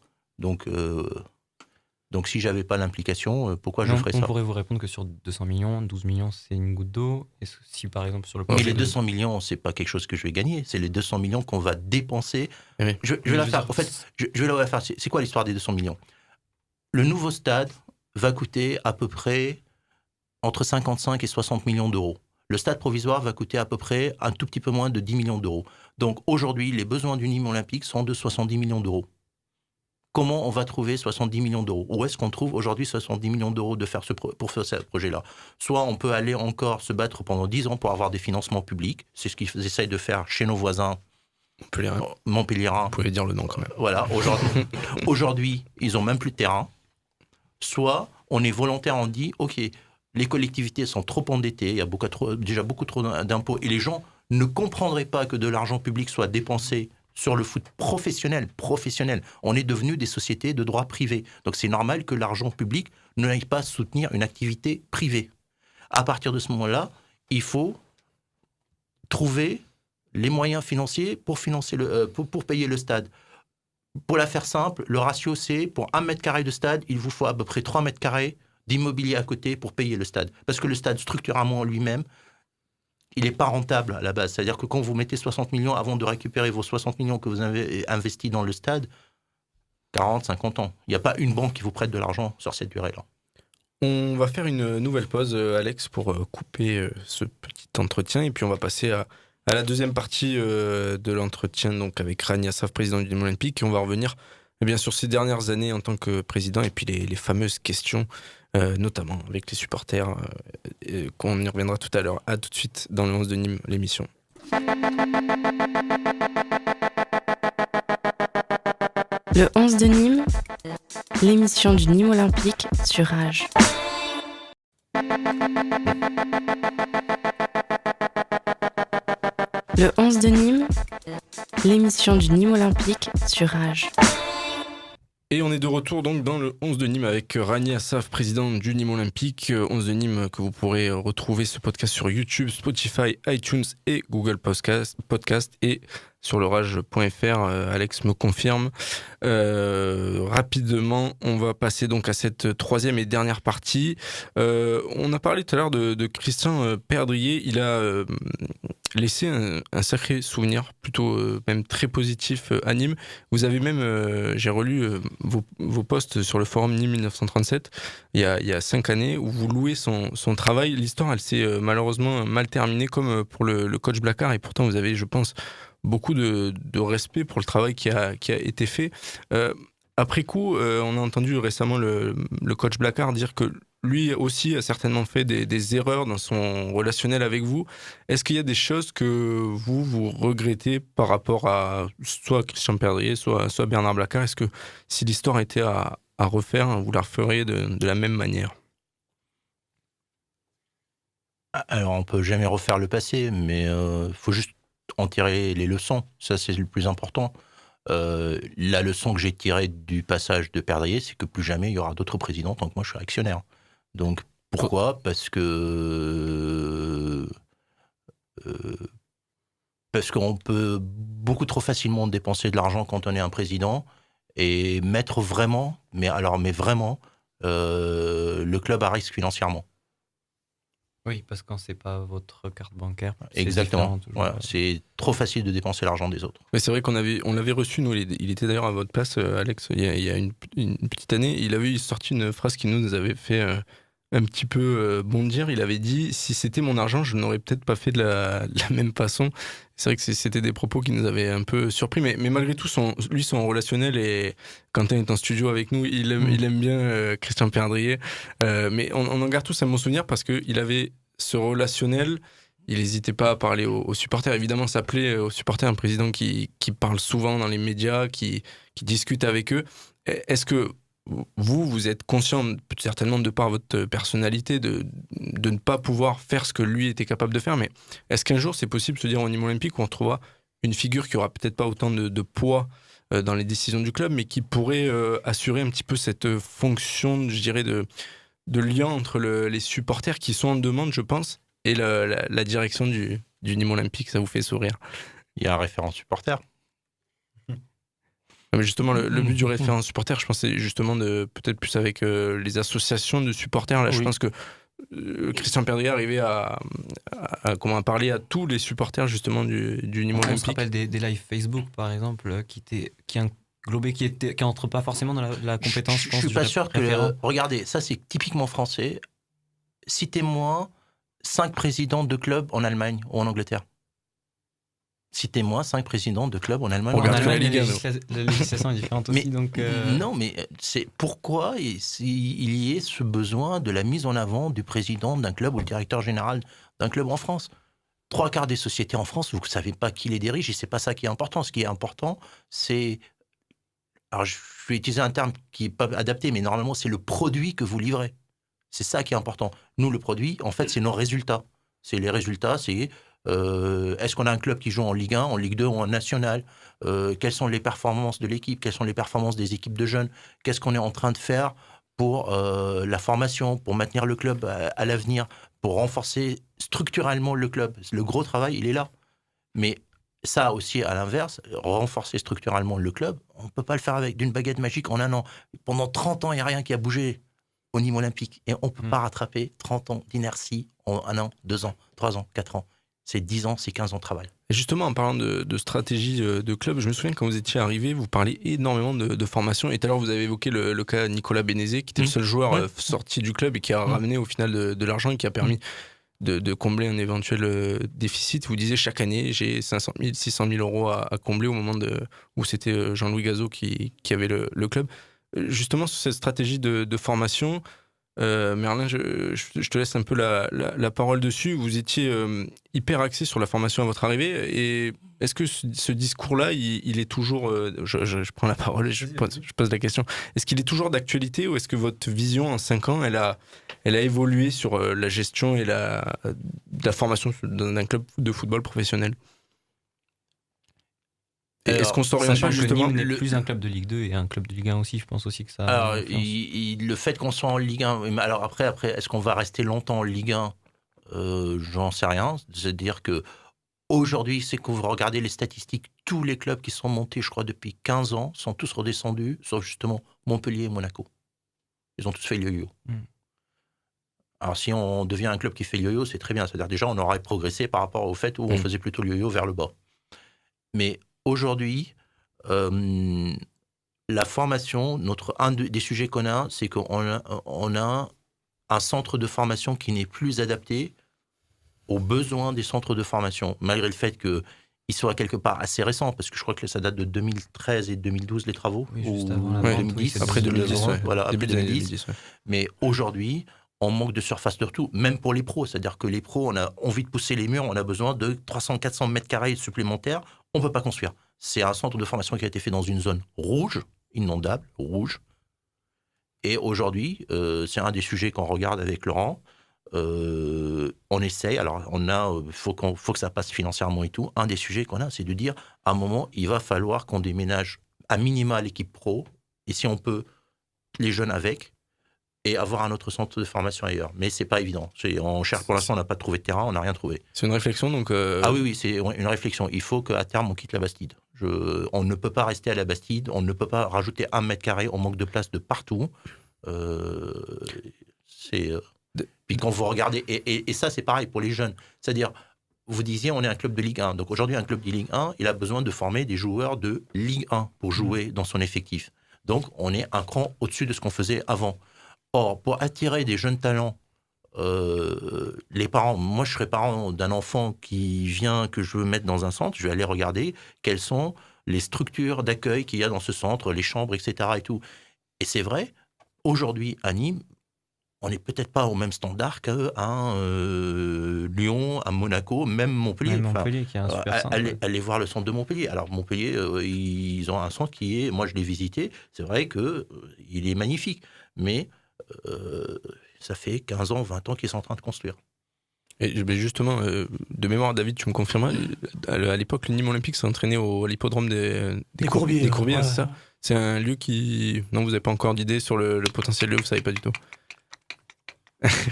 Donc si j'avais pas l'implication, pourquoi je ferais ça? On pourrait vous répondre que sur 200 millions, 12 millions, c'est une goutte d'eau. Est-ce que si par exemple sur le Mais les 200 millions, c'est pas quelque chose que je vais gagner. C'est les 200 millions qu'on va dépenser. Oui. Je vais la faire. En fait, je vais la faire. C'est quoi l'histoire des 200 millions? Le nouveau stade va coûter à peu près entre 55 et 60 millions d'euros. Le stade provisoire va coûter à peu près un tout petit peu moins de 10 millions d'euros. Donc aujourd'hui, les besoins du Nîmes Olympique sont de 70 millions d'euros. Comment on va trouver 70 millions d'euros? Où est-ce qu'on trouve aujourd'hui 70 millions d'euros pour faire ce projet-là? Soit on peut aller encore se battre pendant 10 ans pour avoir des financements publics. C'est ce qu'ils essayent de faire chez nos voisins montpelliérains. Vous pouvez dire le nom quand même. Voilà. Aujourd'hui, ils n'ont même plus de terrain. Soit on est volontaire, on dit, OK, les collectivités sont trop endettées, il y a déjà beaucoup trop d'impôts, et les gens ne comprendraient pas que de l'argent public soit dépensé sur le foot professionnel. On est devenu des sociétés de droit privé. Donc c'est normal que l'argent public n'aille pas soutenir une activité privée. À partir de ce moment-là, il faut trouver les moyens financiers pour payer le stade. Pour la faire simple, le ratio c'est, pour 1 mètre carré de stade, il vous faut à peu près 3 mètres carrés d'immobilier à côté pour payer le stade. Parce que le stade, structurellement en lui-même, il n'est pas rentable à la base. C'est-à-dire que quand vous mettez 60 millions, avant de récupérer vos 60 millions que vous avez investis dans le stade, 40, 50 ans. Il n'y a pas une banque qui vous prête de l'argent sur cette durée-là. On va faire une nouvelle pause, Alex, pour couper ce petit entretien. Et puis on va passer à la deuxième partie de l'entretien, donc avec Rania Saf, président du Nîmes Olympique. Et on va revenir sur ces dernières années en tant que président et puis les fameuses questions, notamment avec les supporters, qu'on y reviendra tout à l'heure. À tout de suite dans le 11 de Nîmes, l'émission. Le 11 de Nîmes, l'émission du Nîmes Olympique sur Rage. Le 11 de Nîmes, l'émission du Nîmes Olympique sur Rage. Et on est de retour donc dans le 11 de Nîmes avec Rania Assaf, président du Nîmes Olympique. 11 de Nîmes que vous pourrez retrouver ce podcast sur YouTube, Spotify, iTunes et Google Podcast et sur le rage.fr. Alex me confirme. Rapidement, on va passer donc à cette troisième et dernière partie. On a parlé tout à l'heure de Christian Perdrier. Il a laissé un sacré souvenir, plutôt même très positif à Nîmes. Vous avez même, j'ai relu vos posts sur le forum Nîmes 1937 il y a 5 années où vous louez son travail. L'histoire, elle s'est malheureusement mal terminée comme pour le coach Blacard, et pourtant vous avez, je pense, beaucoup de respect pour le travail qui a été fait. Après coup, on a entendu récemment le coach Blacard dire que lui aussi a certainement fait des erreurs dans son relationnel avec vous. Est-ce qu'il y a des choses que vous regrettez par rapport à soit Christian Perdrier, soit Bernard Blacard? Est-ce que si l'histoire était à refaire, vous la referiez de la même manière? Alors, on peut jamais refaire le passé, mais faut juste en tirer les leçons. Ça, c'est le plus important. La leçon que j'ai tirée du passage de Perdrier, c'est que plus jamais il y aura d'autres présidents tant que moi je suis actionnaire. Donc, pourquoi ? Parce qu'on peut beaucoup trop facilement dépenser de l'argent quand on est un président et mettre vraiment, mais vraiment, le club à risque financièrement. Oui, parce que quand c'est pas votre carte bancaire. Exactement. Voilà, c'est trop facile de dépenser l'argent des autres. Mais c'est vrai qu'on l'avait reçu, nous, il était d'ailleurs à votre place, Alex, il y a une petite année. Il avait sorti une phrase qui nous avait fait un petit peu bondir. Il avait dit: si c'était mon argent, je n'aurais peut-être pas fait de la même façon. C'est vrai que c'était des propos qui nous avaient un peu surpris, mais malgré tout, son relationnel, et Quentin est en studio avec nous, il aime bien Christian Perdrier, mais on en garde tous un bon souvenir parce qu'il avait ce relationnel. Il n'hésitait pas à parler aux supporters. Évidemment, ça plaît aux supporters, un président qui parle souvent dans les médias, qui discute avec eux. Est-ce que vous êtes conscient, certainement de par votre personnalité, de ne pas pouvoir faire ce que lui était capable de faire, mais est-ce qu'un jour c'est possible de se dire au Nîmes Olympique où on trouvera une figure qui aura peut-être pas autant de poids dans les décisions du club, mais qui pourrait assurer un petit peu cette fonction, je dirais, de lien entre les supporters qui sont en demande, je pense, et la direction du Nîmes Olympique? Ça vous fait sourire? Il y a un référent supporter. Mais justement, le but du référent supporter, je pense, c'est justement peut-être plus avec les associations de supporters. Là, oui. Je pense que Christian Perdrier arrivait à parler à tous les supporters justement du Nîmes Olympique. On se rappelle des lives Facebook, par exemple, qui n'entrent pas forcément dans la compétence. Je suis pas sûr que. Regardez, ça c'est typiquement français. Citez-moi 5 présidents de clubs en Allemagne ou en Angleterre. Citez-moi 5 présidents de clubs en Allemagne. En Allemagne, la législation est différente aussi. Donc Non, mais c'est pourquoi il y ait ce besoin de la mise en avant du président d'un club ou le directeur général d'un club en France. 3/4 des sociétés en France, vous ne savez pas qui les dirige, et c'est pas ça qui est important. Ce qui est important, c'est... Alors, je vais utiliser un terme qui n'est pas adapté, mais normalement, c'est le produit que vous livrez. C'est ça qui est important. Nous, le produit, en fait, c'est nos résultats. C'est les résultats, c'est... est-ce qu'on a un club qui joue en Ligue 1, en Ligue 2 ou en National? Quelles sont les performances de l'équipe? Quelles sont les performances des équipes de jeunes? Qu'est-ce qu'on est en train de faire pour la formation, pour maintenir le club à l'avenir, pour renforcer structurellement le club? Le gros travail, il est là. Mais ça aussi, à l'inverse, renforcer structurellement le club, on ne peut pas le faire avec d'une baguette magique en un an. Pendant 30 ans, il n'y a rien qui a bougé au Nîmes Olympique. Et on ne peut pas rattraper 30 ans d'inertie en 1 an, 2 ans, 3 ans, 4 ans. C'est 10 ans, c'est 15 ans de travail. Et justement, en parlant de stratégie de club, je me souviens quand vous étiez arrivé, vous parliez énormément de formation. Et tout à l'heure, vous avez évoqué le cas Nicolas Bénézé, qui était le seul joueur sorti du club et qui a ramené au final de l'argent et qui a permis de combler un éventuel déficit. Vous disiez chaque année, j'ai 500 000, 600 000 euros à combler au moment où c'était Jean-Louis Gazot qui avait le club. Justement, sur cette stratégie de formation, Merlin, je te laisse un peu la parole dessus. Vous étiez hyper axé sur la formation à votre arrivée. Et est-ce que ce discours-là, il est toujours... je prends la parole et je pose la question. Est-ce qu'il est toujours d'actualité ou est-ce que votre vision en 5 ans, elle a évolué sur la gestion et la formation d'un club de football professionnel? Est-ce qu'on s'oriente pas justement Nîmes n'est plus un club de Ligue 2 et un club de Ligue 1 aussi, je pense aussi que ça... Alors, le fait qu'on soit en Ligue 1... Alors après, est-ce qu'on va rester longtemps en Ligue 1 J'en sais rien. C'est-à-dire que aujourd'hui, c'est que vous regardez les statistiques, tous les clubs qui sont montés, je crois, depuis 15 ans, sont tous redescendus, sauf justement Montpellier et Monaco. Ils ont tous fait le yo-yo. Alors si on devient un club qui fait le yo-yo, c'est très bien. C'est-à-dire déjà, on aurait progressé par rapport au fait où on faisait plutôt le yo-yo vers le bas. Mais aujourd'hui, la formation, un des sujets qu'on a, c'est qu'on a un centre de formation qui n'est plus adapté aux besoins des centres de formation, malgré le fait qu'il soit quelque part assez récent, parce que je crois que ça date de 2013 et 2012, les travaux, juste ou avant 2010. Après 2010, voilà, après début 2010. Mais aujourd'hui, on manque de surface de retour, même pour les pros. C'est-à-dire que les pros, on a envie de pousser les murs, on a besoin de 300-400 mètres carrés supplémentaires, on ne peut pas construire. C'est un centre de formation qui a été fait dans une zone rouge, inondable, rouge. Et aujourd'hui, c'est un des sujets qu'on regarde avec Laurent. On essaye, alors faut que ça passe financièrement et tout. Un des sujets qu'on a, c'est de dire, à un moment, il va falloir qu'on déménage à minima l'équipe pro, et si on peut, les jeunes avec, et avoir un autre centre de formation ailleurs. Mais c'est pas évident. On cherche, pour l'instant, on n'a pas trouvé de terrain, on n'a rien trouvé. C'est une réflexion, donc... Ah oui, c'est une réflexion. Il faut qu'à terme, on quitte la Bastide. On ne peut pas rester à la Bastide, on ne peut pas rajouter 1 mètre carré, on manque de place de partout. Puis quand vous regardez... Et ça, c'est pareil pour les jeunes. C'est-à-dire, vous disiez, on est un club de Ligue 1. Donc aujourd'hui, un club de Ligue 1, il a besoin de former des joueurs de Ligue 1 pour jouer dans son effectif. Donc, on est un cran au-dessus de ce qu'on faisait avant. Or, pour attirer des jeunes talents, les parents, moi je serais parent d'un enfant qui vient, que je veux mettre dans un centre, je vais aller regarder quelles sont les structures d'accueil qu'il y a dans ce centre, les chambres, etc. Et tout. Et c'est vrai, aujourd'hui à Nîmes, on n'est peut-être pas au même standard qu'à Lyon, à Monaco, même Montpellier. Même Montpellier qui a un super centre. Allez voir le centre de Montpellier. Alors Montpellier, ils ont un centre qui est, moi je l'ai visité, c'est vrai qu'il est magnifique, mais ça fait 15 ans, 20 ans qu'ils sont en train de construire. Et justement, de mémoire, David, tu me confirmes, à l'époque, le Nîmes Olympique s'est entraîné à l'hippodrome des Courbiers. Des Courbiers, ouais, c'est ça. C'est un lieu qui... Non, vous n'avez pas encore d'idée sur le potentiel lieu, vous ne savez pas du tout.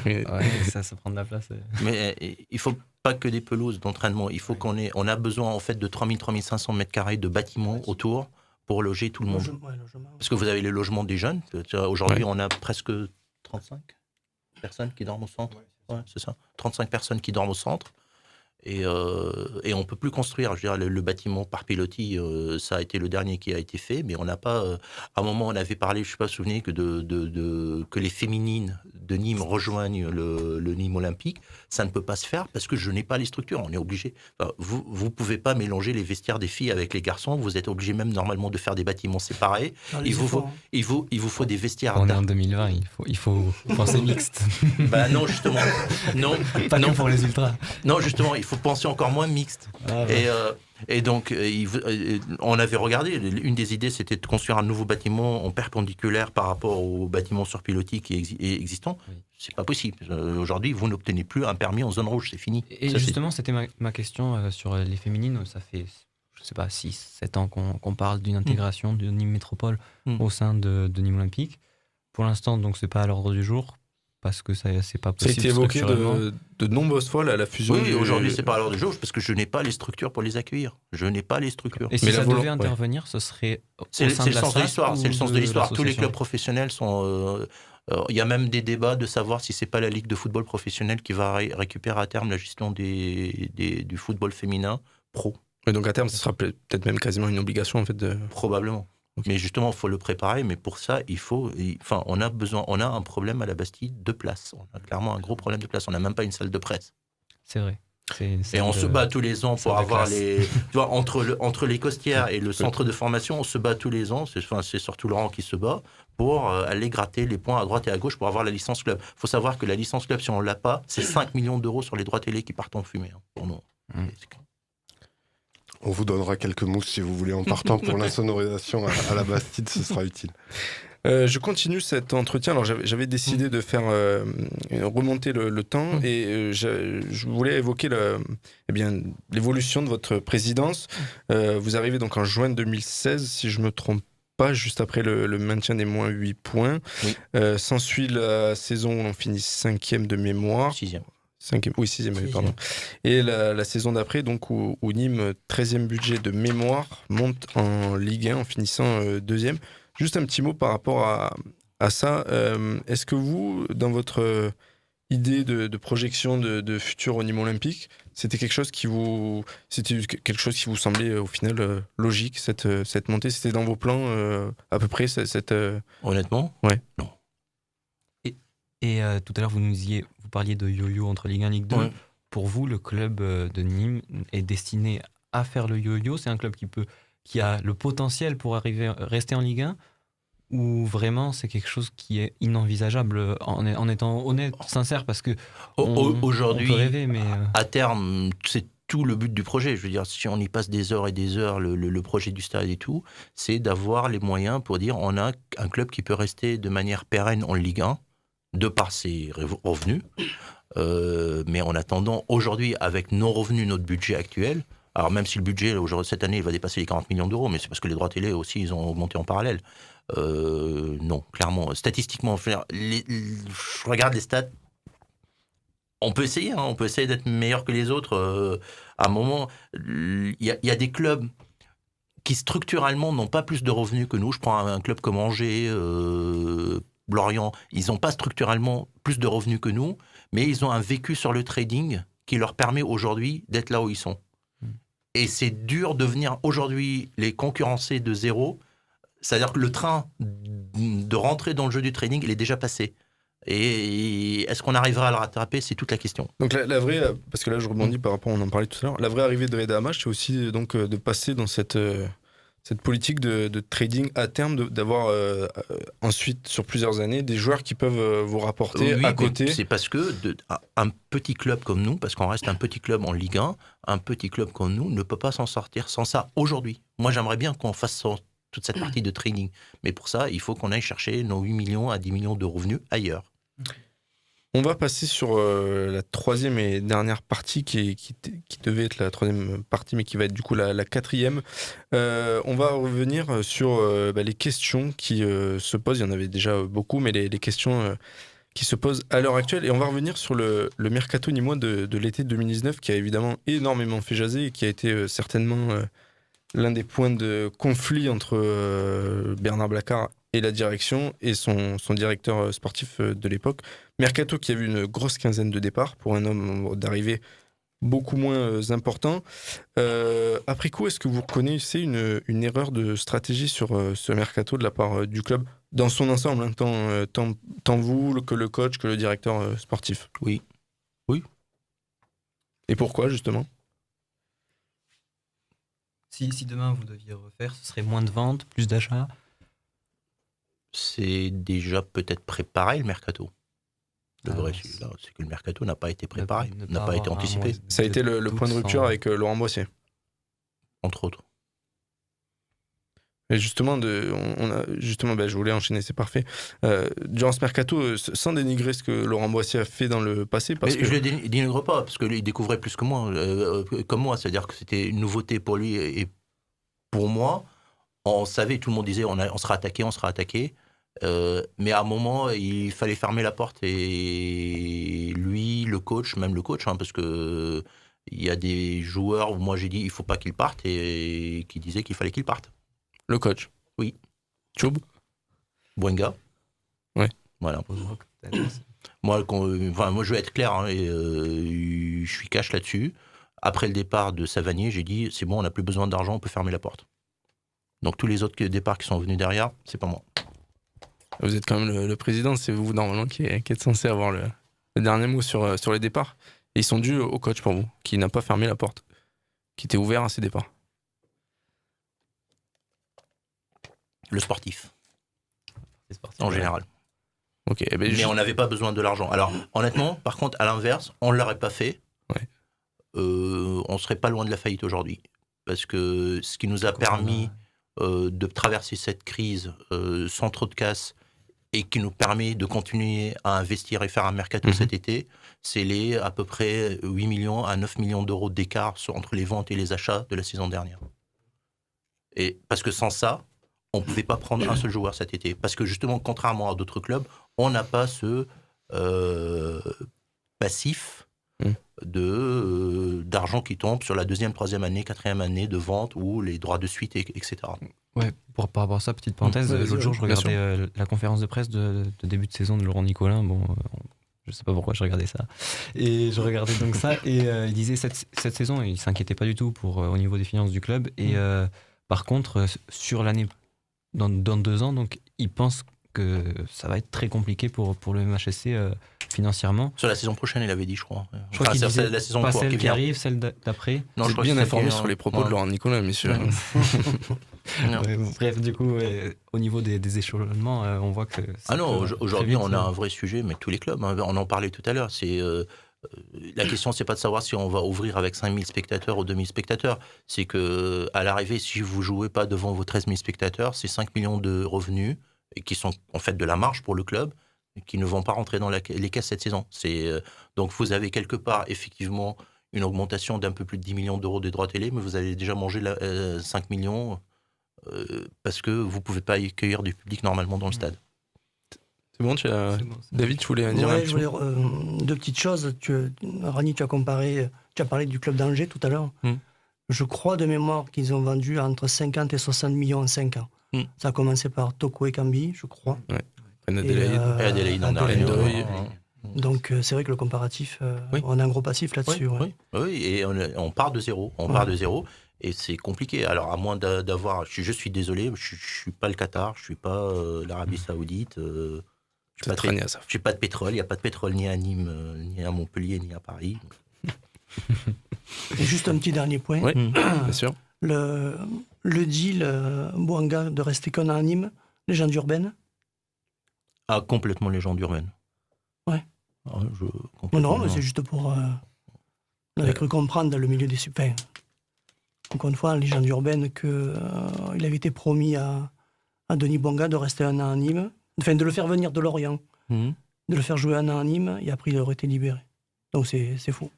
Ouais, ça prend de la place. Mais il ne faut pas que des pelouses d'entraînement. Il faut on a besoin en fait de 3000-3500 mètres carrés de bâtiments autour pour loger tout le monde. Parce que vous avez les logements des jeunes. Aujourd'hui, on a presque 35 personnes qui dorment au centre. Ouais, c'est ça. 35 personnes qui dorment au centre. Et on ne peut plus construire. Je veux dire, le bâtiment par pilotis, ça a été le dernier qui a été fait, mais on n'a pas... à un moment, on avait parlé, je ne sais pas si vous vous souvenez, que les féminines de Nîmes rejoignent le Nîmes Olympique. Ça ne peut pas se faire parce que je n'ai pas les structures. On est obligé. Enfin, vous ne pouvez pas mélanger les vestiaires des filles avec les garçons. Vous êtes obligé même normalement de faire des bâtiments séparés. Il vous faut des vestiaires... On est en 2020, il faut penser mixte. Bah non, justement. Non, pas non pour les ultras. Non, justement, il faut penser encore moins mixte. Ah, ouais. Et donc, on avait regardé, une des idées, c'était de construire un nouveau bâtiment en perpendiculaire par rapport au bâtiment sur pilotis qui est existant. Oui. C'est pas possible. Aujourd'hui, vous n'obtenez plus un permis en zone rouge, c'est fini. Et ça, justement, c'était ma question sur les féminines. Ça fait, je sais pas, 6-7 ans qu'on parle d'une intégration de Nîmes Métropole au sein de Nîmes Olympique. Pour l'instant, donc, c'est pas à l'ordre du jour. Parce que c'est pas possible. Ça a été évoqué de nombreuses fois, la fusion. Oui, aujourd'hui, c'est pas à l'heure du jour, parce que je n'ai pas les structures pour les accueillir. Je n'ai pas les structures. Et si ça devait intervenir, ce serait c'est le sens de l'histoire. C'est le sens de l'histoire. Tous les clubs professionnels sont... Il y a même des débats de savoir si c'est pas la Ligue de football professionnel qui va récupérer à terme la gestion du football féminin pro. Et donc à terme, ce sera peut-être même quasiment une obligation, en fait. Probablement. Okay. Mais justement, il faut le préparer. Mais pour ça, on a un problème à la Bastide de place. On a clairement un gros problème de place. On n'a même pas une salle de presse. C'est vrai. Et on se bat tous les ans pour avoir les... Tu vois, entre les Costières et le centre de formation, on se bat tous les ans, c'est surtout Laurent qui se bat, pour aller gratter les points à droite et à gauche pour avoir la licence club. Il faut savoir que la licence club, si on ne l'a pas, c'est 5 millions d'euros sur les droits télé qui partent en fumée. Pour nous. On vous donnera quelques mousses si vous voulez en partant pour l'insonorisation à la Bastide, ce sera utile. Je continue cet entretien. Alors j'avais décidé de faire remonter le temps et je voulais évoquer l'évolution de votre présidence. Vous arrivez donc en juin 2016, si je me trompe pas, juste après le maintien des moins 8 points. Oui. S'ensuit la saison où l'on finit 5e de mémoire. 6e. 6e, pardon. Et la saison d'après, donc où Nîmes, 13e budget de mémoire, monte en Ligue 1 en finissant 2e. Juste un petit mot par rapport à ça. Est-ce que vous, dans votre idée de projection de futur au Nîmes Olympique, c'était quelque chose qui vous semblait au final logique, cette montée? C'était dans vos plans à peu près Honnêtement, ouais. Non. Et tout à l'heure, vous parliez de yo-yo entre Ligue 1 et Ligue 2. Ouais. Pour vous, le club de Nîmes est destiné à faire le yo-yo? C'est un club qui a le potentiel pour rester en Ligue 1, ou vraiment c'est quelque chose qui est inenvisageable en étant honnête, sincère, parce que aujourd'hui, on peut rêver, mais à terme, c'est tout le but du projet. Je veux dire, si on y passe des heures et des heures, le projet du stade et tout, c'est d'avoir les moyens pour dire on a un club qui peut rester de manière pérenne en Ligue 1, de par ses revenus. Mais en attendant, aujourd'hui, avec nos revenus, notre budget actuel, alors même si le budget, cette année, il va dépasser les 40 millions d'euros, mais c'est parce que les droits télé aussi, ils ont augmenté en parallèle. Non, clairement, statistiquement, je regarde les stats, on peut essayer, on peut essayer d'être meilleur que les autres. À un moment, il y a des clubs qui structurellement n'ont pas plus de revenus que nous. Je prends un club comme Angers, Lorient, ils n'ont pas structurellement plus de revenus que nous, mais ils ont un vécu sur le trading qui leur permet aujourd'hui d'être là où ils sont. Et c'est dur de venir aujourd'hui les concurrencer de zéro. C'est-à-dire que le train de rentrer dans le jeu du trading, il est déjà passé. Et est-ce qu'on arrivera à le rattraper? C'est toute la question. Donc la vraie, parce que là je rebondis par rapport, on en parlait tout à l'heure, la vraie arrivée de Reda Hammach, c'est aussi donc de passer dans cette politique de trading à terme, d'avoir ensuite sur plusieurs années des joueurs qui peuvent vous rapporter à côté. C'est parce que un petit club comme nous, parce qu'on reste un petit club en Ligue 1, un petit club comme nous ne peut pas s'en sortir sans ça aujourd'hui. Moi j'aimerais bien qu'on fasse toute cette partie de trading, mais pour ça il faut qu'on aille chercher nos 8 millions à 10 millions de revenus ailleurs. On va passer sur la troisième et dernière partie qui devait être la troisième partie, mais qui va être du coup la quatrième. On va revenir sur les questions qui se posent. Il y en avait déjà beaucoup, mais les questions qui se posent à l'heure actuelle. Et on va revenir sur le mercato nîmois de l'été 2019, qui a évidemment énormément fait jaser et qui a été certainement l'un des points de conflit entre Bernard Blacquart et la direction et son directeur sportif de l'époque. Mercato qui a vu une grosse quinzaine de départs pour un nombre d'arrivées beaucoup moins important. Après coup, est-ce que vous reconnaissez une erreur de stratégie sur ce mercato de la part du club dans son ensemble, hein, tant vous que le coach, que le directeur sportif? Oui. Et pourquoi justement? Si demain vous deviez refaire, ce serait moins de ventes, plus d'achats? C'est déjà peut-être préparé le mercato. Le vrai, c'est que le mercato n'a pas été préparé, n'a pas été anticipé. Ça a été le point de rupture avec Laurent Boissier. Entre autres. Et justement, je voulais enchaîner, c'est parfait. Durant ce mercato, sans dénigrer ce que Laurent Boissier a fait dans le passé, parce que... Je ne le dénigre pas, parce qu'il découvrait plus que moi, comme moi, c'est-à-dire que c'était une nouveauté pour lui et pour moi. On savait, tout le monde disait, on sera attaqué. Mais à un moment, il fallait fermer la porte. Et lui, le coach, parce que il y a des joueurs où moi j'ai dit, il ne faut pas qu'ils partent, et qui disaient qu'il fallait qu'ils partent. Le coach? Oui. Choub? Bouenga? Ouais. Voilà. Moi, je vais être clair, hein, et je suis cash là-dessus. Après le départ de Savanier, j'ai dit, c'est bon, on n'a plus besoin d'argent, on peut fermer la porte. Donc tous les autres départs qui sont venus derrière, c'est pas moi. Vous êtes quand même le président, c'est vous normalement qui êtes censé avoir le dernier mot sur les départs. Et ils sont dus au coach pour vous, qui n'a pas fermé la porte, qui était ouvert à ses départs. Le sportif. En général. Ok. Mais on n'avait pas besoin de l'argent. Alors, honnêtement, par contre, à l'inverse, on ne l'aurait pas fait. On ne serait pas loin de la faillite aujourd'hui. Parce que ce qui nous a permis de traverser cette crise sans trop de casse et qui nous permet de continuer à investir et faire un mercato cet été, c'est les à peu près 8 millions à 9 millions d'euros d'écart entre les ventes et les achats de la saison dernière. Et parce que sans ça, on ne pouvait pas prendre un seul joueur cet été. Parce que justement, contrairement à d'autres clubs, on n'a pas ce passif d'argent qui tombe sur la 2e, 3e année, 4e année de vente ou les droits de suite, etc. Ouais, par rapport à ça, petite parenthèse, l'autre jour, je regardais la conférence de presse de début de saison de Laurent Nicolin. Bon, je sais pas pourquoi je regardais ça. Et je regardais donc ça, et il disait cette saison, il s'inquiétait pas du tout au niveau des finances du club. Et par contre, sur l'année, dans 2 ans, donc, il pense que ça va être très compliqué pour le MHSC financièrement. Sur la saison prochaine, il avait dit, je crois. Je crois qu'il disait la saison pas celle qui arrive, celle d'après. Non, je suis bien informé sur les propos de Laurent Nicolin, messieurs. Bref, du coup, au niveau des échelonnements, on voit que... Aujourd'hui, on a un vrai sujet, mais tous les clubs, on en parlait tout à l'heure, c'est... la question, c'est pas de savoir si on va ouvrir avec 5000 spectateurs ou 2000 spectateurs. C'est que à l'arrivée, si vous jouez pas devant vos 13 000 spectateurs, c'est 5 millions de revenus et qui sont en fait de la marge pour le club, qui ne vont pas rentrer dans les caisses cette saison. Donc vous avez quelque part effectivement une augmentation d'un peu plus de 10 millions d'euros des droits télé, mais vous allez déjà manger 5 millions parce que vous pouvez pas accueillir du public normalement dans le stade. C'est bon, David, tu voulais dire un petit mot 2 petites choses. Rani, tu as parlé du club d'Angers tout à l'heure. Je crois de mémoire qu'ils ont vendu entre 50 et 60 millions en 5 ans. Ça a commencé par Toko et Cambi, je crois. Ouais. Adélaïde en dernier. Donc c'est vrai que le comparatif, on a un gros passif là-dessus. Oui, et on part de zéro. Part de zéro. Et c'est compliqué. Alors, à moins d'avoir... Je suis désolé, je ne suis pas le Qatar, je ne suis pas l'Arabie Saoudite... je n'ai pas de pétrole, il n'y a pas de pétrole ni à Nîmes, ni à Montpellier, ni à Paris. Et juste un petit dernier point. Oui, bien sûr. Le deal Bouanga de rester qu'un an à Nîmes, légende urbaine. Ah, complètement légende urbaine. Ouais. Non, mais c'est juste pour... on avait cru comprendre dans le milieu des super. Encore une fois, légende urbaine qu'il avait été promis à Denis Bouanga de rester un an à Nîmes. Enfin, de le faire venir de Lorient, de le faire jouer un an à Nîmes, et après il aurait été libéré. Donc c'est faux.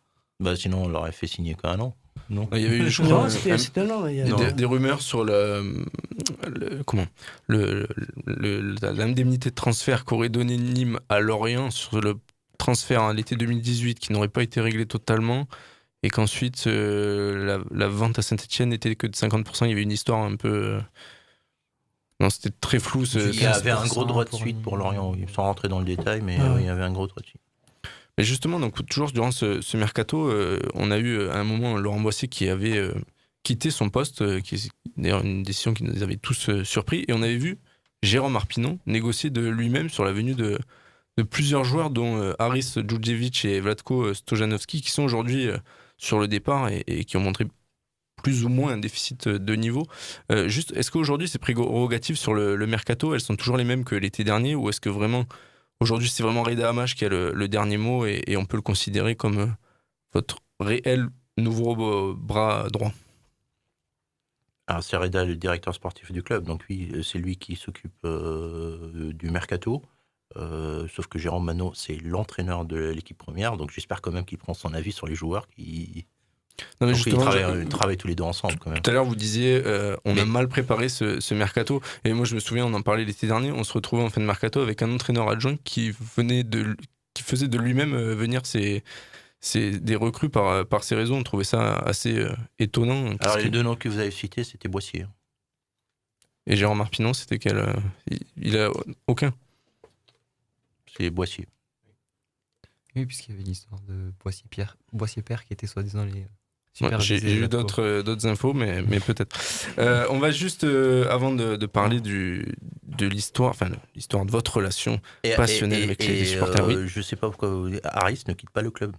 Sinon, on l'aurait fait signer qu'un an. Non. Il y avait eu, je crois, des rumeurs sur l'indemnité de transfert qu'aurait donné Nîmes à Lorient sur le transfert à l'été 2018 qui n'aurait pas été réglé totalement, et qu'ensuite la vente à Saint-Etienne n'était que de 50%. Il y avait une histoire un peu... Non, c'était très flou. Il y avait un gros droit de suite pour Lorient, sans rentrer dans le détail, mais il y avait un gros droit de suite. Mais justement, donc, toujours durant ce mercato, on a eu à un moment Laurent Boissier qui avait quitté son poste, qui est d'ailleurs une décision qui nous avait tous surpris, et on avait vu Jérôme Arpinon négocier de lui-même sur la venue de plusieurs joueurs, dont Haris Djurdjevic et Vlatko Stojanovski, qui sont aujourd'hui sur le départ et qui ont montré plus ou moins un déficit de niveau. Juste, est-ce qu'aujourd'hui, ces prérogatives sur le mercato, elles sont toujours les mêmes que l'été dernier, ou est-ce que vraiment, aujourd'hui, c'est vraiment Reda Hammach qui a le dernier mot et on peut le considérer comme votre réel nouveau bras droit? Alors, c'est Reda, le directeur sportif du club, donc oui, c'est lui qui s'occupe du mercato. Sauf que Jérôme Manot, c'est l'entraîneur de l'équipe première, donc j'espère quand même qu'il prend son avis sur les joueurs qui... Non, mais justement, ils travaillent tous les deux ensemble quand même. Tout à l'heure, vous disiez on a mal préparé ce mercato. Et moi, je me souviens, on en parlait l'été dernier, on se retrouvait en fin de mercato avec un entraîneur adjoint qui faisait de lui-même venir des recrues par ses réseaux. On trouvait ça assez étonnant. Alors, les 2 noms que vous avez cités, c'était Boissier. Et Jérôme Arpinon, c'était quel il a aucun. C'est Boissier. Oui, puisqu'il y avait l'histoire de Boissier-Père qui était soi-disant les... J'ai eu d'autres infos, mais peut-être. On va juste, avant de parler de l'histoire, enfin l'histoire de votre relation passionnelle avec les supporters. Je ne sais pas pourquoi Haris ne quitte pas le club.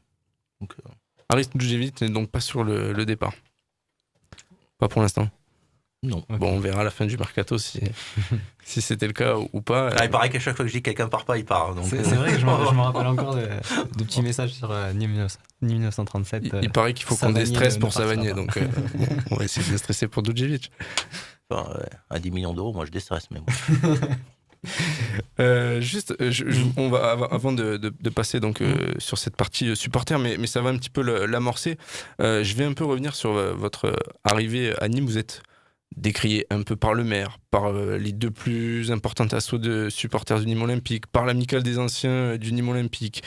Donc, Haris Djurdjevic n'est donc pas sur le départ. Pas pour l'instant. Non. Bon, on verra à la fin du mercato si c'était le cas ou pas. Il paraît qu'à chaque fois que je dis quelqu'un part pas, il part. Donc, c'est vrai que je me rappelle encore de petits messages sur Nîmes 1937. Il paraît qu'il faut qu'on déstresse pour Savanier, donc on va essayer de déstresser pour Djurdjevic. Enfin, à 10 millions d'euros, moi je déstresse, mais bon. On va avant de passer donc sur cette partie supporter, mais ça va un petit peu l'amorcer. Je vais un peu revenir sur votre arrivée à Nîmes. Vous êtes décrié un peu par le maire, par les deux plus importantes assauts de supporters du Nîmes Olympique, par l'amicale des anciens du Nîmes Olympique.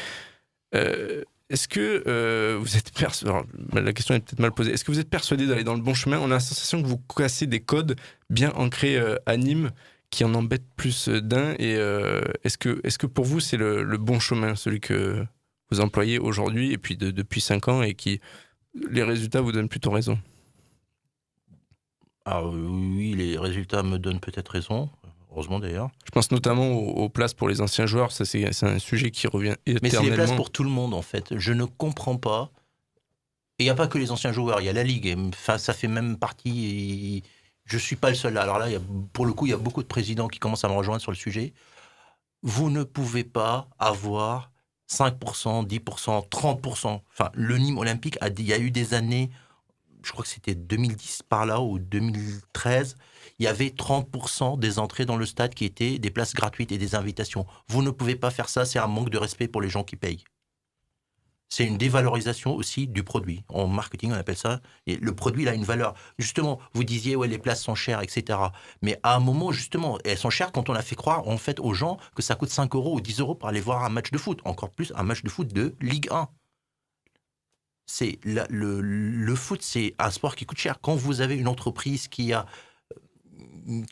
Est-ce que vous êtes persuadé, la question est peut-être mal posée, est-ce que vous êtes persuadé d'aller dans le bon chemin? On a la sensation que vous cassez des codes bien ancrés à Nîmes qui en embêtent plus d'un, et est-ce que pour vous c'est le bon chemin, celui que vous employez aujourd'hui et puis depuis 5 ans, et qui les résultats vous donnent plutôt raison? Ah oui, les résultats me donnent peut-être raison, heureusement d'ailleurs. Je pense notamment aux places pour les anciens joueurs, ça c'est un sujet qui revient éternellement. Mais c'est les places pour tout le monde en fait, je ne comprends pas. Et il n'y a pas que les anciens joueurs, il y a la Ligue, enfin, ça fait même partie, je ne suis pas le seul là. Alors là, pour le coup, il y a beaucoup de présidents qui commencent à me rejoindre sur le sujet. Vous ne pouvez pas avoir 5%, 10%, 30%. Enfin, le Nîmes Olympique, il y a eu des années, je crois que c'était 2010 par là, ou 2013, il y avait 30% des entrées dans le stade qui étaient des places gratuites et des invitations. Vous ne pouvez pas faire ça, c'est un manque de respect pour les gens qui payent. C'est une dévalorisation aussi du produit. En marketing, on appelle ça. Et le produit, il a une valeur. Justement, vous disiez, ouais, les places sont chères, etc. Mais à un moment, justement, elles sont chères quand on a fait croire, en fait, aux gens que ça coûte 5 € ou 10 € pour aller voir un match de foot. Encore plus, un match de foot de Ligue 1. Le foot, c'est un sport qui coûte cher. Quand vous avez une entreprise qui a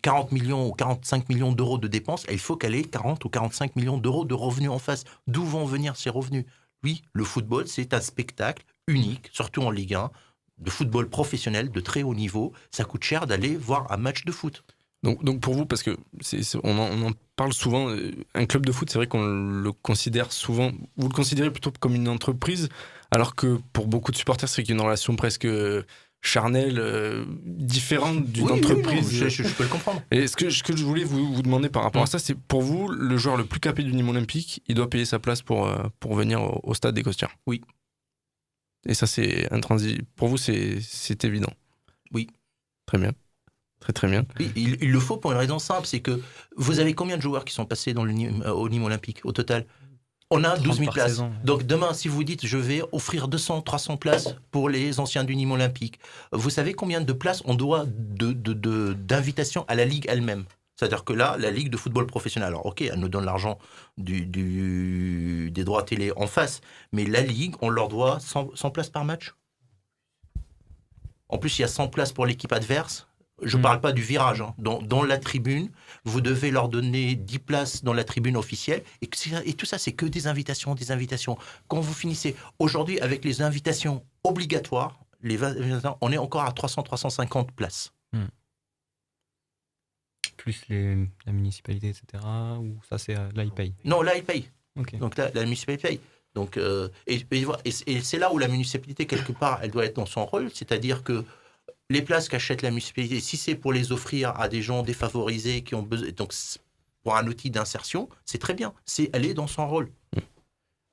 40 millions ou 45 millions d'euros de dépenses, il faut qu'elle ait 40 ou 45 millions d'euros de revenus en face. D'où vont venir ces revenus? Oui, le football, c'est un spectacle unique, surtout en Ligue 1, de football professionnel de très haut niveau. Ça coûte cher d'aller voir un match de foot. Donc pour vous, parce que on en parle souvent, un club de foot, c'est vrai qu'on le considère souvent, vous le considérez plutôt comme une entreprise, alors que pour beaucoup de supporters, c'est qu'il y a une relation presque charnelle, différente d'une entreprise. Oui, je peux le comprendre. Et ce que je voulais vous demander par rapport à ça, c'est pour vous, le joueur le plus capé du Nîmes Olympique, il doit payer sa place pour venir au stade des Costières. Oui. Et ça, c'est intransigeant. Pour vous, c'est évident. Oui. Très bien. Très bien. Oui, il le faut pour une raison simple, c'est que vous avez combien de joueurs qui sont passés au Nîmes Olympique au total? On a 12 000 places. Saison. Donc demain, si vous dites je vais offrir 200, 300 places pour les anciens du Nîmes Olympique, vous savez combien de places on doit d'invitation à la Ligue elle-même? C'est-à-dire que là, la Ligue de football professionnel, alors ok, elle nous donne l'argent des droits télé en face, mais la Ligue, on leur doit 100 places par match. En plus, il y a 100 places pour l'équipe adverse. Je ne parle pas du virage. Hein. Dans la tribune, vous devez leur donner 10 places dans la tribune officielle. Et tout ça, c'est que des invitations, des invitations. Quand vous finissez aujourd'hui avec les invitations obligatoires, on est encore à 300-350 places. Plus la municipalité, etc. Ou ça, c'est là, ils payent? Non, là, ils payent. Okay. Donc là, la municipalité paye. Donc, et c'est là où la municipalité, quelque part, elle doit être dans son rôle. C'est-à-dire que les places qu'achète la municipalité, si c'est pour les offrir à des gens défavorisés qui ont besoin, donc pour un outil d'insertion, c'est très bien. Elle est dans son rôle.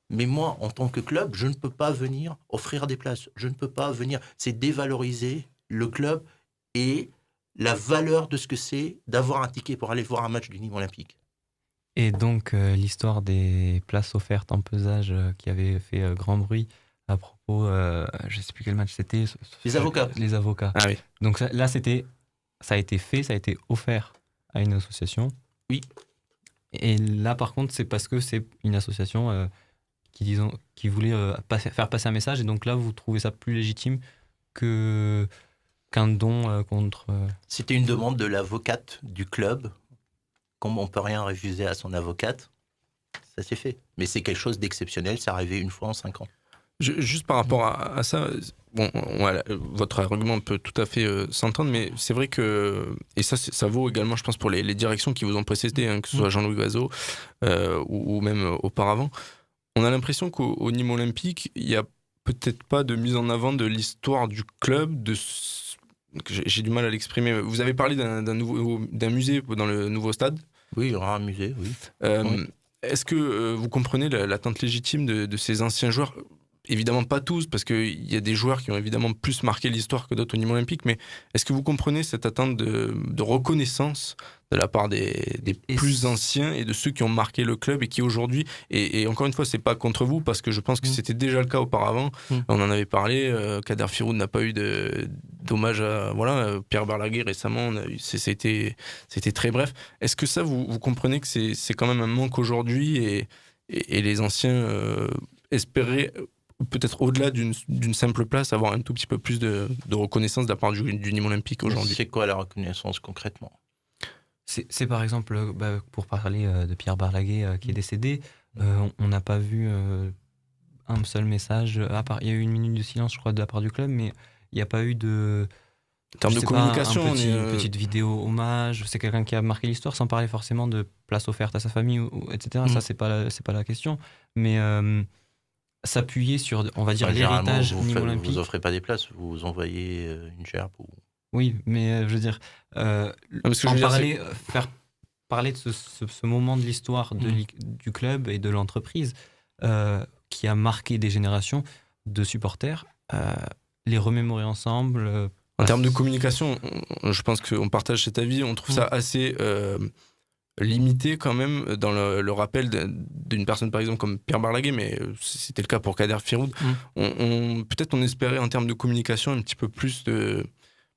Mais moi, en tant que club, je ne peux pas venir offrir des places. Je ne peux pas venir. C'est dévaloriser le club et la valeur de ce que c'est d'avoir un ticket pour aller voir un match du Nîmes Olympique. Et donc, l'histoire des places offertes en pesage qui avait fait grand bruit à propos, je ne sais plus quel match c'était. Les avocats. Les avocats. Ah oui. Donc là, ça a été offert à une association. Oui. Et là, par contre, c'est parce que c'est une association qui voulait faire passer un message. Et donc là, vous trouvez ça plus légitime qu'un don contre... C'était une demande de l'avocate du club. Comme on ne peut rien refuser à son avocate, ça s'est fait. Mais c'est quelque chose d'exceptionnel, c'est arrivé une fois en 5 ans. Juste par rapport à ça, bon, voilà, votre argument peut tout à fait s'entendre, mais c'est vrai que, et ça vaut également, je pense, pour les directions qui vous ont précédé, hein, que ce soit Jean-Louis Guazot ou même auparavant, on a l'impression qu'au Nîmes Olympique, il y a peut-être pas de mise en avant de l'histoire du club, j'ai du mal à l'exprimer. Vous avez parlé d'un musée dans le nouveau stade. Oui, il y aura un musée, oui. Oui. Est-ce que vous comprenez l'attente légitime de ces anciens joueurs ? Évidemment pas tous, parce qu'il y a des joueurs qui ont évidemment plus marqué l'histoire que d'autres au Nîmes Olympique, mais est-ce que vous comprenez cette attente de reconnaissance de la part des plus anciens et de ceux qui ont marqué le club et qui aujourd'hui, et encore une fois, c'est pas contre vous, parce que je pense que c'était déjà le cas auparavant, on en avait parlé, Kader Firoud n'a pas eu d'hommage à Pierre Barlaguet récemment, c'était très bref. Est-ce que ça, vous comprenez que c'est quand même un manque aujourd'hui et les anciens espéraient peut-être au-delà d'une simple place, avoir un tout petit peu plus de reconnaissance de la part du Nîmes Olympique aujourd'hui. C'est quoi la reconnaissance concrètement ? C'est par exemple, pour parler de Pierre Barlaguet qui est décédé, on n'a pas vu un seul message, à part, il y a eu une minute de silence je crois de la part du club, mais il n'y a pas eu de... En termes de communication, une petite vidéo hommage, c'est quelqu'un qui a marqué l'histoire sans parler forcément de place offerte à sa famille, etc. Ça, c'est pas la question, mais... s'appuyer sur, on va dire, l'héritage Nîmes Olympique. Vous offrez pas des places, vous envoyez une gerbe ou... Oui, mais je veux dire, faire parler de ce moment de l'histoire du club et de l'entreprise qui a marqué des générations de supporters, les remémorer ensemble. En termes de communication, je pense qu'on partage cet avis, on trouve ça assez... limité quand même dans le rappel d'une personne par exemple comme Pierre Barlaguet, mais c'était le cas pour Kader Firoud. Peut-être on espérait en termes de communication un petit peu plus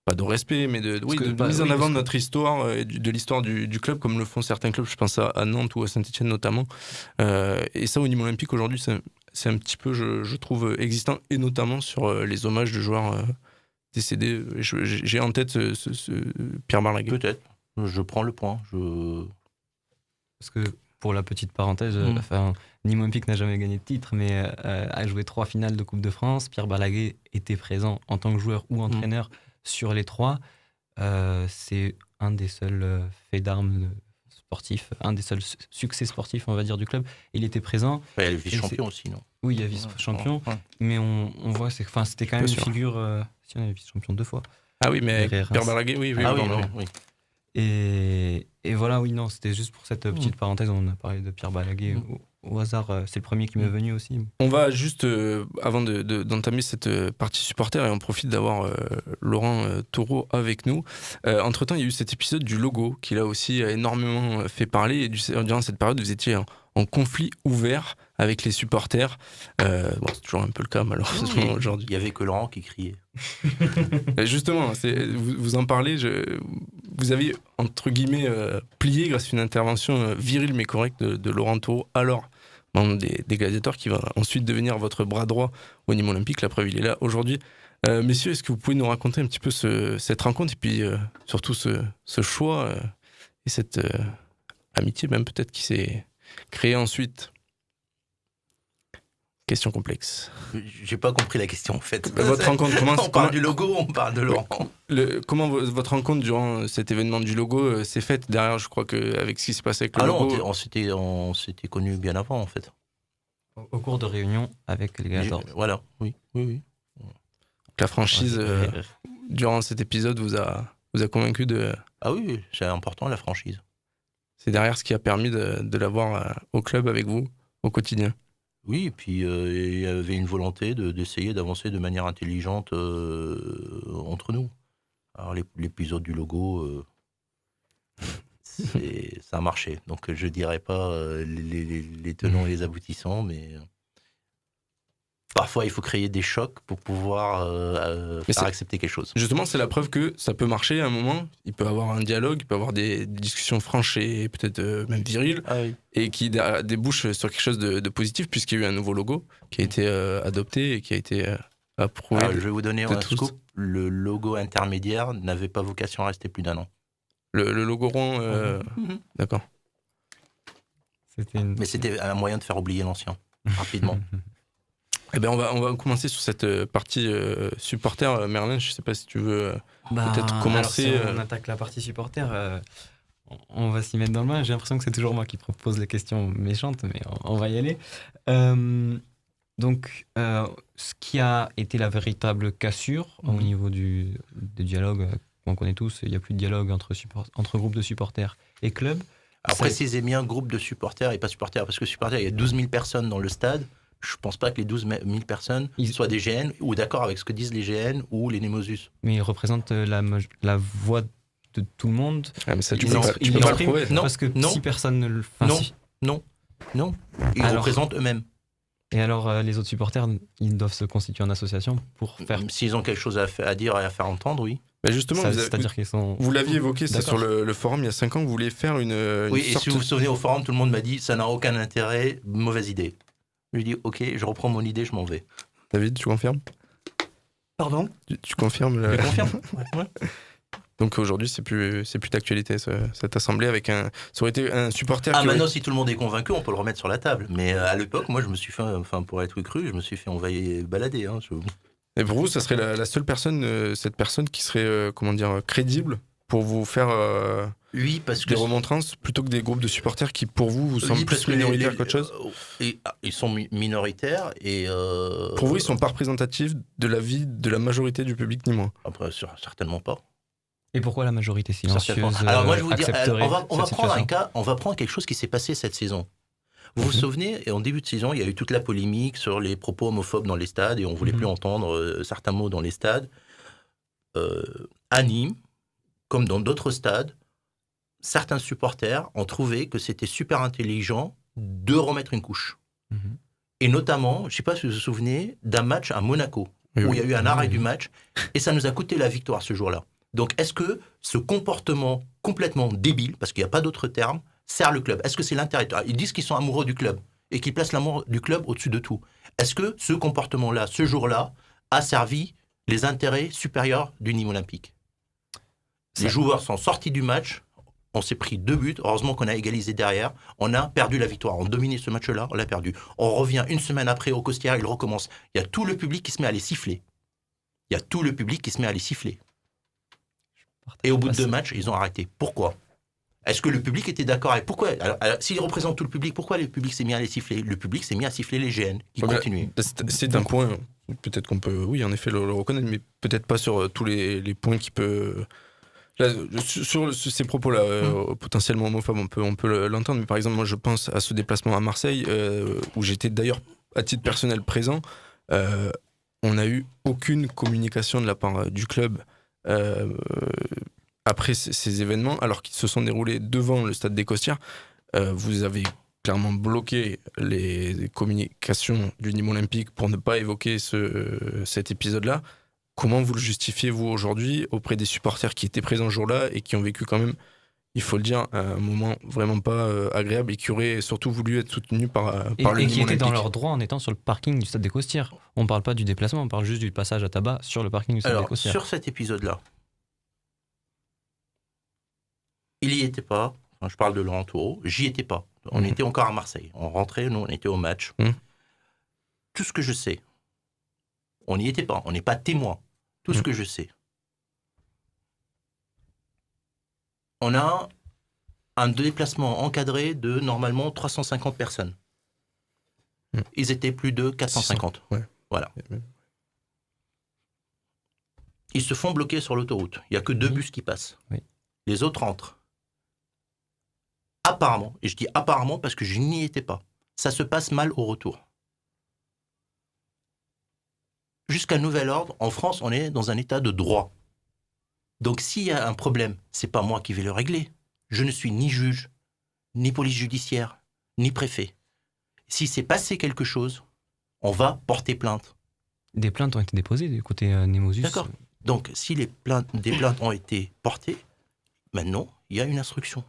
pas de respect, mais de mise en avant de notre histoire et de l'histoire du club, comme le font certains clubs, je pense à Nantes ou à Saint-Etienne notamment. Et ça au Nîmes Olympique aujourd'hui, c'est un petit peu, je trouve, existant, et notamment sur les hommages de joueurs décédés. J'ai en tête ce Pierre Barlaguet. Peut-être, je prends le point. Parce que, pour la petite parenthèse, Nîmes Olympique n'a jamais gagné de titre, mais a joué 3 finales de Coupe de France. Pierre Barlaguet était présent en tant que joueur ou entraîneur sur les 3. C'est un des seuls faits d'armes sportifs, un des seuls succès sportifs, on va dire, du club. Il était présent. Il y a le vice-champion aussi, non ? Oui, il y a vice-champion, mais on voit, c'était quand même une figure... si on est vice-champion 2 fois. Ah oui, mais Pierre Barlaguet, oui. Et voilà, oui, non, c'était juste pour cette petite parenthèse, on a parlé de Pierre Barlaguet au hasard, c'est le premier qui m'est venu aussi. On va juste, avant d'entamer cette partie supporter, et on profite d'avoir Laurent Taureau avec nous. Entre-temps, il y a eu cet épisode du logo qui là aussi a énormément fait parler, et durant cette période, vous étiez en conflit ouvert avec les supporters. C'est toujours un peu le cas malheureusement aujourd'hui. Il n'y avait que Laurent qui criait. Justement, vous en parlez, vous avez entre guillemets plié grâce à une intervention virile mais correcte de Laurent Taureau, alors membre des Gladiateurs, qui va ensuite devenir votre bras droit au Nîmes Olympique. La preuve, il est là aujourd'hui. Messieurs, est-ce que vous pouvez nous raconter un petit peu cette rencontre et puis surtout ce choix et cette amitié même peut-être qui s'est créée ensuite? Question complexe. J'ai pas compris la question en fait. Votre rencontre, on parle du logo, on parle de Laurent. Comment votre rencontre durant cet événement du logo s'est faite derrière? Je crois qu'avec ce qui s'est passé avec le logo. On s'était connus bien avant en fait. Au cours de réunions avec les Gladiateurs. Voilà, oui. La franchise, durant cet épisode, vous a convaincu de... Ah oui, c'est important la franchise. C'est derrière ce qui a permis de l'avoir au club avec vous, au quotidien. Oui, et puis il y avait une volonté d'essayer d'avancer de manière intelligente entre nous. Alors l'épisode du logo, ça a marché. Donc je dirais pas les tenants et les aboutissants, mais parfois il faut créer des chocs pour pouvoir faire accepter quelque chose. Justement, c'est la preuve que ça peut marcher à un moment. Il peut y avoir un dialogue, il peut y avoir des discussions franches et peut-être même viriles, et qui débouchent sur quelque chose de positif, puisqu'il y a eu un nouveau logo qui a été adopté et qui a été approuvé. Alors, je vais vous donner un scoop. Le logo intermédiaire n'avait pas vocation à rester plus d'1 an. Le logo rond, d'accord. Mais c'était un moyen de faire oublier l'ancien, rapidement. Eh ben on va commencer sur cette partie supporter. Merlin, je ne sais pas si tu veux peut-être commencer. Alors, si on attaque la partie supporter, on va s'y mettre dans le bain. J'ai l'impression que c'est toujours moi qui propose les questions méchantes, mais on va y aller. Donc, ce qui a été la véritable cassure au niveau des dialogues, on connaît tous, il n'y a plus de dialogue entre groupes de supporters et clubs. Alors, précisez bien groupe de supporters et pas supporters, parce que supporters, il y a 12 000 personnes dans le stade. Je ne pense pas que les 12 000 personnes soient des GN ou d'accord avec ce que disent les GN ou les Némosus. Mais ils représentent la voix de tout le monde. Ah, mais ça, tu peux pas le prouver. Non, parce que si personne ne le fait. Non. Ils représentent eux-mêmes. Et alors, les autres supporters, ils doivent se constituer en association pour faire... S'ils ont quelque chose à dire et à faire entendre, oui. Mais justement, c'est-à-dire qu'ils sont... Vous l'aviez évoqué, c'est sur le forum il y a 5 ans, vous vouliez faire une oui, sorte... et si vous vous souvenez, au forum, tout le monde m'a dit, ça n'a aucun intérêt, mauvaise idée. Je lui ai dit, ok, je reprends mon idée, je m'en vais. David, tu confirmes? Pardon? Tu confirmes? Je confirme. Ouais. Donc aujourd'hui, c'est plus d'actualité, cette assemblée avec un... Ça aurait été un supporter... Maintenant, si tout le monde est convaincu, on peut le remettre sur la table. Mais à l'époque, moi, je me suis fait, pour être cru, je me suis fait envahir, balader. Hein, Et pour vous, ça serait la seule personne, cette personne qui serait, crédible pour vous faire oui, parce des que remontrances plutôt que des groupes de supporters qui, pour vous semblent plus minoritaires qu'autre chose? Ils sont minoritaires et... Pour vous, ils ne sont pas représentatifs de la vie de la majorité du public ni moins? Après, certainement pas. Et pourquoi la majorité silencieuse Alors moi, je vous dis, on va prendre un cas, on va prendre quelque chose qui s'est passé cette saison. Vous vous souvenez, en début de saison, il y a eu toute la polémique sur les propos homophobes dans les stades et on ne voulait plus entendre certains mots dans les stades. À Nîmes, comme dans d'autres stades, certains supporters ont trouvé que c'était super intelligent de remettre une couche. Et notamment, je ne sais pas si vous vous souvenez, d'un match à Monaco, où il y a eu un arrêt du match et ça nous a coûté la victoire ce jour-là. Donc, est-ce que ce comportement complètement débile, parce qu'il n'y a pas d'autre terme, sert le club? Est-ce que c'est l'intérêt? Ils disent qu'ils sont amoureux du club et qu'ils placent l'amour du club au-dessus de tout. Est-ce que ce comportement-là, ce jour-là, a servi les intérêts supérieurs du Nîmes Olympique? Les joueurs sont sortis du match, on s'est pris 2 buts, heureusement qu'on a égalisé derrière, on a perdu la victoire, on dominait ce match-là, on l'a perdu. On revient une semaine après au Costières, il recommence. Il y a tout le public qui se met à les siffler. Et au bout de 2 matchs, ils ont arrêté. Pourquoi? Est-ce que le public était d'accord avec... Pourquoi? Alors, s'ils représentent tout le public, pourquoi le public s'est mis à les siffler? Le public s'est mis à siffler les GN, qui continuaient. C'est un point, peut-être qu'on peut, oui, en effet, le reconnaître, mais peut-être pas sur tous les points qui peut... Là, sur ces propos-là, potentiellement homophobes, on peut l'entendre, mais par exemple, moi, je pense à ce déplacement à Marseille, où j'étais d'ailleurs, à titre personnel, présent. On n'a eu aucune communication de la part du club après ces événements, alors qu'ils se sont déroulés devant le stade des Costières. Vous avez clairement bloqué les communications du Nîmes Olympique pour ne pas évoquer cet épisode-là. Comment vous le justifiez, vous, aujourd'hui, auprès des supporters qui étaient présents ce jour-là et qui ont vécu quand même, il faut le dire, un moment vraiment pas agréable et qui auraient surtout voulu être soutenus par le Nîmes Olympique? Et qui étaient dans leur droit en étant sur le parking du stade des Costières. On ne parle pas du déplacement, on parle juste du passage à tabac sur le parking du stade des Costières. Sur cet épisode-là, il n'y était pas. Enfin, je parle de Laurent Toureau, j'y étais pas. On était encore à Marseille. On rentrait, nous, on était au match. Tout ce que je sais, on n'y était pas, on n'est pas témoin. Tout ce que je sais. On a un déplacement encadré de normalement 350 personnes. Ils étaient plus de 450. Voilà. Ils se font bloquer sur l'autoroute. Il n'y a que 2 bus qui passent. Les autres rentrent. Apparemment, et je dis apparemment parce que je n'y étais pas, ça se passe mal au retour. Jusqu'à nouvel ordre, en France, on est dans un état de droit. Donc s'il y a un problème, c'est pas moi qui vais le régler. Je ne suis ni juge, ni police judiciaire, ni préfet. Si s'est passé quelque chose, on va porter plainte. Des plaintes ont été déposées du côté Némosus. D'accord. Donc si des plaintes ont été portées, maintenant, il y a une instruction.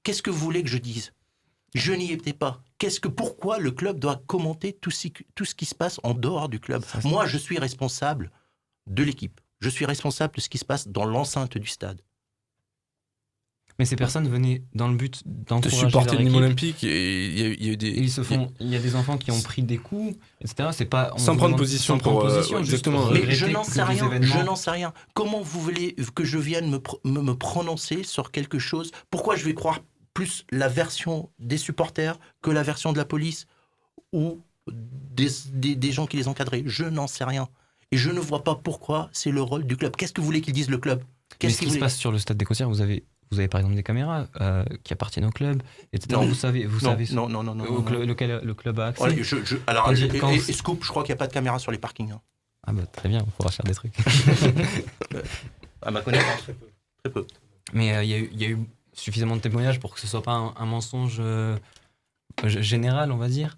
Qu'est-ce que vous voulez que je dise? Je n'y étais pas. Pourquoi le club doit commenter tout ce qui se passe en dehors du club? Moi, je suis responsable de l'équipe. Je suis responsable de ce qui se passe dans l'enceinte du stade. Mais ces personnes venaient dans le but d'encourager de supporter le Nîmes Olympique. Il y a des enfants qui ont pris des coups, etc. C'est pas sans prendre position pour exactement. Mais je n'en sais rien. Je n'en sais rien. Comment vous voulez que je vienne me prononcer sur quelque chose? Pourquoi je vais croire plus la version des supporters que la version de la police ou des gens qui les encadraient. Je n'en sais rien. Et je ne vois pas pourquoi c'est le rôle du club. Qu'est-ce que vous voulez qu'ils disent, le club? Mais ce qui se passe sur le stade des Costières, vous avez par exemple des caméras qui appartiennent au club, etc. Non. Vous savez Non. le club a accès. Ouais, alors, Scoop, je crois qu'il n'y a pas de caméra sur les parkings. Hein. Ah bah très bien, on pourra faire des trucs. À ma connaissance, très peu. Mais il y a eu suffisamment de témoignages pour que ce soit pas un mensonge général, on va dire.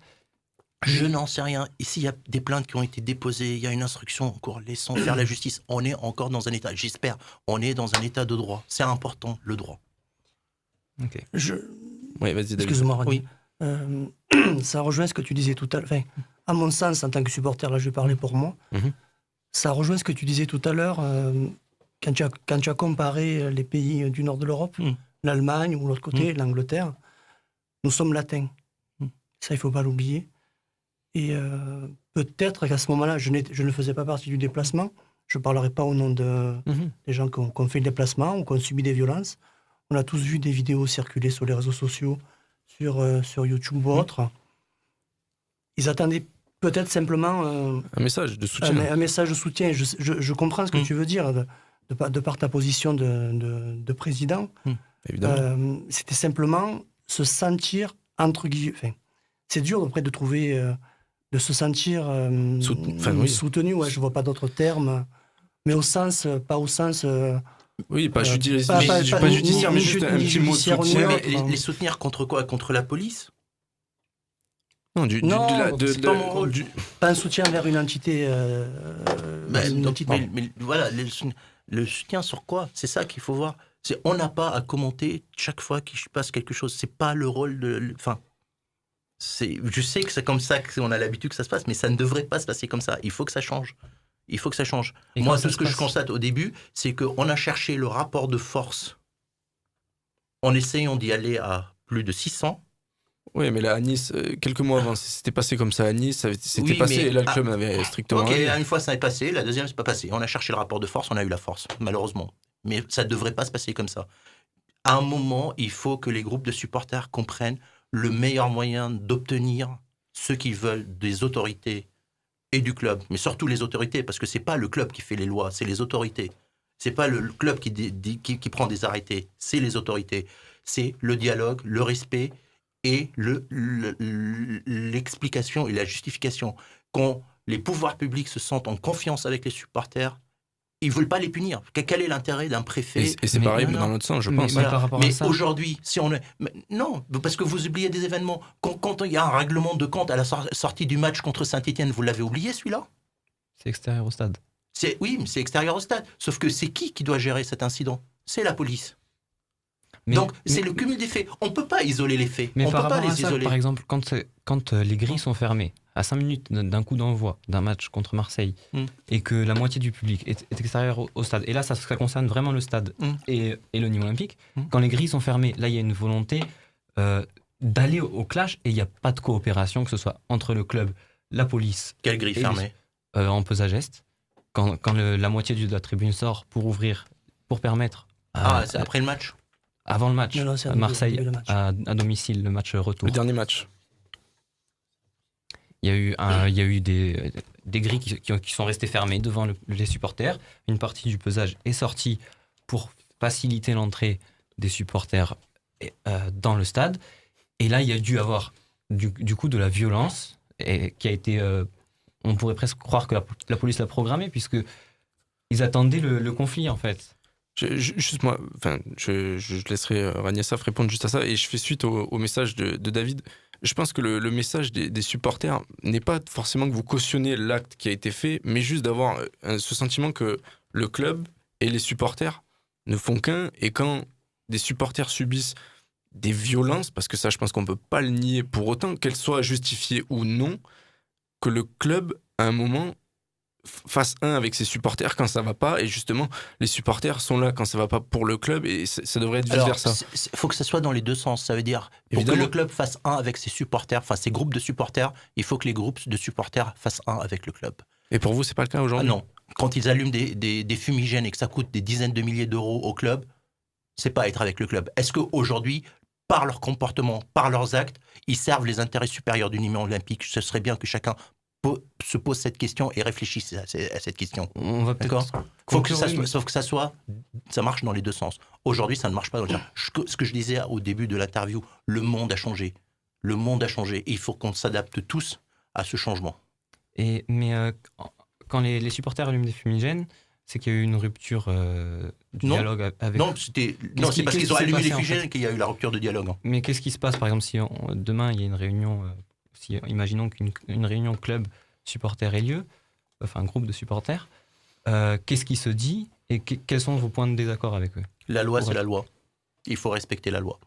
Je n'en sais rien. Ici, il y a des plaintes qui ont été déposées, il y a une instruction en cours. Laissons faire la justice. On est encore dans un état, j'espère, on est dans un état de droit. C'est important, le droit. Ok. Oui, vas-y, David. Excuse-moi, René. Oui. Ça rejoint ce que tu disais tout à l'heure. Enfin, à mon sens, en tant que supporter, là, je vais parler pour moi. Ça rejoint ce que tu disais tout à l'heure quand tu as comparé les pays du nord de l'Europe, l'Allemagne ou l'autre côté, l'Angleterre. Nous sommes latins. Ça, il ne faut pas l'oublier. Et peut-être qu'à ce moment-là, je ne faisais pas partie du déplacement. Je ne parlerai pas au nom des gens qui ont fait le déplacement ou qui ont subi des violences. On a tous vu des vidéos circuler sur les réseaux sociaux, sur YouTube ou autre. Ils attendaient peut-être simplement un message de soutien. Un message de soutien. Je comprends ce que tu veux dire de par ta position de président. Évidemment. C'était simplement se sentir entre guillemets. Enfin, c'est dur après de trouver, de se sentir soutenu. Ouais, je vois pas d'autres termes, mais pas au sens. Oui, pas judiciaire, mais juste un petit mot de soutien. Mais les soutenir contre quoi? Contre la police? Non, c'est pas mon rôle. Pas un soutien vers une entité. Mais voilà, le soutien sur quoi? C'est ça qu'il faut voir. On n'a pas à commenter chaque fois qu'il se passe quelque chose. C'est pas le rôle de. Enfin, je sais que c'est comme ça qu'on a l'habitude que ça se passe, mais ça ne devrait pas se passer comme ça. Il faut que ça change. Il faut que ça change. Et moi, tout ce que je constate au début, c'est qu'on a cherché le rapport de force en essayant d'y aller à plus de 600. Oui, mais là, à Nice, quelques mois avant, c'était passé comme ça à Nice, c'était passé et là, le club n'avait strictement rien. Une fois, ça est passé, la deuxième, c'est pas passé. On a cherché le rapport de force, on a eu la force, malheureusement. Mais ça ne devrait pas se passer comme ça. À un moment, il faut que les groupes de supporters comprennent le meilleur moyen d'obtenir ce qu'ils veulent des autorités et du club, mais surtout les autorités, parce que c'est pas le club qui fait les lois, c'est les autorités. C'est pas le club qui prend des arrêtés, c'est les autorités. C'est le dialogue, le respect et l'explication et la justification. Quand les pouvoirs publics se sentent en confiance avec les supporters, ils ne veulent pas les punir. Quel est l'intérêt d'un préfet? Et c'est pareil dans l'autre sens, je pense. Mais aujourd'hui, si on est... Non, parce que vous oubliez des événements. Quand il y a un règlement de compte à la sortie du match contre Saint-Etienne, vous l'avez oublié, celui-là? C'est extérieur au stade. Oui, mais c'est extérieur au stade. Sauf que c'est qui doit gérer cet incident? C'est la police. Donc, c'est le cumul des faits. On ne peut pas isoler les faits. Mais on ne peut pas les ça, isoler. Par exemple, quand les grilles sont fermées, à 5 minutes d'un coup d'envoi d'un match contre Marseille, et que la moitié du public est extérieur au stade, et là, ça concerne vraiment le stade et le Nîmes Olympique, quand les grilles sont fermées, là, il y a une volonté d'aller au clash, et il n'y a pas de coopération, que ce soit entre le club, la police... Quelle grille fermée? En pesageste. Quand la moitié de la tribune sort pour ouvrir, pour permettre... c'est après le match? Avant le match, non, à Marseille, à domicile, le match retour. Le dernier match. Il y a eu des grilles qui sont restées fermées devant les supporters. Une partie du pesage est sortie pour faciliter l'entrée des supporters dans le stade. Et là, il y a dû avoir du coup de la violence qui a été... on pourrait presque croire que la police l'a programmée, puisque ils attendaient le conflit, en fait. Juste moi, je laisserai Ragnessaf répondre juste à ça, et je fais suite au message de David. Je pense que le message des supporters n'est pas forcément que vous cautionnez l'acte qui a été fait, mais juste d'avoir ce sentiment que le club et les supporters ne font qu'un, et quand des supporters subissent des violences, parce que ça, je pense qu'on ne peut pas le nier pour autant, qu'elles soient justifiées ou non, que le club, à un moment... fasse un avec ses supporters quand ça va pas, et justement les supporters sont là quand ça va pas pour le club, et ça devrait être vice versa. Il faut que ça soit dans les deux sens. Ça veut dire pour que le club fasse un avec ses supporters, enfin ses groupes de supporters, il faut que les groupes de supporters fassent un avec le club. Et pour vous, c'est pas le cas aujourd'hui? Non. Quand ils allument des fumigènes et que ça coûte des dizaines de milliers d'euros au club, c'est pas être avec le club. Est-ce qu'aujourd'hui, par leur comportement, par leurs actes, ils servent les intérêts supérieurs du Nîmes Olympique? Ce serait bien que chacun se posent cette question et réfléchissent à cette question. On va D'accord. Sauf que ça marche dans les deux sens. Aujourd'hui, ça ne marche pas dans le sens. Ce que je disais au début de l'interview, le monde a changé. Le monde a changé. Et il faut qu'on s'adapte tous à ce changement. Mais quand les supporters allument des fumigènes, c'est qu'il y a eu une rupture du dialogue avec... Non, c'est parce qu'ils ont allumé les fumigènes qu'il y a eu la rupture de dialogue. Mais qu'est-ce qui se passe, par exemple, si demain il y a une réunion, imaginons qu'une réunion club supporter ait lieu, enfin un groupe de supporters, qu'est-ce qui se dit et quels sont vos points de désaccord avec eux? La loi, c'est la loi. Il faut respecter la loi.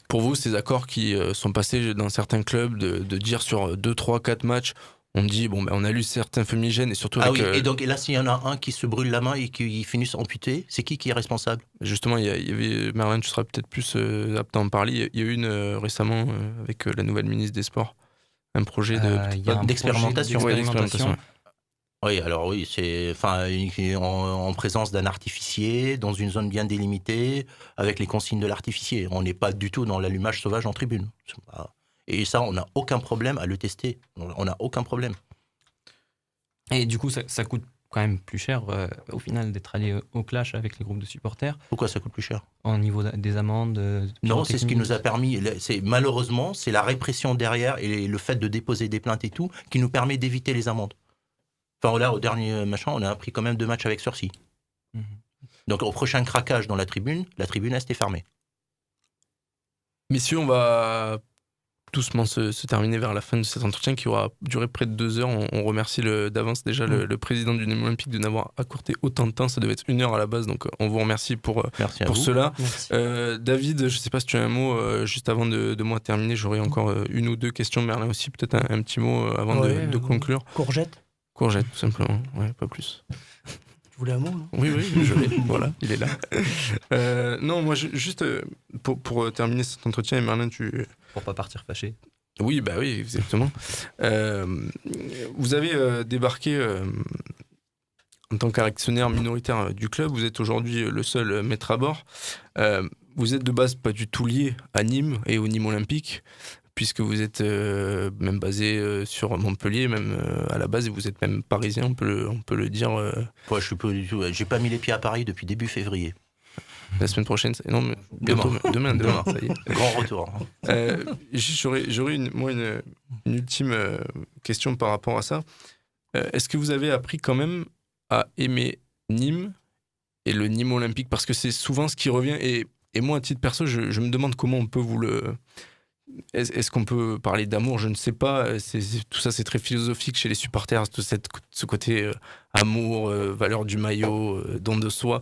Pour vous, ces accords qui sont passés dans certains clubs de dire sur 2, 3, 4 matchs, on me dit, on a lu certains fumigènes et surtout avec... Et là, s'il y en a un qui se brûle la main et qui finisse amputé, c'est qui est responsable? Justement, il y avait, Merlin, tu seras peut-être plus apte à en parler, il y a eu une récemment, avec la nouvelle ministre des Sports, un projet d'expérimentation. d'expérimentation. Oui, alors oui, c'est en présence d'un artificier, dans une zone bien délimitée, avec les consignes de l'artificier. On n'est pas du tout dans l'allumage sauvage en tribune. Et ça, on n'a aucun problème à le tester. On n'a aucun problème. Et du coup, ça coûte quand même plus cher, au final, d'être allé au clash avec les groupes de supporters. Pourquoi ça coûte plus cher? Au niveau des amendes? Non, c'est ce qui nous a permis. Malheureusement, c'est la répression derrière et le fait de déposer des plaintes et tout qui nous permet d'éviter les amendes. Enfin, là, au dernier machin, on a pris quand même 2 matchs avec sursis. Mmh. Donc, au prochain craquage dans la tribune restée fermée. Messieurs, on va doucement se terminer vers la fin de cet entretien qui aura duré près de 2 heures. On remercie d'avance déjà le président du Nîmes Olympique de n'avoir accordé autant de temps. Ça devait être 1 heure à la base, donc on vous remercie pour cela. David, je ne sais pas si tu as un mot juste avant de moi terminer. J'aurais encore 1 ou 2 questions. Merlin aussi, peut-être un petit mot avant de conclure. Courgette, tout simplement. Ouais, pas plus. Tu voulais un mot, non? Oui, je l'ai. Voilà, il est là. Non, moi, juste pour terminer cet entretien, et Merlin, Pour pas partir fâché. Oui, oui, exactement. Vous avez débarqué en tant qu'actionnaire minoritaire du club. Vous êtes aujourd'hui le seul maître à bord. Vous êtes de base pas du tout lié à Nîmes et au Nîmes Olympique, puisque vous êtes même basé sur Montpellier, même à la base, et vous êtes même parisien, on peut le dire. Ouais, je suis pas du tout. J'ai pas mis les pieds à Paris depuis début février. La semaine prochaine, non, mais demain, ça y est. Grand retour. J'aurais une ultime question par rapport à ça. Est-ce que vous avez appris quand même à aimer Nîmes et le Nîmes Olympique? Parce que c'est souvent ce qui revient, et moi, à titre perso, je me demande comment on peut vous le... Est-ce qu'on peut parler d'amour? Je ne sais pas. Tout ça, c'est très philosophique chez les supporters, tout ce côté amour, valeur du maillot, don de soi.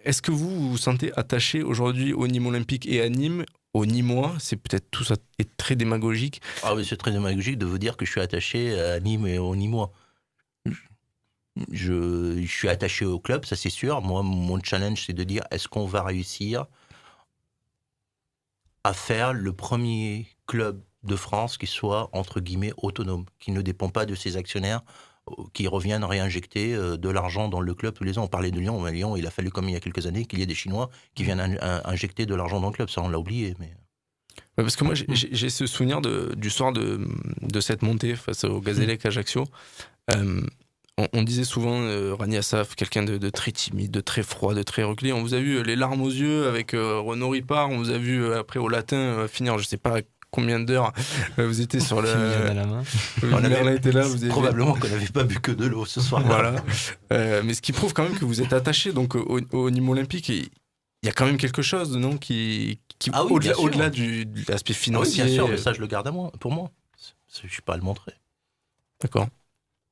Est-ce que vous vous sentez attaché aujourd'hui au Nîmes Olympique et à Nîmes, aux Nîmois? C'est peut-être tout ça est très démagogique. Ah oui, c'est très démagogique de vous dire que je suis attaché à Nîmes et aux Nîmois. Je suis attaché au club, ça c'est sûr. Moi, mon challenge, c'est de dire est-ce qu'on va réussir à faire le premier club de France qui soit, entre guillemets, autonome, qui ne dépend pas de ses actionnaires, qui reviennent réinjecter de l'argent dans le club tous les ans. On parlait de Lyon, mais Lyon, il a fallu, comme il y a quelques années, qu'il y ait des Chinois qui viennent injecter de l'argent dans le club. Ça, on l'a oublié. Mais... Ouais, parce que moi, j'ai ce souvenir du soir de cette montée face au Gazélec Ajaccio. On disait souvent Rani Assaf, quelqu'un de très timide, de très froid, de très reculé. On vous a vu les larmes aux yeux avec Renaud Ripard. On vous a vu après au latin finir, je ne sais pas combien d'heures vous étiez sur le... à la main. On était là. Probablement qu'on n'avait pas bu que de l'eau ce soir. Voilà. Mais ce qui prouve quand même que vous êtes attaché donc au Nîmes Olympique. Et il y a quand même quelque chose, non, qui au-delà de l'aspect financier. Ah oui, bien sûr, mais ça je le garde pour moi. Je ne suis pas à le montrer. D'accord.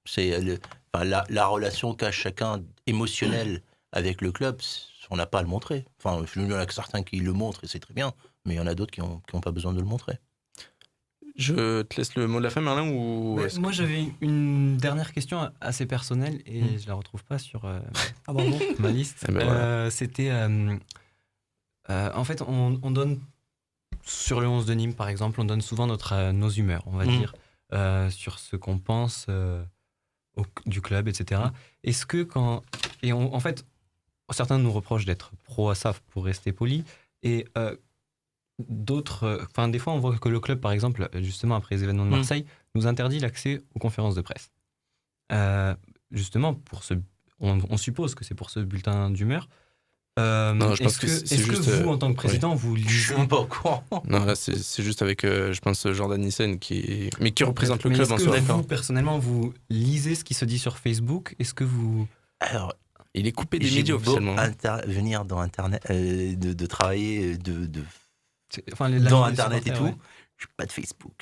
C'est la relation qu'a chacun émotionnelle avec le club, on n'a pas à le montrer. Enfin, il y en a certains qui le montrent et c'est très bien, mais il y en a d'autres qui n'ont pas besoin de le montrer. Je te laisse le mot de la fin, Merlin, ou... Moi, j'avais une dernière question assez personnelle et je ne la retrouve pas sur ma liste. Voilà. C'était... en fait, on donne, sur le 11 de Nîmes, par exemple, on donne souvent nos humeurs, on va dire, sur ce qu'on pense du club, etc. Est-ce que en fait, certains nous reprochent d'être pro-Assaf pour rester poli, et d'autres... des fois, on voit que le club, par exemple, justement, après les événements de Marseille, nous interdit l'accès aux conférences de presse. Justement, on suppose que c'est pour ce bulletin d'humeur. Non, je pense que c'est juste. Que vous, en tant que président, vous lisez... Je suis pas au courant. Non, là, c'est juste avec, je pense, Jordan Nissen qui représente le club en soi. Vous, personnellement, vous lisez ce qui se dit sur Facebook? Est-ce que vous... Alors, il est coupé des médias officiellement. Venir dans Internet, de travailler dans Internet et tout. Je n'ai pas de Facebook,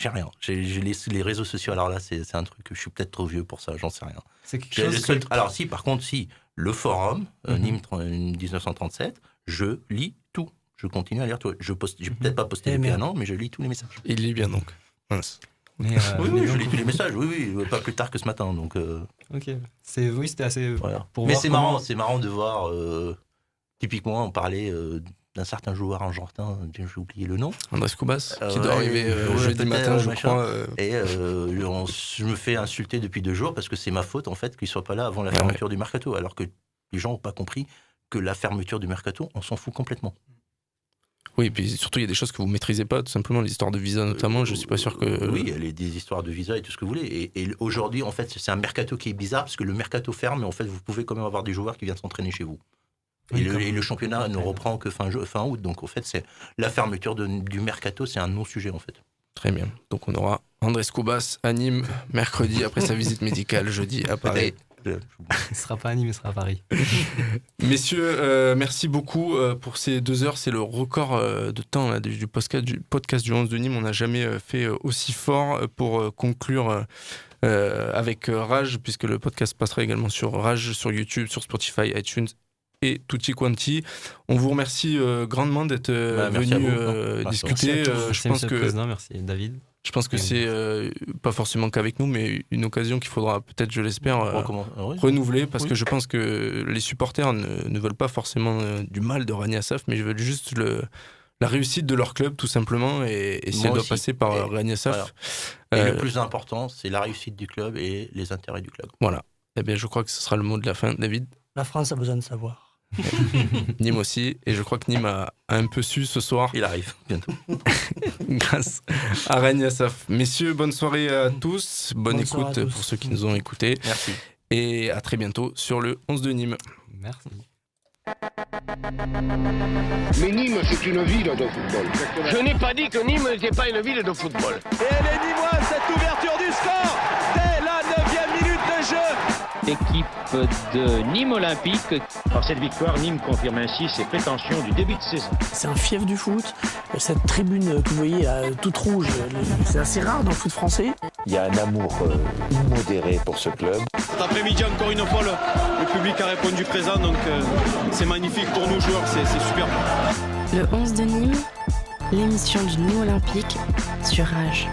j'ai rien. J'ai les réseaux sociaux, alors là, c'est un truc que je suis peut-être trop vieux pour ça, j'en sais rien. C'est quelque chose Alors si, par contre, le forum, Nîmes 1937, je lis tout. Je continue à lire tout. Je n'ai peut-être pas posté depuis un an, mais je lis tous les messages. Il lit bien donc. Mince. Oui, je lis tous les messages, oui, pas plus tard que ce matin. Donc, Ok, c'était assez... Voilà. Mais c'est marrant de voir, typiquement, on parlait... d'un certain joueur argentin, j'ai oublié le nom. Andrés Cubas, qui doit arriver jeudi matin, je crois. Et je me fais insulter depuis 2 jours parce que c'est ma faute, en fait, qu'il ne soit pas là avant la fermeture du mercato. Alors que les gens n'ont pas compris que la fermeture du mercato, on s'en fout complètement. Oui, et puis surtout, il y a des choses que vous ne maîtrisez pas, tout simplement, les histoires de visa notamment, je ne suis pas sûr que... Oui, il y a des histoires de visa et tout ce que vous voulez. Et aujourd'hui, en fait, c'est un mercato qui est bizarre parce que le mercato ferme, mais en fait, vous pouvez quand même avoir des joueurs qui viennent s'entraîner chez vous. Et le championnat ne reprend que fin août. Donc, en fait, c'est la fermeture du mercato, c'est un non-sujet, en fait. Très bien. Donc, on aura Andrés Cubas à Nîmes mercredi après sa visite médicale, jeudi à Paris. Il ne sera pas à Nîmes, il sera à Paris. Messieurs, merci beaucoup pour ces 2 heures. C'est le record de temps là, du podcast du 11 de Nîmes. On n'a jamais fait aussi fort pour conclure avec Rage, puisque le podcast passera également sur Rage, sur YouTube, sur Spotify, iTunes et tutti quanti. On vous remercie grandement d'être venu discuter. Je pense que président, merci David. Je pense que c'est pas forcément qu'avec nous, mais une occasion qu'il faudra peut-être, je l'espère, renouveler, parce que je pense que les supporters ne veulent pas forcément du mal de Rani Assaf, mais ils veulent juste la réussite de leur club, tout simplement, et si elle doit passer par Rani Assaf. Voilà. Et le plus important, c'est la réussite du club et les intérêts du club. Voilà. Eh bien, je crois que ce sera le mot de la fin, David. La France a besoin de savoir. Nîmes aussi, et je crois que Nîmes a un peu su ce soir. Il arrive bientôt. Grâce à Rani Assaf. Messieurs, bonne soirée à tous. Bonne écoute pour ceux qui nous ont écoutés. Merci. Et à très bientôt sur le 11 de Nîmes. Merci. Mais Nîmes, c'est une ville de football. Je n'ai pas dit que Nîmes n'était pas une ville de football. Et elle est nîmoise, cette ouverture du score dès la 9e minute de jeu. Équipe de Nîmes Olympique. Par cette victoire, Nîmes confirme ainsi ses prétentions du début de saison. C'est un fief du foot. Cette tribune que vous voyez là, toute rouge, c'est assez rare dans le foot français. Il y a un amour immodéré pour ce club. Cet après-midi, encore une fois, le public a répondu présent, donc c'est magnifique pour nous joueurs, c'est super. Le 11 de Nîmes, l'émission du Nîmes Olympique sur Rage.